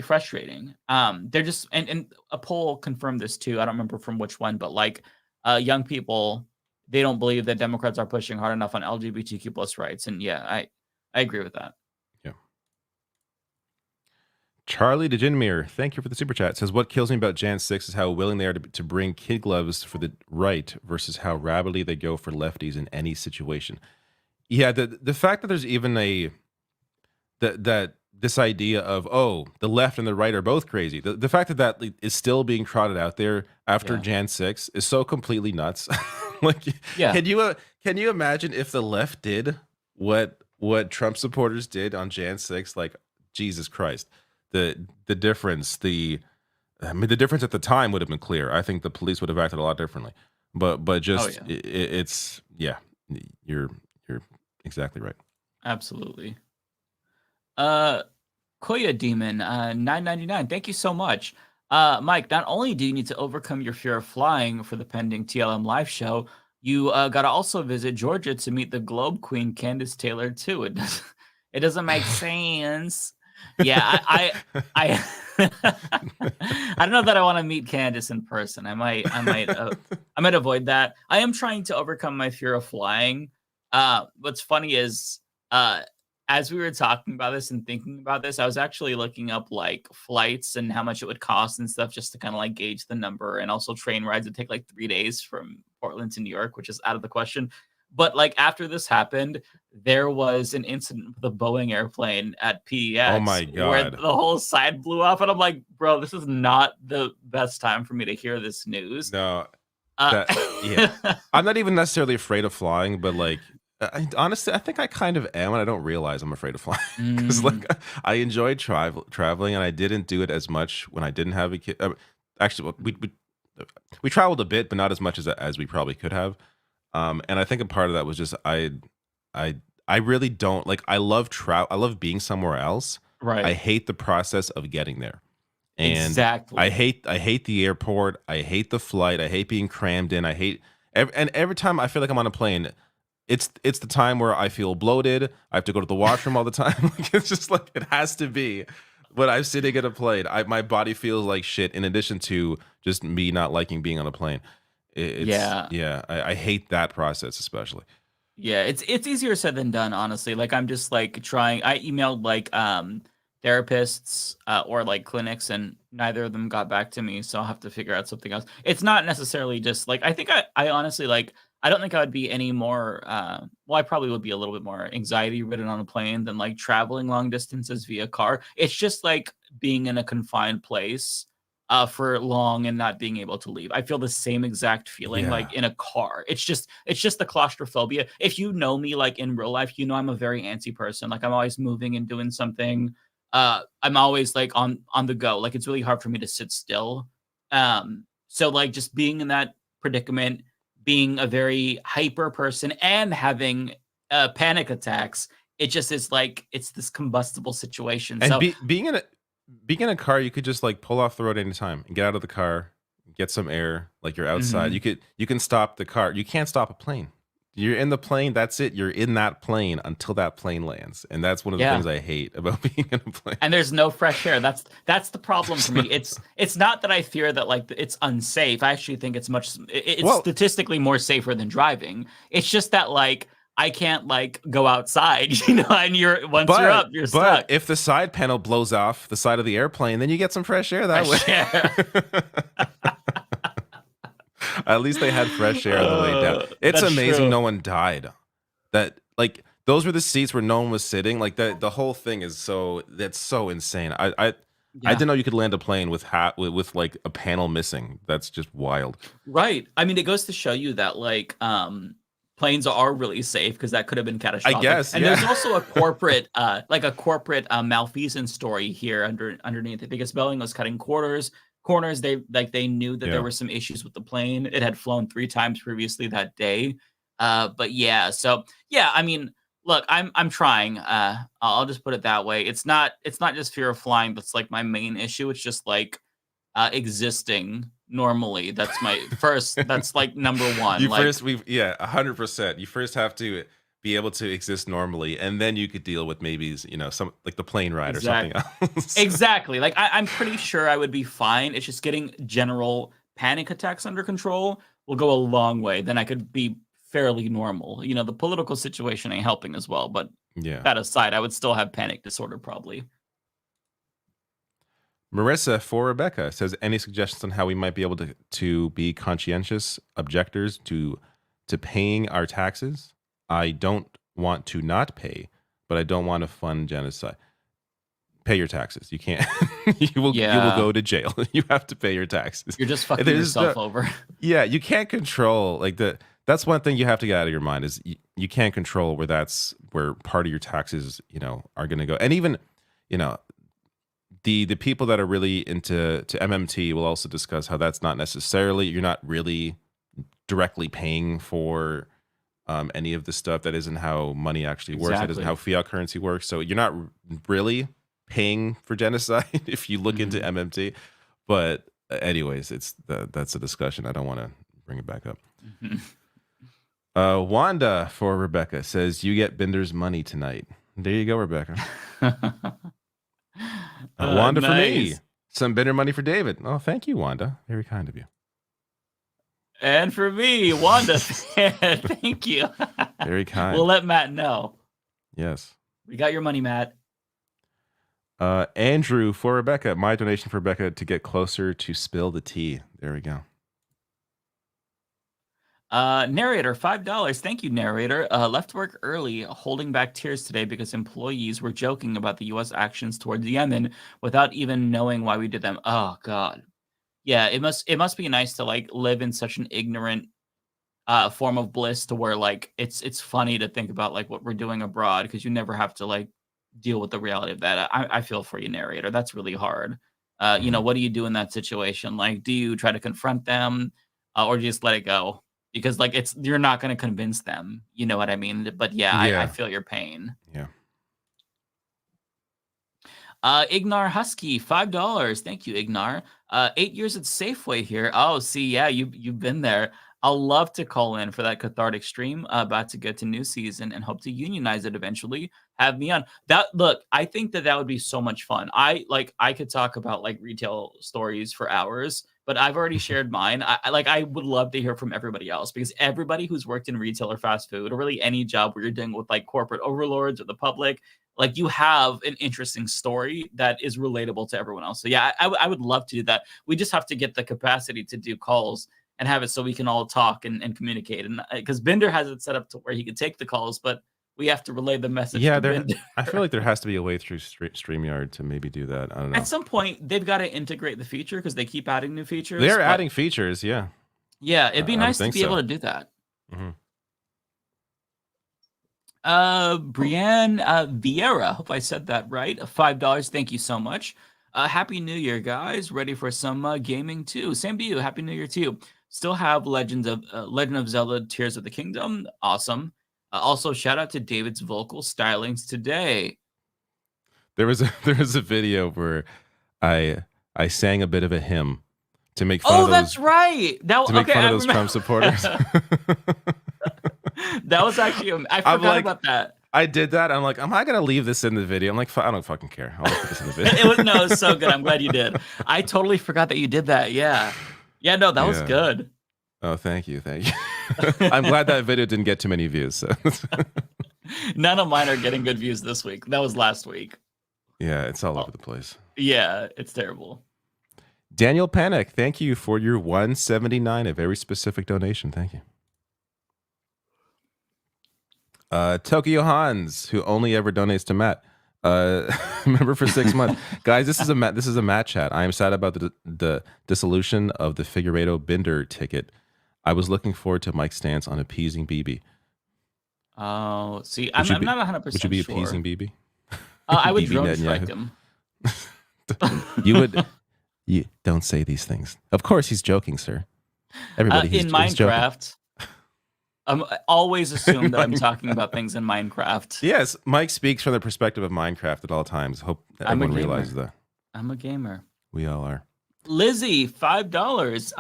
Speaker 12: frustrating. They're just and a poll confirmed this too. I don't remember from which one, but like young people, they don't believe that Democrats are pushing hard enough on LGBTQ plus rights, and yeah, I agree with that.
Speaker 13: Charlie DeGinmere, thank you for the super chat. Says, what kills me about Jan 6 is how willing they are to bring kid gloves for the right versus how rabidly they go for lefties in any situation. Yeah, the fact that there's even this idea of, oh, the left and the right are both crazy. The fact that is still being trotted out there after Jan 6 is so completely nuts. Like, can you imagine if the left did what Trump supporters did on Jan 6? Like, Jesus Christ. The difference, the difference at the time would have been clear. I think the police would have acted a lot differently. But just you're exactly right.
Speaker 12: Absolutely. Koya Demon, $9.99. Thank you so much. Mike, not only do you need to overcome your fear of flying for the pending TLM live show, you got to also visit Georgia to meet the Globe Queen, Candace Taylor, too. It doesn't make sense. Yeah, I don't know that I want to meet Candace in person. I might avoid that. I am trying to overcome my fear of flying. What's funny is, as we were talking about this and thinking about this, I was actually looking up like flights and how much it would cost and stuff just to kind of like gauge the number, and also train rides that take like 3 days from Portland to New York, which is out of the question. But like after this happened, there was an incident with a Boeing airplane at PDX.
Speaker 13: Oh my God.
Speaker 12: Where the whole side blew off. And I'm like, bro, this is not the best time for me to hear this news.
Speaker 13: No. I'm not even necessarily afraid of flying, but like Honestly, I think I kind of am, and I don't realize I'm afraid of flying because like I enjoy traveling, and I didn't do it as much when I didn't have a kid. Actually, we traveled a bit, but not as much as we probably could have. And I think a part of that was just I really don't like. I love I love being somewhere else.
Speaker 12: Right.
Speaker 13: I hate the process of getting there. And
Speaker 12: exactly.
Speaker 13: I hate the airport. I hate the flight. I hate being crammed in. I hate every time I feel like I'm on a plane. It's the time where I feel bloated. I have to go to the washroom all the time. Like, it's just like it has to be when I'm sitting at a plane. My body feels like shit. In addition to just me not liking being on a plane. I hate that process especially.
Speaker 12: Yeah, it's easier said than done, honestly. Like I'm just like trying. I emailed like therapists or like clinics, and neither of them got back to me. So I'll have to figure out something else. It's not necessarily just like I think I honestly like. I don't think I would be any more, well, I probably would be a little bit more anxiety ridden on a plane than like traveling long distances via car. It's just like being in a confined place for long and not being able to leave. I feel the same exact feeling like in a car. It's just the claustrophobia. If you know me like in real life, you know I'm a very antsy person. Like I'm always moving and doing something. I'm always like on the go. Like it's really hard for me to sit still. So like just being in that predicament, being a very hyper person and having panic attacks, it just is like it's this combustible situation.
Speaker 13: And
Speaker 12: so
Speaker 13: being in a car, you could just like pull off the road anytime and get out of the car, get some air. Like you're outside, you can stop the car. You can't stop a plane. You're in the plane. That's it. You're in that plane until that plane lands, and that's one of the things I hate about being in a plane.
Speaker 12: And there's no fresh air. That's the problem for me. It's not that I fear that like it's unsafe. I actually think it's statistically more safer than driving. It's just that like I can't like go outside, you know. And you're up, you're stuck.
Speaker 13: But if the side panel blows off the side of the airplane, then you get some fresh air that way. At least they had fresh air on the way down. It's amazing true. No one died. That like those were the seats where no one was sitting. Like the whole thing is that's so insane. I didn't know you could land a plane with like a panel missing. That's just wild.
Speaker 12: Right. I mean, it goes to show you that like planes are really safe because that could have been catastrophic.
Speaker 13: I guess.
Speaker 12: And there's also a corporate malfeasance story here underneath it because Boeing was cutting corners. They knew that there were some issues with the plane. It had flown 3 times previously that day. But I mean, look, I'm trying. I'll just put it that way. It's not just fear of flying that's like my main issue. It's just like existing normally. That's my first. That's like number one.
Speaker 13: 100%. You first have to be able to exist normally, and then you could deal with maybe some like the plane ride or something else.
Speaker 12: Exactly. Like I'm pretty sure I would be fine. It's just getting general panic attacks under control will go a long way. Then I could be fairly normal. You know, the political situation ain't helping as well. But that aside, I would still have panic disorder probably.
Speaker 13: Marissa for Rebecca says, any suggestions on how we might be able to be conscientious objectors to paying our taxes? I don't want to not pay, but I don't want to fund genocide. Pay your taxes. You can't. You will go to jail. You have to pay your taxes.
Speaker 12: You're just fucking yourself over.
Speaker 13: Yeah, you can't control like that's one thing you have to get out of your mind is you can't control where part of your taxes are going to go. And even the people that are really into MMT will also discuss how that's not necessarily, you're not really directly paying for any of the stuff. That isn't how money actually works. That isn't how fiat currency works. So you're not really paying for genocide if you look into MMT. But anyways, that's a discussion. I don't want to bring it back up. Wanda for Rebecca says, you get Binder's money tonight. There you go, Rebecca. Wanda for me. Some Binder money for David. Oh, thank you, Wanda. Very kind of you.
Speaker 12: And for me, Wanda, thank you.
Speaker 13: Very kind.
Speaker 12: We'll let Matt know.
Speaker 13: Yes.
Speaker 12: We got your money, Matt.
Speaker 13: Andrew for Rebecca. My donation for Rebecca to get closer to spill the tea. There we go.
Speaker 12: Narrator, $5. Thank you, narrator. Left work early, holding back tears today because employees were joking about the U.S. actions towards Yemen without even knowing why we did them. Oh, God. Yeah, it must be nice to like live in such an ignorant form of bliss to where like it's funny to think about like what we're doing abroad because you never have to like deal with the reality of that. I feel for you, narrator. That's really hard. You know, what do you do in that situation? Like, do you try to confront them or just let it go? Because like you're not going to convince them. You know what I mean? But yeah, I feel your pain.
Speaker 13: Yeah.
Speaker 12: Ignar Husky, $5. Thank you, Ignar. 8 years at Safeway here. Oh, see, yeah, you've been there. I'll love to call in for that cathartic stream. About to get to new season and hope to unionize it eventually. Have me on. Look, I think that would be so much fun. I could talk about like retail stories for hours, but I've already shared mine. I would love to hear from everybody else because everybody who's worked in retail or fast food or really any job where you're dealing with like corporate overlords or the public, like you have an interesting story that is relatable to everyone else. So yeah, I would love to do that. We just have to get the capacity to do calls and have it so we can all talk and communicate. And because Bender has it set up to where he can take the calls, but we have to relay the message.
Speaker 13: Yeah,
Speaker 12: to Bender.
Speaker 13: I feel like there has to be a way through StreamYard to maybe do that. I don't know.
Speaker 12: At some point, they've got to integrate the feature because they keep adding new features.
Speaker 13: They're adding features, yeah.
Speaker 12: Yeah, it'd be nice to be able to do that. Brienne Vieira, hope I said that right. $5. Thank you so much. Happy New Year, guys. Ready for some gaming too. Same to you. Happy New Year too. Still have Legend of Zelda Tears of the Kingdom. Awesome. Also, shout out to David's vocal stylings today.
Speaker 13: There was a video where I sang a bit of a hymn to make fun of those.
Speaker 12: That's right.
Speaker 13: To make fun of those Trump supporters.
Speaker 12: That was actually I forgot about that.
Speaker 13: I did that. I'm like, am I gonna leave this in the video? I'm like, I don't fucking care. I'll put this in the video.
Speaker 12: It was so good. I'm glad you did. I totally forgot that you did that. Yeah. No, that was good.
Speaker 13: Oh, thank you. I'm glad that video didn't get too many views. So.
Speaker 12: None of mine are getting good views this week. That was last week.
Speaker 13: Yeah, it's all over the place.
Speaker 12: Yeah, it's terrible.
Speaker 13: Daniel Panic, thank you for your $179, a very specific donation. Thank you. Tokyo Hans, who only ever donates to Matt. Remember for 6 months, guys. This is a Matt chat. I am sad about the dissolution of the Figueiredo Binder ticket. I was looking forward to Mike's stance on appeasing BB.
Speaker 12: Oh, see, I'm not 100%
Speaker 13: Would you be
Speaker 12: sure.
Speaker 13: appeasing BB?
Speaker 12: I would drone strike him.
Speaker 13: You would. You don't say these things. Of course, he's joking, sir. Everybody
Speaker 12: in Minecraft. I'm always assume that I'm talking about things in Minecraft.
Speaker 13: Yes, Mike speaks from the perspective of Minecraft at all times. Hope everyone realizes that.
Speaker 12: I'm a gamer.
Speaker 13: We all are.
Speaker 12: Lizzie, $5.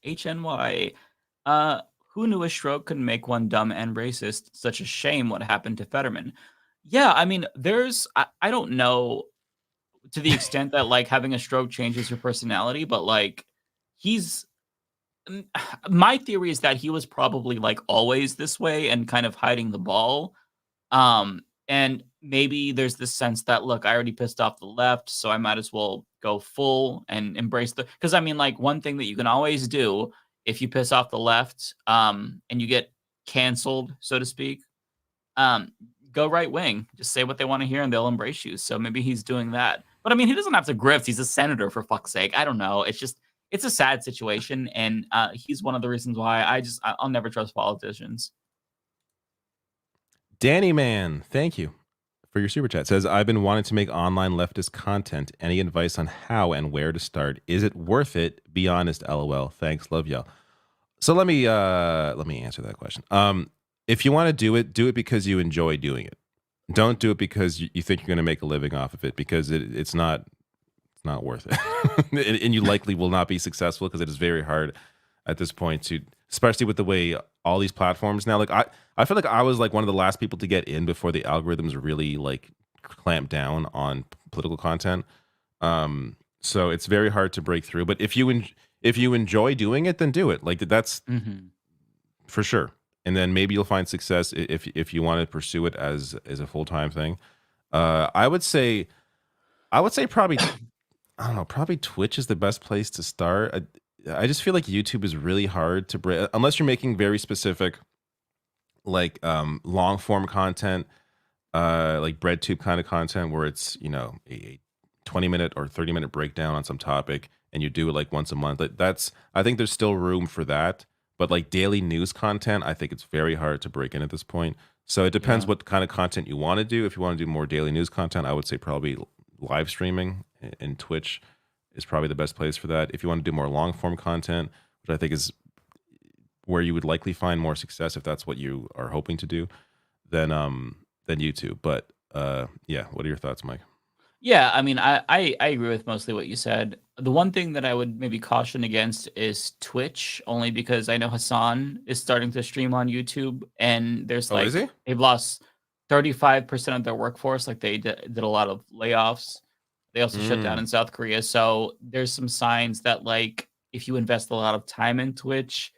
Speaker 12: HNY. Who knew a stroke could make one dumb and racist? Such a shame what happened to Fetterman. Yeah, I mean, I don't know to the extent that like having a stroke changes your personality, but like my theory is that he was probably like always this way and kind of hiding the ball. And maybe there's this sense that, look, I already pissed off the left, so I might as well go full and embrace because I mean, like one thing that you can always do if you piss off the left, and you get canceled, so to speak, go right wing, just say what they want to hear and they'll embrace you. So maybe he's doing that, but I mean, he doesn't have to grift. He's a senator, for fuck's sake. I don't know. It's a sad situation, and he's one of the reasons why I'll never trust politicians.
Speaker 13: Danny Man, thank you for your super chat. Says, I've been wanting to make online leftist content. Any advice on how and where to start? Is it worth it? Be honest, LOL. Thanks, love y'all. So let me answer that question. If you want to do it because you enjoy doing it. Don't do it because you think you're going to make a living off of it, because it's not worth it. and you likely will not be successful, because it is very hard at this point to, especially with the way all these platforms now, like I feel like I was like one of the last people to get in before the algorithms really like clamped down on political content. So it's very hard to break through, but if you enjoy doing it, then do it. Like that's for sure. And then maybe you'll find success if you want to pursue it as a full-time thing. I would say probably, I don't know, probably Twitch is the best place to start. I just feel like YouTube is really hard to break, unless you're making very specific, like long form content, like BreadTube kind of content, where it's, you know, a 20-minute or 30-minute breakdown on some topic, and you do it like once a month. I think there's still room for that. But like daily news content, I think it's very hard to break in at this point. So it depends what kind of content you want to do. If you want to do more daily news content, I would say probably live streaming and Twitch is probably the best place for that. If you want to do more long form content, which I think is where you would likely find more success if that's what you are hoping to do, then YouTube. But yeah, what are your thoughts, Mike?
Speaker 12: Yeah, I mean, I agree with mostly what you said. The one thing that I would maybe caution against is Twitch, only because I know Hassan is starting to stream on YouTube, and there's like
Speaker 13: is he?
Speaker 12: they've lost 35% of their workforce. Like they did a lot of layoffs. They also shut down in South Korea. So there's some signs that like if you invest a lot of time in Twitch,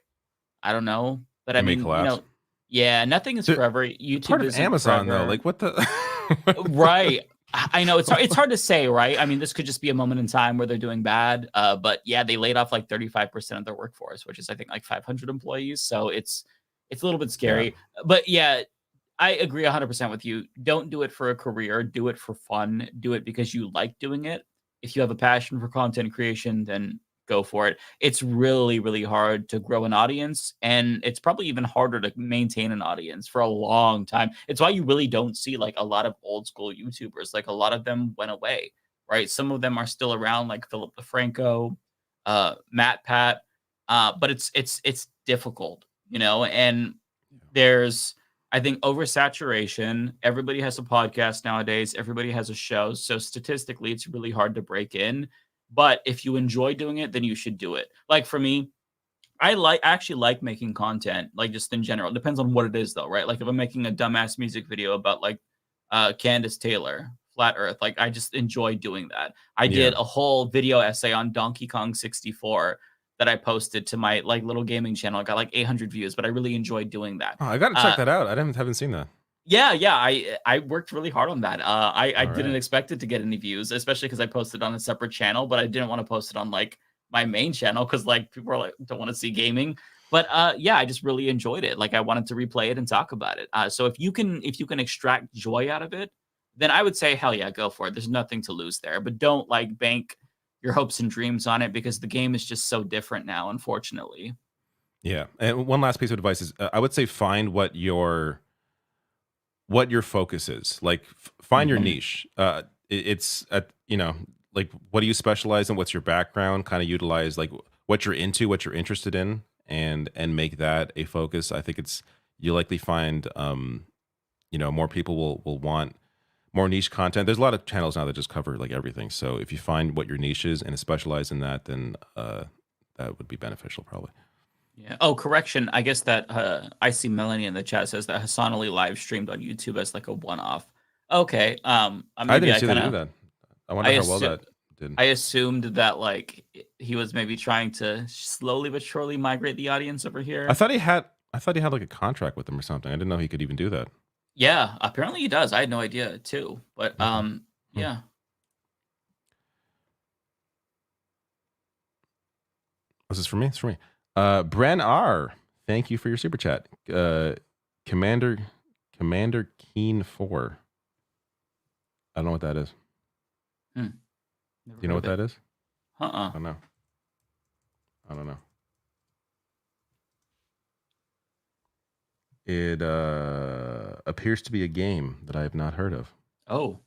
Speaker 12: I don't know, but I mean, you know, yeah, nothing is forever. YouTube
Speaker 13: part of
Speaker 12: isn't
Speaker 13: Amazon
Speaker 12: forever.
Speaker 13: though. Like what the
Speaker 12: right. I know it's hard to say, right? I mean, this could just be a moment in time where they're doing bad. But yeah, they laid off like 35% of their workforce, which is I think like 500 employees. So it's a little bit scary. Yeah. But yeah, I agree 100% with you. Don't do it for a career. Do it for fun. Do it because you like doing it. If you have a passion for content creation, then go for it. It's really, really hard to grow an audience, and it's probably even harder to maintain an audience for a long time. It's why you really don't see like a lot of old school YouTubers. Like a lot of them went away, right? Some of them are still around, like Philip DeFranco, Matt Pat, but it's difficult, you know. And there's, I think, oversaturation. Everybody has a podcast nowadays. Everybody has a show. So statistically, it's really hard to break in. But if you enjoy doing it, then you should do it. Like for me, I actually like making content, like just in general. It depends on what it is though, right? Like if I'm making a dumbass music video about like Candace Taylor, Flat Earth, like I just enjoy doing that. I did a whole video essay on Donkey Kong 64 that I posted to my like little gaming channel. I got like 800 views, but I really enjoyed doing that.
Speaker 13: Oh, I got to check that out. I haven't seen that.
Speaker 12: Yeah, I worked really hard on that. I didn't expect it to get any views, especially because I posted on a separate channel, but I didn't want to post it on like my main channel because like people are like don't want to see gaming. But yeah, I just really enjoyed it. Like I wanted to replay it and talk about it. So if you can extract joy out of it, then I would say hell yeah, go for it. There's nothing to lose there. But don't like bank your hopes and dreams on it because the game is just so different now, unfortunately.
Speaker 13: Yeah, and one last piece of advice is I would say find what your focus is. Like find your niche. It's you know, like what do you specialize in? What's your background? Kind of utilize like what you're into, what you're interested in, and make that a focus. I think you likely find you know, more people will want more niche content. There's a lot of channels now that just cover like everything. So if you find what your niche is and specialize in that, then that would be beneficial probably.
Speaker 12: Yeah. Oh, correction. I guess that I see Melanie in the chat says that Hassan only live streamed on YouTube as like a one-off. Okay.
Speaker 13: I didn't see that. I wonder how well that did.
Speaker 12: I assumed that like he was maybe trying to slowly but surely migrate the audience over here.
Speaker 13: I thought he had like a contract with them or something. I didn't know he could even do that.
Speaker 12: Yeah, apparently he does. I had no idea too. But yeah.
Speaker 13: Was this for me? It's for me. Bren R, thank you for your super chat. Commander Keen 4. I don't know what that is. Do you know what that is?
Speaker 12: I
Speaker 13: don't know. It appears to be a game that I have not heard of.
Speaker 12: Oh.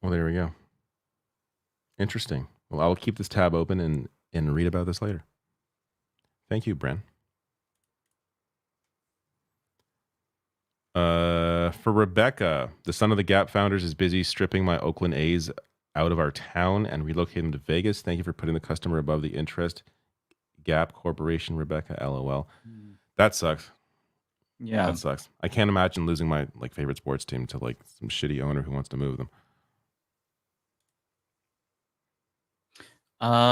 Speaker 13: Well, there we go. Interesting. Well, I will keep this tab open and read about this later. Thank you, Bren. For Rebecca, the son of the Gap founders is busy stripping my Oakland A's out of our town and relocating them to Vegas. Thank you for putting the customer above the interest. Gap Corporation, Rebecca, LOL. That sucks.
Speaker 12: Yeah.
Speaker 13: That sucks. I can't imagine losing my like favorite sports team to like some shitty owner who wants to move them.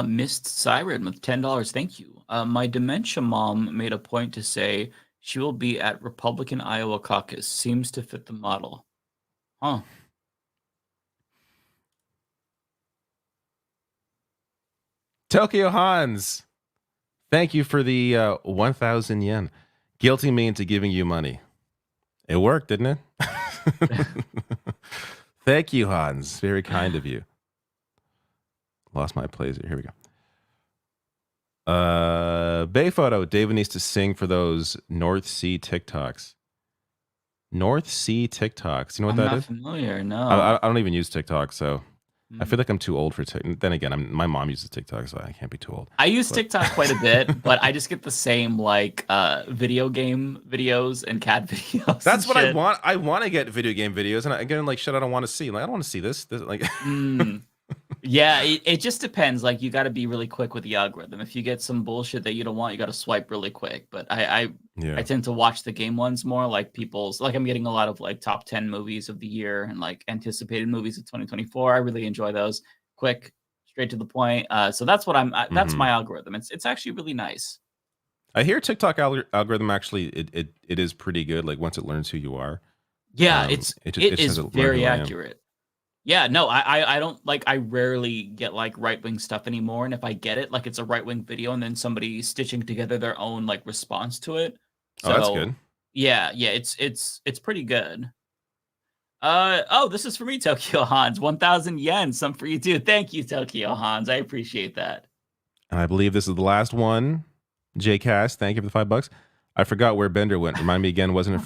Speaker 12: Missed Siren with $10. Thank you. My dementia mom made a point to say she will be at Republican Iowa caucus. Seems to fit the model. Huh.
Speaker 13: Tokyo Hans, thank you for the 1,000 yen. Guilting me into giving you money. It worked, didn't it? Thank you, Hans. Very kind of you. Lost my place. Here we go. Bay photo. David needs to sing for those North Sea TikToks. North Sea TikToks. You know what that is?
Speaker 12: I'm not familiar. No.
Speaker 13: I don't even use TikTok, so I feel like I'm too old for TikTok. Then again, my mom uses TikTok, so I can't be too old.
Speaker 12: I use TikTok quite a bit, but I just get the same like video game videos and cat videos.
Speaker 13: That's what I want. I want to get video game videos, and I get like shit I don't want to see. Like I don't want to see this like.
Speaker 12: Yeah, it just depends. Like you got to be really quick with the algorithm. If you get some bullshit that you don't want, you got to swipe really quick. But I tend to watch the game ones more, like people's. Like I'm getting a lot of like top 10 movies of the year and like anticipated movies of 2024. I really enjoy those. Quick, straight to the point. So that's what that's my algorithm. It's actually really nice.
Speaker 13: I hear TikTok algorithm actually it is pretty good. Like once it learns who you are.
Speaker 12: Yeah, it is very accurate. Yeah, no, I don't like. I rarely get like right wing stuff anymore, and if I get it, like it's a right wing video, and then somebody stitching together their own like response to it. So,
Speaker 13: oh, that's good.
Speaker 12: Yeah, it's pretty good. This is for me, Tokyo Hans. 1,000 yen, some for you too. Thank you, Tokyo Hans. I appreciate that.
Speaker 13: And I believe this is the last one. JCast, thank you for the $5. I forgot where Bender went. Remind me again. Wasn't it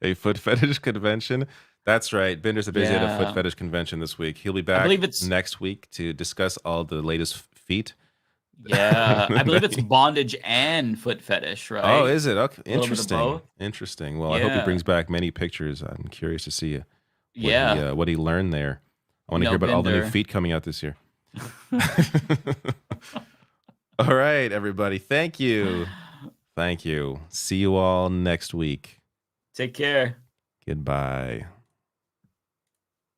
Speaker 13: a foot fetish convention? That's right. Bender's busy at a foot fetish convention this week. He'll be back next week to discuss all the latest feet.
Speaker 12: Yeah, I believe it's bondage and foot fetish, right?
Speaker 13: Oh, is it? Okay, interesting. Interesting. Well, I hope he brings back many pictures. I'm curious to see what he learned there. I want to hear about all the new feet coming out this year. All right, everybody. Thank you. Thank you. See you all next week.
Speaker 12: Take care.
Speaker 13: Goodbye.